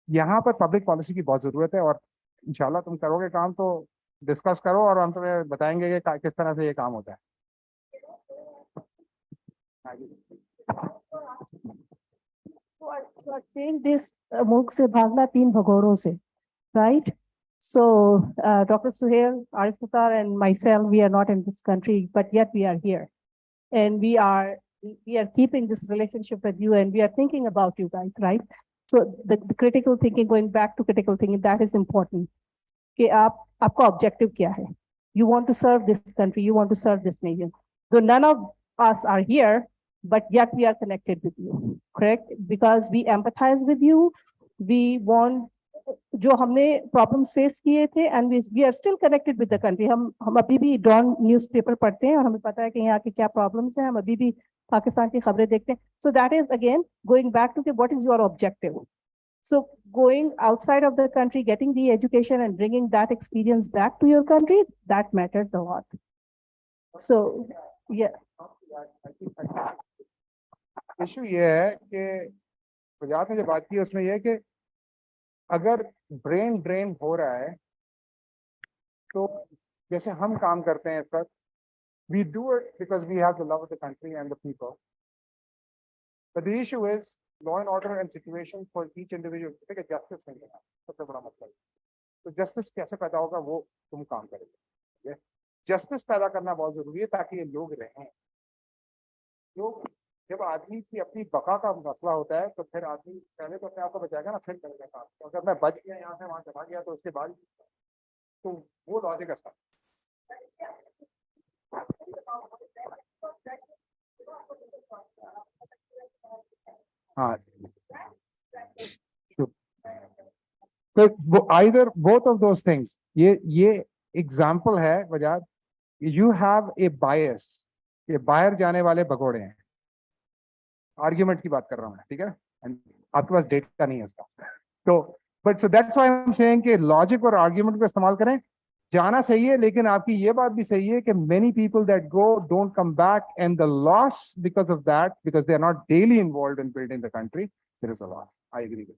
यहाँ पर पब्लिक पॉलिसी की बहुत ज़रूरत है और इंशाल्लाह तुम करोगे काम तो डिस्कस करो और हम तुम्हें बताएंगे कि किस तरह से ये काम होता है। You are saying this मुल्क से भागना 3 भगोड़ों से, right? So Dr. Suhail, Arif Sattar, and myself, we are not in this country, but yet we are here, and we are keeping this relationship with you, and we are thinking about you guys, right? So the critical thinking, going back to critical thinking, that is important. कि आपका ऑब्जेक्टिव क्या है. You want to serve this country, you want to serve this nation. So none of us are here, but yet we are connected with you, correct? Because we empathize with you. We want जो हमने प्रॉब्लम्स फेस किए थे and we are still connected with the country. हम अभी भी डॉन न्यूज़पेपर पढ़ते हैं और हमें पता है कि यहाँ के क्या प्रॉब्लम्स हैं. हम अभी भी पाकिस्तान की खबरें देखते हैं. So that is again going back to what is your objective. So going outside of the country, getting the education and bringing that experience back to your country, that matters a lot. So, yeah. Issue ये है कि गुजरात में जो बात की उसमें यह है कि अगर ब्रेन ड्रेन हो रहा है तो जैसे हम काम करते हैं इस पर, we do it because we have the love of the country and the people. But the issue is law and order and situation for each individual. ठीक है, justice नहीं है सबसे बड़ा मसला. तो justice कैसे पैदा होगा वो तुम काम करोगे. Justice पैदा करना बहुत जरूरी है ताकि ये लोग रहें. लोग जब आदमी की अपनी बका का मसला होता है तो फिर आदमी पहले तो अपने आप को बचाएगा ना, फिर करेगा काम. अगर मैं बच गया यहाँ से वहां चला गया तो उसके बाद तो वो लॉजिक है. हाँ, तो either both of those things. ये एग्जाम्पल है वजह. You have a bias. ये बाहर जाने वाले भगोड़े हैं. आर्ग्यूमेंट की बात कर रहा हूँ मैं, ठीक है. आपके पास डेटा नहीं है उसका. तो but so that's why I am saying कि लॉजिक और आर्ग्यूमेंट को इस्तेमाल करें. जाना सही है, लेकिन आपकी ये बात भी सही है कि many people that go don't come back and the loss because of that, because they are not daily involved in building the country, there is a loss. I agree with.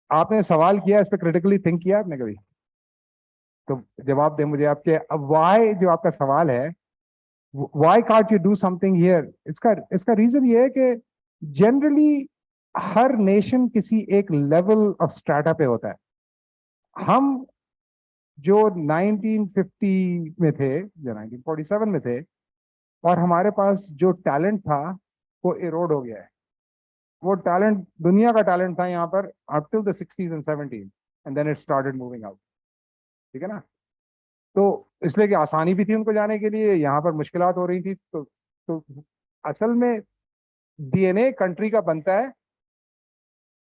आपने सवाल किया, इस पर क्रिटिकली थिंक किया आपने कभी? तो जवाब दें मुझे आपके. अब वाई जो आपका सवाल है, why can't you do something here, इसका रीजन ये है कि जनरली हर नेशन किसी एक लेवल ऑफ स्ट्रेटा पे होता है. हम जो 1950 में थे या 1947 में थे, और हमारे पास जो टैलेंट था वो इरोड हो गया है. वो टैलेंट दुनिया का टैलेंट था यहाँ पर up till the 60s and 70s, and then it started moving out. ठीक है ना. तो इसलिए कि आसानी भी थी उनको जाने के लिए, यहाँ पर मुश्किलात हो रही थी. तो असल में डीएनए कंट्री का बनता है,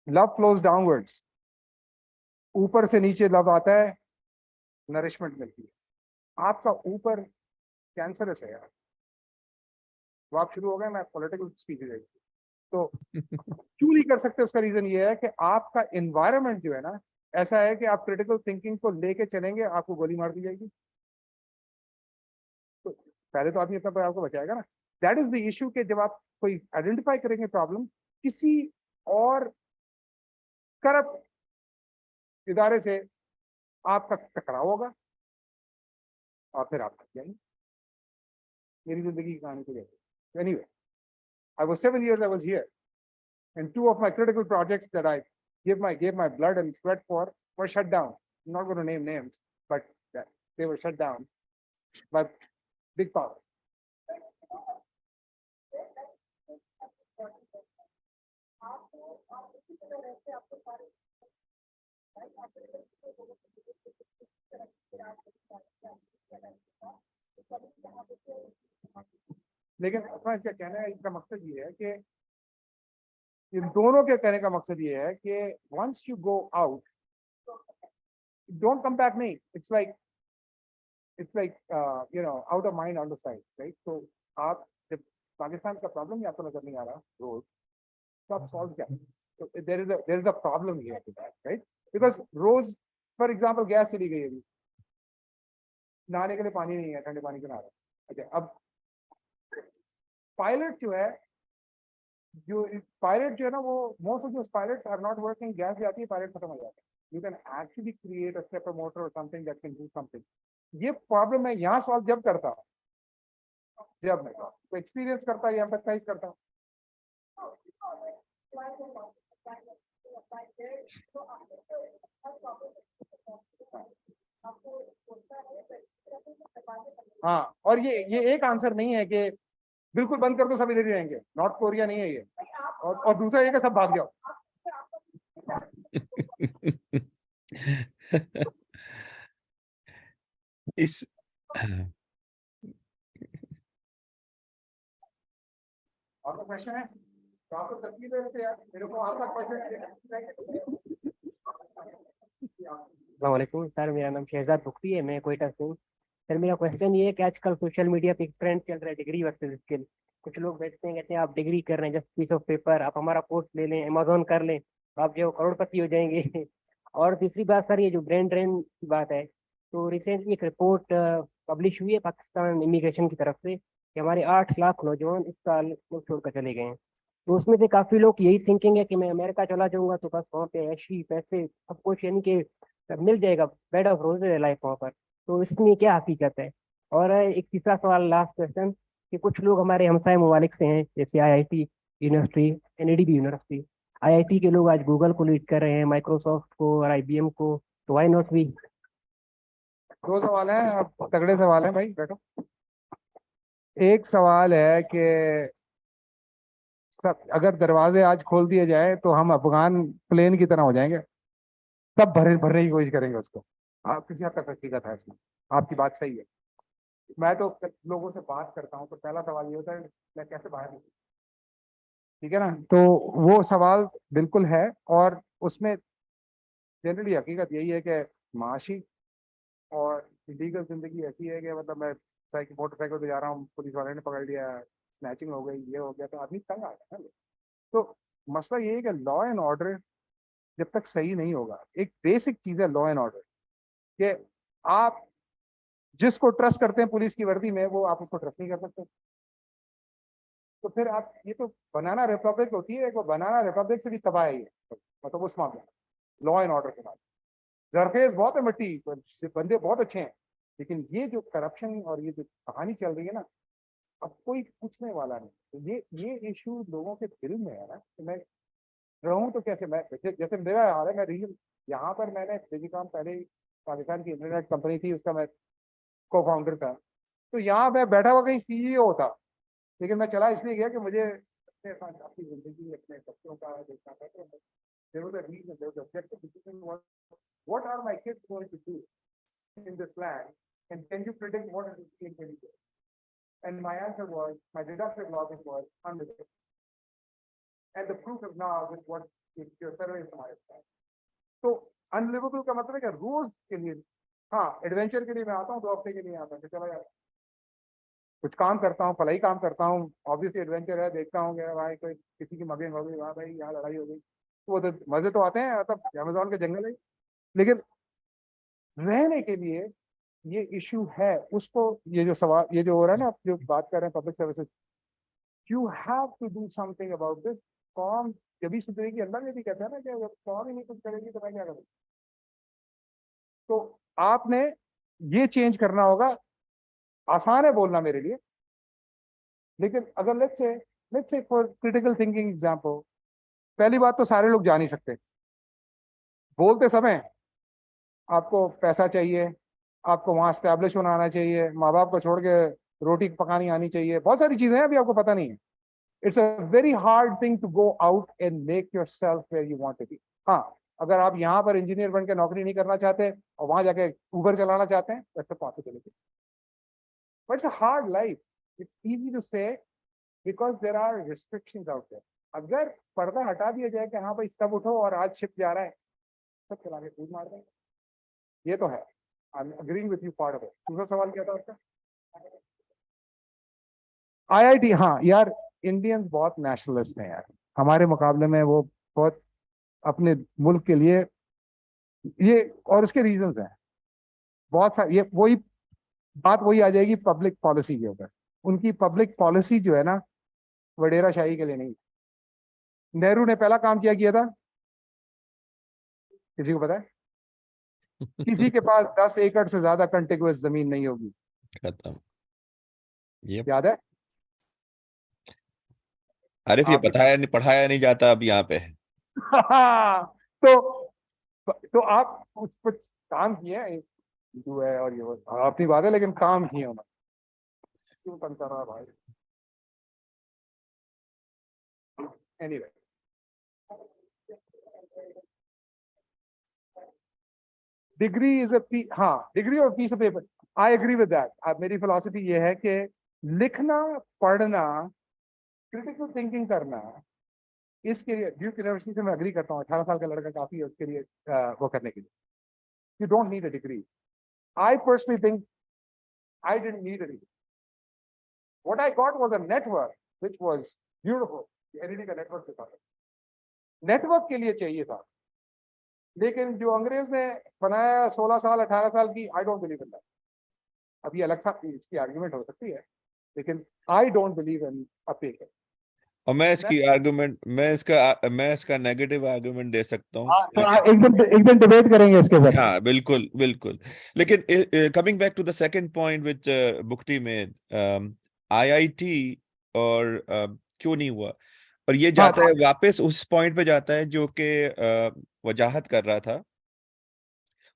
लव फ्लोज डाउनवर्ड्स. ऊपर से नीचे लव आता है, नरिशमेंट मिलती है. आपका ऊपर कैंसरस है यार. तो आप शुरू हो गए, मैं पॉलिटिकल स्पीच देगी. तो क्यों नहीं कर सकते? उसका रीजन ये है कि आपका एनवायरनमेंट जो है ना ऐसा है कि आप क्रिटिकल थिंकिंग को लेके चलेंगे, आपको गोली मार दी जाएगी. तो पहले तो आदमी अपना आपको बचाएगा ना. दैट इज द इशू कि जब आप कोई आइडेंटिफाई करेंगे प्रॉब्लम, किसी और करप्ट इदारे से आपका टकराव होगा और फिर आप थक जाएंगे. मेरी जिंदगी की कहानी तो जैसे. Anyway, I was 7 years I was here, and 2 of my critical projects that I gave my blood and sweat for were shut down. I'm not going to name names, but they were shut down by big power. लेकिन अपना क्या कहना है, इसका मकसद ये है कि इन दोनों के कहने का मकसद ये है कि once you go out, don't come back. नहीं, it's like you know out of mind out of sight, right. तो आप जब पाकिस्तान का प्रॉब्लम ही आपको नजर नहीं आ रहा रोज, तो आप सॉल्व क्या. तो there is a problem here, right. Because रोज फॉर एग्जांपल गैस चली गई, अभी नहाने के लिए पानी नहीं है, ठंडे पानी से नहा रहे. अच्छा, अब पायलट जो है ना, वो most of those pilots are not working. Gas जाती है, पायलट खत्म हो जाता है. You can actually create a stepper motor और something that can do something. ये प्रॉब्लम मैं यहाँ सॉल्व जब करता, जब मैं एक्सपीरियंस करता या एम्पैथाइज करता. हाँ, और ये एक आंसर नहीं है कि बिल्कुल बंद कर दो सब इधर ही रहेंगे, नॉर्थ कोरिया नहीं है ये। और दूसरा ये कि सब भाग जाओ। इस और तो क्वेश्चन है तो आपको तकलीफ है यार, मेरे को आपका क्वेश्चन। अस्सलामुअलैकुम सर, मेरा नाम शहजाद बुख्ती है, मैं कोयटा से हूँ। सर मेरा क्वेश्चन ये है कि आजकल सोशल मीडिया पे एक ट्रेंड चल रहा है डिग्री वर्सेस स्किल। कुछ लोग बैठते हैं कहते हैं आप डिग्री कर रहे हैं, जस्ट पीस ऑफ पेपर, आप हमारा कोर्स ले लें, अमेजोन कर लें, तो आप जो करोड़पति हो जाएंगे। और तीसरी बात सर, ये जो ब्रेन ड्रेन की बात है, तो रिसेंटली एक रिपोर्ट पब्लिश हुई है पाकिस्तान इमिग्रेशन की तरफ से कि हमारे 8 लाख नौजवान इस साल मुल्क छोड़कर चले गए हैं। तो उसमें से काफी लोग यही थिंकिंग है कि मैं अमेरिका चला जाऊंगा तो बस वहाँ पे ऐशी पैसे सब कुछ यानी कि मिल जाएगा, बेड ऑफ रोजेज है लाइफ वहाँ पर। तो इसमें क्या हकीकत है? और एक तीसरा सवाल, लास्ट क्वेश्चन, कि कुछ लोग हमारे हमसाय ममालिक से हैं, जैसे आईआईटी यूनिवर्सिटी, एनईडीबी यूनिवर्सिटी, आईआईटी के लोग आज गूगल को लीड कर रहे हैं, माइक्रोसॉफ्ट को और आईबीएम को, तो व्हाई नॉट वी? दो सवाल हैं, अब तगड़े सवाल हैं भाई, बैठो। एक सवाल है कि सब अगर दरवाजे आज खोल दिए जाए तो हम अफगान प्लेन की तरह हो जाएंगे, सब भरने की कोशिश करेंगे उसको। आप किसी हद तक हकीकत है इसमें, आपकी बात सही है। मैं तो लोगों से बात करता हूँ तो पहला सवाल ये होता है मैं कैसे बाहर निकलूं, ठीक है ना? तो वो सवाल बिल्कुल है, और उसमें जनरली हकीकत यही है कि माशी और इलीगल जिंदगी ऐसी है कि मतलब मैं मोटरसाइकिल पे जा रहा हूँ, पुलिस वाले ने पकड़ लिया, स्नैचिंग हो गई, ये हो गया, तो आदमी तंग आ गया ना। तो मसला ये है कि लॉ एंड ऑर्डर जब तक सही नहीं होगा, एक बेसिक चीज है लॉ एंड ऑर्डर, कि आप जिसको ट्रस्ट करते हैं पुलिस की वर्दी में, वो आप उसको ट्रस्ट नहीं कर सकते। तो फिर आप ये तो बनाना रिपब्लिक होती है, वो बनाना रिपब्लिक से भी तबाह है ये, मतलब उस मामले में लॉ एंड ऑर्डर के बाद जरखेज बहुत है, मिट्टी बंदे बहुत अच्छे हैं, लेकिन ये जो करप्शन और ये जो कहानी चल रही है ना, अब कोई पूछने वाला नहीं। तो ये इशू लोगों के दिल में है ना, कि मैं रहूं तो कैसे, मैं जैसे मेरा हाल है, मैं रीजन यहाँ पर मैंने डिजिकॉम पहले ही पाकिस्तान की इंटरनेट कंपनी थी, उसका मैं को फाउंडर था। तो यहाँ मैं बैठा हुआ कहीं सीईओ होता, लेकिन मैं चला इसलिए गया कि मुझे अपने साथ अपनी जिंदगी अपने बच्चों का देखना था। तो there was a reason, there was an objective decision was, what are my kids going to do in this land, and can you predict what it is going to do? And my answer was, my deductive logic was unlimited. And the proof is now with what your survey is हमारे साथ। तो अनलिवेबल का मतलब है कि रोज के लिए, हाँ एडवेंचर के लिए मैं आता हूँ, 2 हफ्ते के लिए आता हूँ, चला जाता हूँ, कुछ काम करता हूँ, फलाई काम करता हूँ, ऑब्वियसली एडवेंचर है, देखता हूँ कि भाई कोई किसी की मगिंग हो गई, वहाँ भाई यहाँ लड़ाई हो गई, तो वो तो मजे तो आते हैं, मतलब अमेजोन के जंगल है। लेकिन रहने के लिए ये इश्यू है, उसको ये जो सवाल ये जो हो रहा है ना, आप जो बात कर रहे हैं public services, you have to do something about this. कौम जब सुधरेगी, अल्लाह ने भी कहता है ना कि अगर कौम ही नहीं कुछ करेगी तो मैं क्या करूँ। तो आपने ये चेंज करना होगा। आसान है बोलना मेरे लिए, लेकिन अगर let's say for critical thinking example, पहली बात तो सारे लोग जा नहीं सकते। बोलते समय आपको पैसा चाहिए, आपको वहां स्टैब्लिश होना आना चाहिए, माँ बाप को छोड़ के रोटी पकानी आनी चाहिए, बहुत सारी चीजें हैं अभी आपको पता नहीं है। It's a very hard thing to go out and make yourself where you want to be. हाँ, अगर आप यहाँ पर इंजीनियर बन के नौकरी नहीं करना चाहते और वहां जाके उबर चलाना चाहते हैं, that's a possibility, but it's a hard life. It's easy to say because there are restrictions out there. अगर पर्दा हटा दिया जाए कि हाँ भाई सब उठो और आज शिप जा रहा है, सब चला के कूद मार देंगे, ये तो है। I am agreeing with you part of it. दूसरा सवाल क्या था आपका? आईआईटी, हाँ यार, इंडियंस बहुत नेशनलिस्ट हैं यार, हमारे मुकाबले में वो बहुत अपने मुल्क के लिए, ये और उसके रीजंस हैं बहुत सारे। ये वही बात वही आ जाएगी पब्लिक पॉलिसी के ऊपर। उनकी पब्लिक पॉलिसी जो है ना, वडेरा शाही के लिए नहीं। नेहरू ने पहला काम किया था, किसी को पता है? किसी के पास 10 एकड़ से ज्यादा कंटिगुअस जमीन नहीं होगी, खत्म। ये याद है? आरिफ, ये पढ़ाया नहीं जाता अब यहाँ पे। तो आप कुछ काम किए हैं, हिंदू है और ये अपनी बात है, लेकिन काम किए उन्होंने। क्यों तंग कर रहा है भाई? Anyway. डिग्री इज हाँ, डिग्री और piece of paper, I agree with that. मेरी फिलॉसफी ये है कि लिखना, पढ़ना, क्रिटिकल थिंकिंग करना, इसके लिए ड्यूक यूनिवर्सिटी से मैं एग्री करता हूँ, 18 साल का लड़का काफी है उसके लिए वो करने के लिए। You don't need a degree. I personally think I didn't need a degree. What I got was a network which was beautiful. NED का नेटवर्क था, नेटवर्क के लिए चाहिए था। लेकिन जो अंग्रेज ने बनाया 16 साल 18 साल की, I don't believe in that. अभी अलग था, इसकी आर्गुमेंट हो सकती है, लेकिन I don't believe in a paper. और मैं इसका नेगेटिव आर्गुमेंट दे सकता हूँ। तो एक दिन डिबेट करेंगे इसके ऊपर। हाँ, बिल्कुल बिल्कुल। लेकिन coming back to the second point which बुक्ति मेड, आईआईटी और क्यों नहीं हुआ, और ये जाता है वापस उस पॉइंट पे जाता है जो कि वजाहत कर रहा था,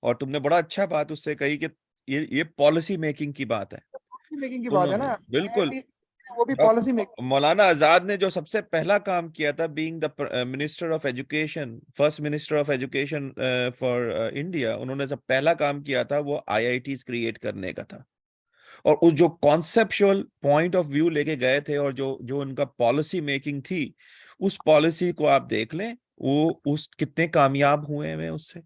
और तुमने बड़ा अच्छा बात उससे कही कि ये पॉलिसी मेकिंग की बात है। मेकिंग की बात है ना, बिल्कुल। वो भी पॉलिसी मेकिंग। मौलाना आजाद ने जो सबसे पहला काम किया था, being the minister of education, first minister of education for India, उन्होंने जब पहला काम किया था वो आईआईटीज क्रिएट करने का था। और उस जो कॉन्सेप्चुअल पॉइंट ऑफ व्यू लेके गए थे, और जो उनका पॉलिसी मेकिंग थी, उस पॉलिसी को आप देख लें, वो उस कितने कामयाब हुए हैं उससे।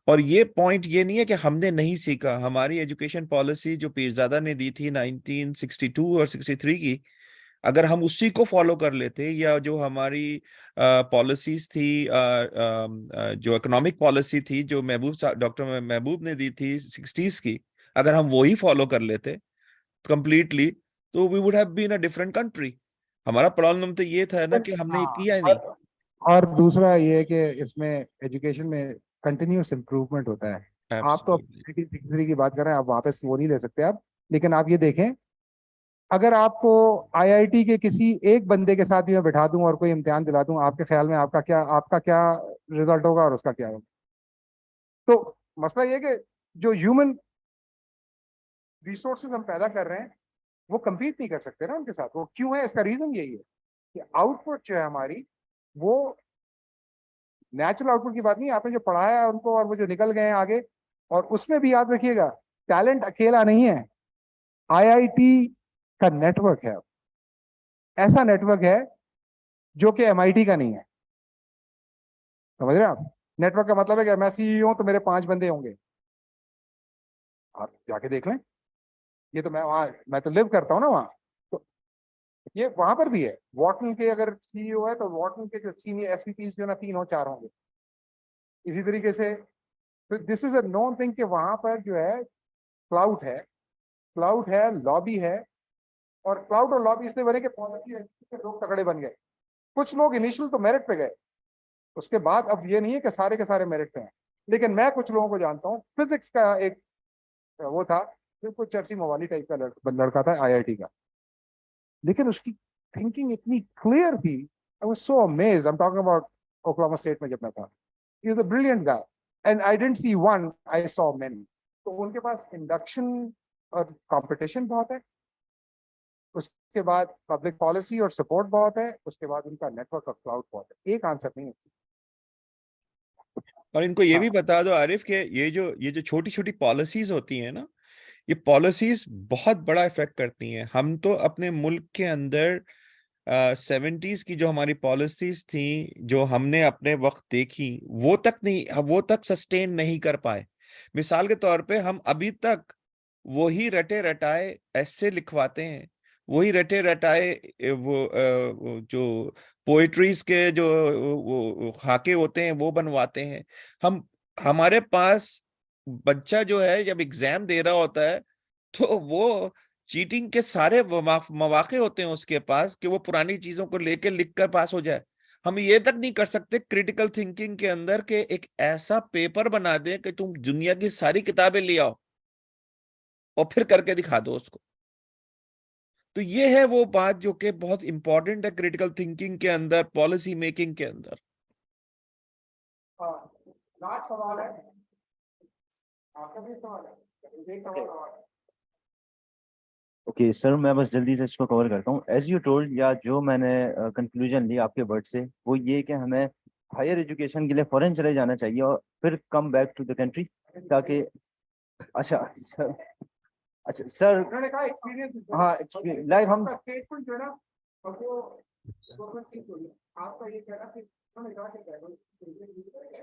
और ये पॉइंट ये नहीं है कि हमने नहीं सीखा। हमारी एजुकेशन पॉलिसी जो पीरजादा ने दी थी 1962 और 63 की, अगर हम उसी को फॉलो कर लेते, या जो हमारी पॉलिसीज थी, जो इकोनॉमिक पॉलिसी थी जो डॉक्टर महबूब ने दी थी 60s की, अगर हम वही फॉलो कर लेते कंप्लीटली, तो we would have been a different country. हमारा प्रॉब्लम तो ये था ना कि हमने किया ही नहीं। और दूसरा ये है कि इसमें एजुकेशन में कंटिन्यूस इम्प्रूवमेंट होता है। आप तो 1963 की बात कर रहे हैं, आप वापस वो नहीं ले सकते आप। लेकिन आप ये देखें, अगर आपको आईआईटी के किसी एक बंदे के साथ ही मैं बिठा दूं और कोई इम्तिहान दिला दूं, आपके ख्याल में आपका क्या रिजल्ट होगा और उसका क्या होगा? तो मसला ये है कि जो ह्यूमन रिसोर्सेज हम पैदा कर रहे हैं वो compete नहीं कर सकते ना उनके साथ। वो क्यों है? इसका रीजन यही है कि आउटपुट जो है हमारी, वो नेचुरल आउटपुट की बात नहीं, आपने जो पढ़ाया है उनको और वो जो निकल गए हैं आगे। और उसमें भी याद रखिएगा, टैलेंट अकेला नहीं है, आईआईटी का नेटवर्क है, ऐसा नेटवर्क है जो कि एमआईटी का नहीं है। समझ रहे हैं आप? नेटवर्क का मतलब है कि मैं सीईओ हूं तो मेरे 5 बंदे होंगे। आप जाके देख लें, ये तो मैं तो लिव करता हूँ ना वहां। तो ये वहां पर भी है। वॉटन के अगर सीईओ है तो वॉटन के जो सीनियर एसपीपी जो ना 3 हो 4 होंगे। इसी तरीके से this is a known thing कि वहां पर जो है क्लाउड है, लॉबी है। और क्लाउड और लॉबी इसलिए बने कि पॉलिसी के लोग तगड़े बन गए। कुछ लोग इनिशियल तो मेरिट पे गए, उसके बाद अब ये नहीं है कि सारे के सारे मेरिट पे हैं। लेकिन मैं कुछ लोगों को जानता हूँ, फिजिक्स का एक वो था, बिल्कुल चर्ची मवाली टाइप का लड़का था आईआईटी का, लेकिन उसकी थिंकिंग इतनी क्लियर थी। I was so amazed. I am talking about Oklahoma state में जब मैं था। He is a brilliant guy, and I didn't see one, I saw many. तो उनके पास इंडक्शन और कंपटीशन बहुत है, उसके बाद पब्लिक पॉलिसी और सपोर्ट बहुत है, उसके बाद उनका नेटवर्क और क्लाउड बहुत है। एक आंसर नहीं है। और इनको ये भी बता दो आरिफ के ये जो छोटी छोटी पॉलिसीज होती हैं ना, ये पॉलिसीज बहुत बड़ा इफेक्ट करती हैं। हम तो अपने मुल्क के अंदर 70s की जो हमारी पॉलिसीज थी, जो हमने अपने वक्त देखी, वो तक सस्टेन नहीं कर पाए। मिसाल के तौर पे हम अभी तक वही रटे रटाए ऐसे लिखवाते हैं, वही रटे रटाए वो जो पोएट्रीज के जो वो खाके होते हैं वो बनवाते हैं। हमारे पास बच्चा जो है जब एग्जाम दे रहा होता है, तो वो चीटिंग के सारे मौके होते हैं उसके पास कि वो पुरानी चीजों को लेकर लिख कर पास हो जाए। हम ये तक नहीं कर सकते क्रिटिकल थिंकिंग के अंदर कि एक ऐसा पेपर बना दे कि तुम दुनिया की सारी किताबें ले आओ और फिर करके दिखा दो उसको। तो ये है वो बात जो कि बहुत इंपॉर्टेंट है क्रिटिकल थिंकिंग के अंदर, पॉलिसी मेकिंग के अंदर। लास्ट सवाल है आपका भी सवाल है। ओके सर, मैं बस जल्दी से इसको कवर करता हूँ। एज यू टोल्ड, या जो मैंने कंक्लूजन ली आपके वर्ड से, वो ये कि हमें हायर एजुकेशन के लिए फॉरेन चले जाना चाहिए और फिर come back to the country, ताकि अच्छा सर, अच्छा सर, उन्होंने कहा एक्सपीरियंस, हाँ लाइक हम स्टेटमेंट जो है ना वो आपका ये कहना कि उन्होंने कहा कि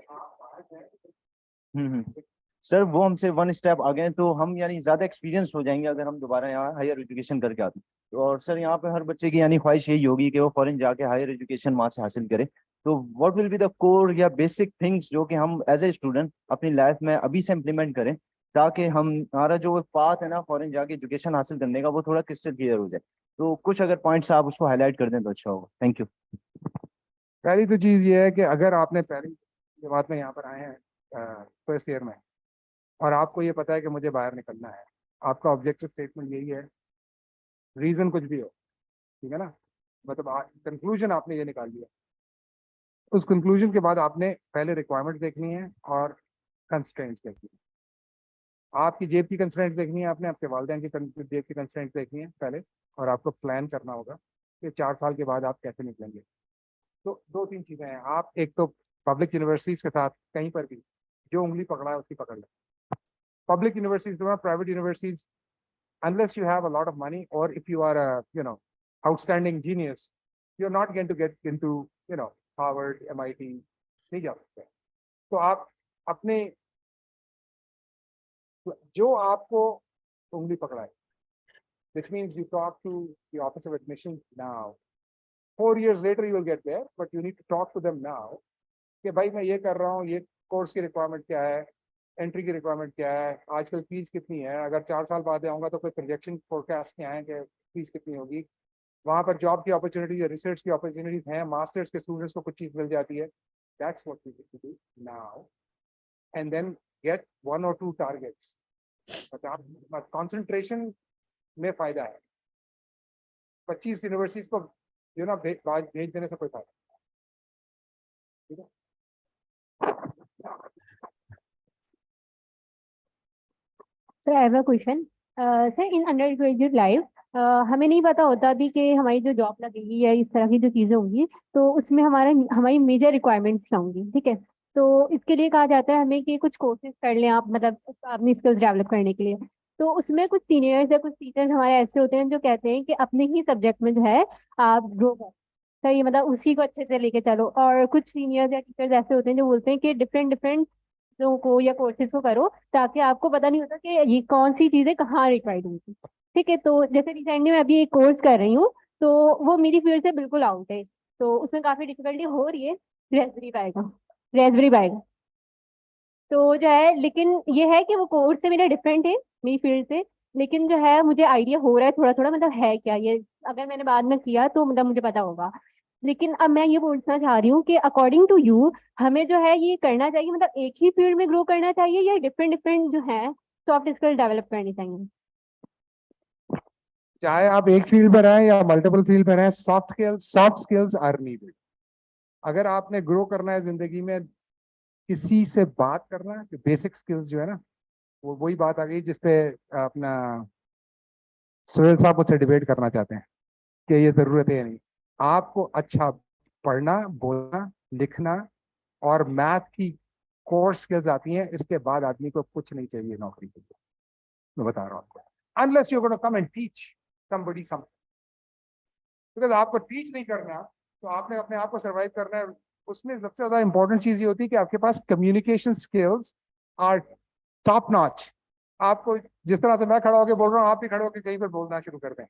आप आज हैं। सर वो हमसे वन स्टेप आ गए हैं, तो हम यानी ज्यादा एक्सपीरियंस हो जाएंगे अगर हम दोबारा यहाँ हायर एजुकेशन करके आते हैं। तो और सर यहाँ पे हर बच्चे की यानी ख्वाहिश यही होगी कि वो फॉरेन जाके हायर एजुकेशन वहाँ से हासिल करे। तो what will be the core या बेसिक थिंग्स जो कि हम एज ए स्टूडेंट अपनी लाइफ में अभी से इम्प्लीमेंट करें, ताकि हम हमारा जो पाथ है ना फॉरेन जाके एजुकेशन हासिल करने का, वो थोड़ा क्रिस्टल क्लियर हो जाए। तो कुछ अगर पॉइंट्स आप उसको हाईलाइट कर दें तो अच्छा होगा। Thank you. पहली तो चीज़ ये है कि अगर आपने पहली जमात में यहाँ पर आए हैं फर्स्ट ईयर में, और आपको ये पता है कि मुझे बाहर निकलना है, आपका ऑब्जेक्टिव स्टेटमेंट यही है, रीज़न कुछ भी हो, ठीक है ना, मतलब कंक्लूजन आपने ये निकाल लिया। उस कंक्लूजन के बाद आपने पहले रिक्वायरमेंट देखनी है और कंस्ट्रेंट्स देखनी है। आपकी जेब की कंस्ट्रेंट्स देखनी है आपने, आपके वालिदैन की जेब की कंस्ट्रेंट्स देखनी है पहले, और आपको प्लान करना होगा कि 4 साल के बाद आप कैसे निकलेंगे। तो 2-3 चीज़ें हैं। आप एक तो पब्लिक यूनिवर्सिटीज़ के साथ कहीं पर भी जो उंगली पकड़ा है उसकी पकड़ लें। Public universities, private universities, unless you have a lot of money, or if you are a outstanding genius, you're not going to get into Harvard, MIT, नहीं जा सकते। तो आप अपने जो आपको उंगली पकड़ाए, which means you talk to the office of admissions now. 4 years later you will get there, but you need to talk to them now कि भाई मैं ये कर रहा हूँ, ये कोर्स की रिक्वायरमेंट क्या है, एंट्री की रिक्वायरमेंट क्या है, आजकल फीस कितनी है, अगर 4 साल बाद आऊँगा तो कोई प्रोजेक्शन फोरकास्ट क्या है कि फीस कितनी होगी, वहाँ पर जॉब की अपॉर्चुनिटीज या रिसर्च की अपॉर्चुनिटीज हैं, मास्टर्स के स्टूडेंट्स को कुछ चीज़ मिल जाती है। That's what we need to do now, and then get 1 or 2 targets. मतलब कॉन्सेंट्रेशन में फायदा है। 25 यूनिवर्सिटीज को भेज देने से कोई फायदा, ठीक है। Sir I have a question. Sir in under graduate life हमें नहीं पता होता अभी कि हमारी जो जॉब लगेगी या इस तरह की जो चीज़ें होंगी, तो उसमें हमारी मेजर रिक्वायरमेंट्स क्या होंगी, ठीक है। तो इसके लिए कहा जाता है हमें कि कुछ कोर्सेज कर लें आप, मतलब अपनी स्किल्स डेवलप करने के लिए। तो उसमें कुछ सीनियर्स या कुछ टीचर्स हमारे ऐसे होते हैं जो कहते हैं कि अपने ही सब्जेक्ट में जो है आप ग्रो करो, सही, मतलब उसी को अच्छे से लेके चलो। और कुछ सीनियर्स या टीचर्स ऐसे होते हैं जो बोलते हैं कि डिफरेंट डिफरेंट चीजों को या कोर्सेज को करो, ताकि आपको पता नहीं होता कि ये कौन सी चीजें कहाँ रिक्वायर्ड होती, ठीक है। तो जैसे रिसेंटली मैं अभी एक कोर्स कर रही हूँ, तो वो मेरी फील्ड से बिल्कुल आउट है, तो उसमें काफी डिफिकल्टी हो रही है। रेसबेरी पाएगा, रेसबेरी पाएगा। तो जो है, लेकिन ये है कि वो कोर्स से मेरा डिफरेंट है मेरी फील्ड से, लेकिन जो है मुझे आइडिया हो रहा है थोड़ा थोड़ा, मतलब है क्या ये, अगर मैंने बाद में किया तो मतलब मुझे पता होगा। लेकिन अब मैं ये पूछना चाह रही हूँ कि अकॉर्डिंग टू यू हमें जो है ये करना चाहिए, मतलब एक ही फील्ड में ग्रो करना चाहिए या डिफरेंट डिफरेंट जो है सॉफ्ट स्किल डेवलप करनी चाहिए? चाहे आप एक फील्ड में रहें या मल्टीपल फील्ड में रहें, सॉफ्ट स्किल्स आर नीडेड। अगर आपने ग्रो करना है जिंदगी में, किसी से बात करना, जो बेसिक स्किल्स जो है ना, वो वही बात आ गई जिसपे अपना सुहेल साहब मुझसे डिबेट करना चाहते हैं कि ये जरूरत है या नहीं। आपको अच्छा पढ़ना, बोलना, लिखना और मैथ की कोर स्किल्स आती हैं, इसके बाद आदमी को कुछ नहीं चाहिए नौकरी के लिए। मैं बता रहा हूँ आपको, unless you gonna come and teach somebody something, because आपको टीच नहीं करना तो आपने अपने आप को सर्वाइव करना है। उसमें सबसे ज्यादा इंपॉर्टेंट चीज ये होती है कि आपके पास communication skills are top notch. आपको जिस तरह से मैं खड़ा होकर बोल रहा हूँ, आप भी खड़े होकर कहीं पर बोलना शुरू कर दें।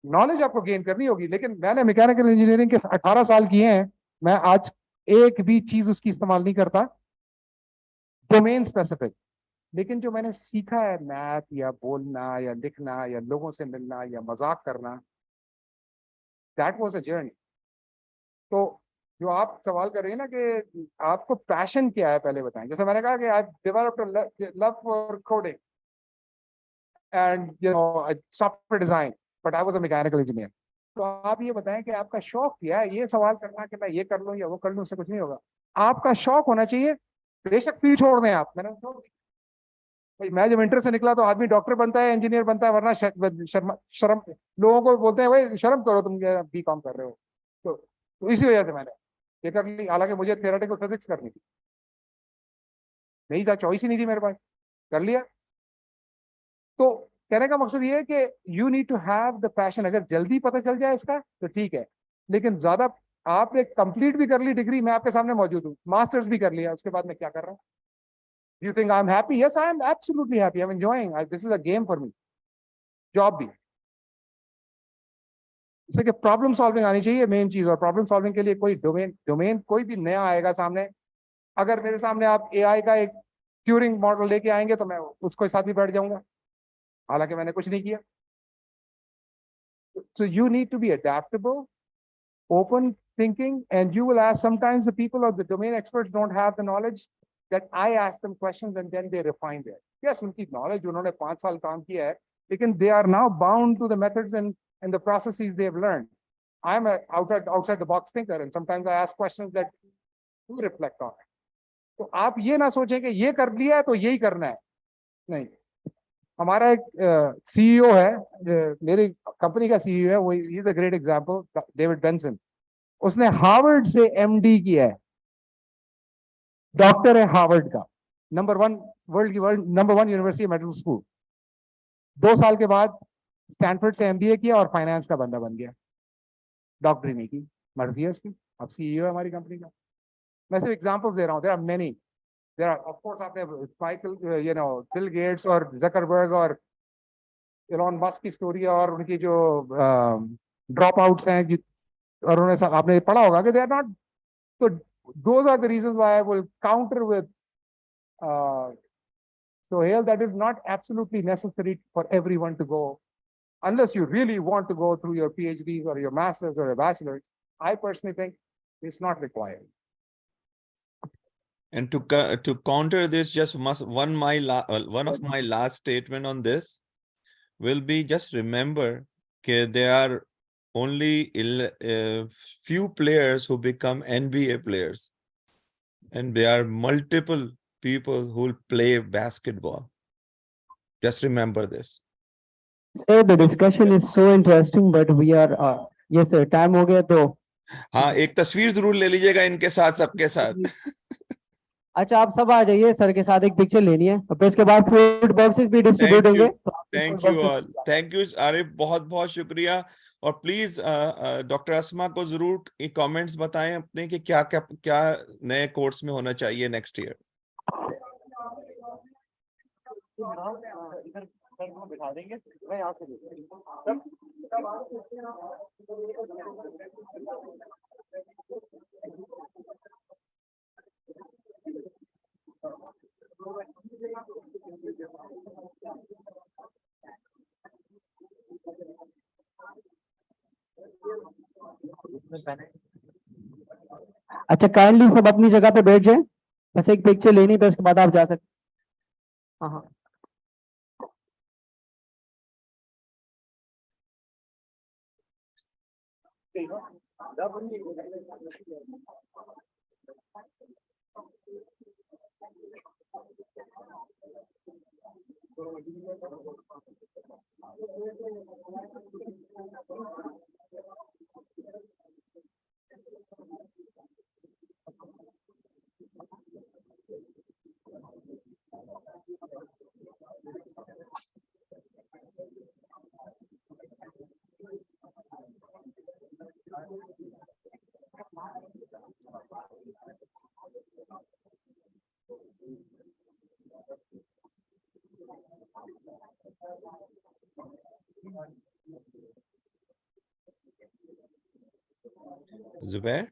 नॉलेज आपको गेन करनी होगी, लेकिन मैंने मैकेनिकल इंजीनियरिंग के 18 साल किए हैं, मैं आज एक भी चीज उसकी इस्तेमाल नहीं करता डोमेन स्पेसिफिक। लेकिन जो मैंने सीखा है मैथ या बोलना या लिखना या लोगों से मिलना या मजाक करना, दैट वाज अ जर्नी। तो जो आप सवाल कर रहे हैं ना कि आपको पैशन क्या है, पहले बताएं। जैसे मैंने कहा कि I developed love for coding and software design, but I was a mechanical engineer. तो आप ये बताएं कि आपका शौक क्या है। ये सवाल करना कि मैं ये कर लूं या वो कर लूं, उससे कुछ नहीं होगा। आपका शौक होना चाहिए। बेशक फील्ड छोड़ दें आप, मैंने छोड़ दी, भाई मैं जब इंटर से निकला तो आदमी डॉक्टर बनता है, इंजीनियर बनता है, वरना शर्म लोगों को बोलते हैं भाई शर्म करो तुम बी कॉम कर रहे हो। तो इसी वजह से मैंने ये कर ली, हालांकि मुझे थियोरेटिकल फिजिक्स करनी थी, नहीं था, चॉइस ही नहीं थी मेरे पास, कर लिया। तो कहने का मकसद ये है कि you need to have the passion. अगर जल्दी पता चल जाए इसका तो ठीक है, लेकिन ज्यादा आपने कंप्लीट भी कर ली डिग्री, मैं आपके सामने मौजूद हूँ, मास्टर्स भी कर लिया, उसके बाद मैं क्या कर रहा हूँ? You think I am happy? Yes I am absolutely happy, I am enjoying, this is a game for me. Job भी जैसे कि प्रॉब्लम सॉल्विंग आनी चाहिए मेन चीज, और प्रॉब्लम सॉल्विंग के लिए कोई डोमेन कोई भी नया आएगा सामने, अगर मेरे सामने आप एआई का एक ट्यूरिंग मॉडल लेके आएंगे तो मैं उसको साथ ही बैठ जाऊंगा, हालांकि मैंने कुछ नहीं किया। So you need to be adaptable, open thinking, and you will ask, sometimes the people or the domain experts don't have the knowledge, that I ask them questions and then they refine it. Yes, उनकी knowledge, उन्होंने 5 साल काम किया है, लेकिन they are now bound to the methods and the processes they have learned. I'm a outside the box thinker, and sometimes I ask questions that do reflect on it. तो आप ये ना सोचें कि ये कर लिया है तो यही करना है, नहीं। हमारा एक सीईओ है, मेरी कंपनी का सीईओ है, वो is a great example, David Benson. उसने हार्वर्ड से एमडी किया है, डॉक्टर है हार्वर्ड का, world number 1 university medical school. 2 साल के बाद स्टैनफोर्ड से एमबीए किया और फाइनेंस का बंदा बन गया, डॉक्टरी नहीं की, मर्जी है उसकी, अब सीईओ है हमारी कंपनी का। मैं सिर्फ एग्जांपल्स दे रहा हूँ, there are many, there are of course, आपने माइकल बिल गेट्स और जकरबर्ग और एलॉन मस्क की स्टोरी और उनकी जो ड्रॉप आउट्स हैं, और उन्हें आपने पढ़ा होगा कि दे आर नॉट, तो those are the reasons why I will counter with Sohail, that is not absolutely necessary for everyone to go, unless you really want to go through your PhDs or your masters or your bachelors. I personally think it's not required. And to counter this, just one of my last statement on this will be, just remember that there are only few players who become NBA players, and there are multiple people who will play basketball. Just remember this. Sir, the discussion is so interesting, but we are yes sir, time हो गया तो हाँ, एक तस्वीर जरूर ले लीजिएगा इनके साथ, सबके साथ। अच्छा, आप सब आ जाइए, सर के साथ एक पिक्चर लेनी है, और फिर उसके बाद फूड बॉक्सेस भी डिस्ट्रीब्यूट होंगे। Thank you all, thank you Arif, बहुत बहुत शुक्रिया। और प्लीज डॉक्टर अस्मा को जरूर कमेंट्स बताएं अपने कि क्या क्या क्या नए कोर्स में होना चाहिए नेक्स्ट ईयर। बिठा देंगे, मैं यहाँ से अच्छा, काइंडली सब अपनी जगह पे बैठ जाए, बस एक पिक्चर लेनी है, उसके बाद आप जा सकते। हाँ हाँ, जुबैर,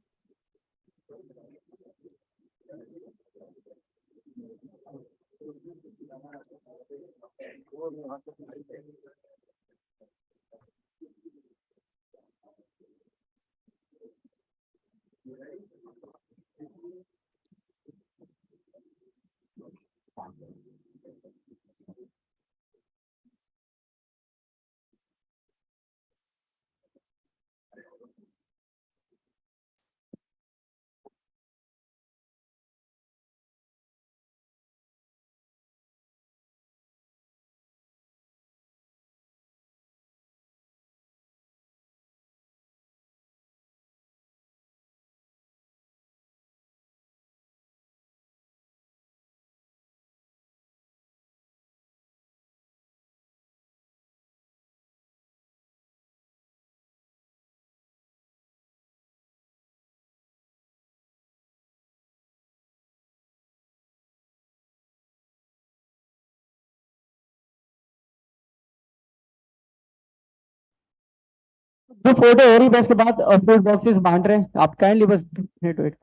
जो फोटो हो रही है उसके बाद फूड बॉक्सेस बांट रहे हैं, आप काइंडली बस वेट।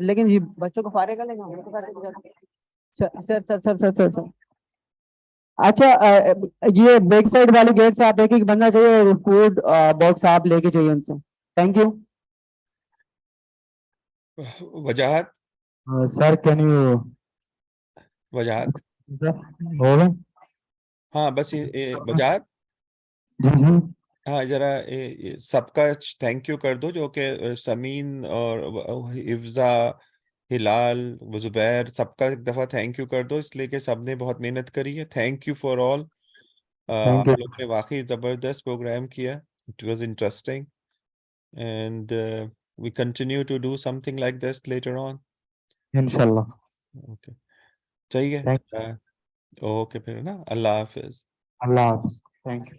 लेकिन ये बच्चों को फारे कर लेंगे सर। अच्छा ये बैक साइड वाली गेट से आप एक एक बनना चाहिए और फूड बॉक्स आप लेके चाहिए उनसे। Thank you Wajahat. Sir. Can you वजाहत। होगा? हाँ बस ये वजाहत। हाँ जरा सबका थैंक यू कर दो, जो कि समीन और हिफ्जा, हिलाल, जुबैर, सबका एक दफा थैंक यू कर दो, इसलिए कि सबने बहुत मेहनत करी है। Thank you for all. Thank आप यू लोग ने वाकई जबरदस्त प्रोग्राम किया। It was interesting and we continue to do something like this later on. इंशाल्लाह। ओके चाहिए। ओके फिर ना, अल्लाह हाफिज। अल्लाह हाफ़िज़। Thank you.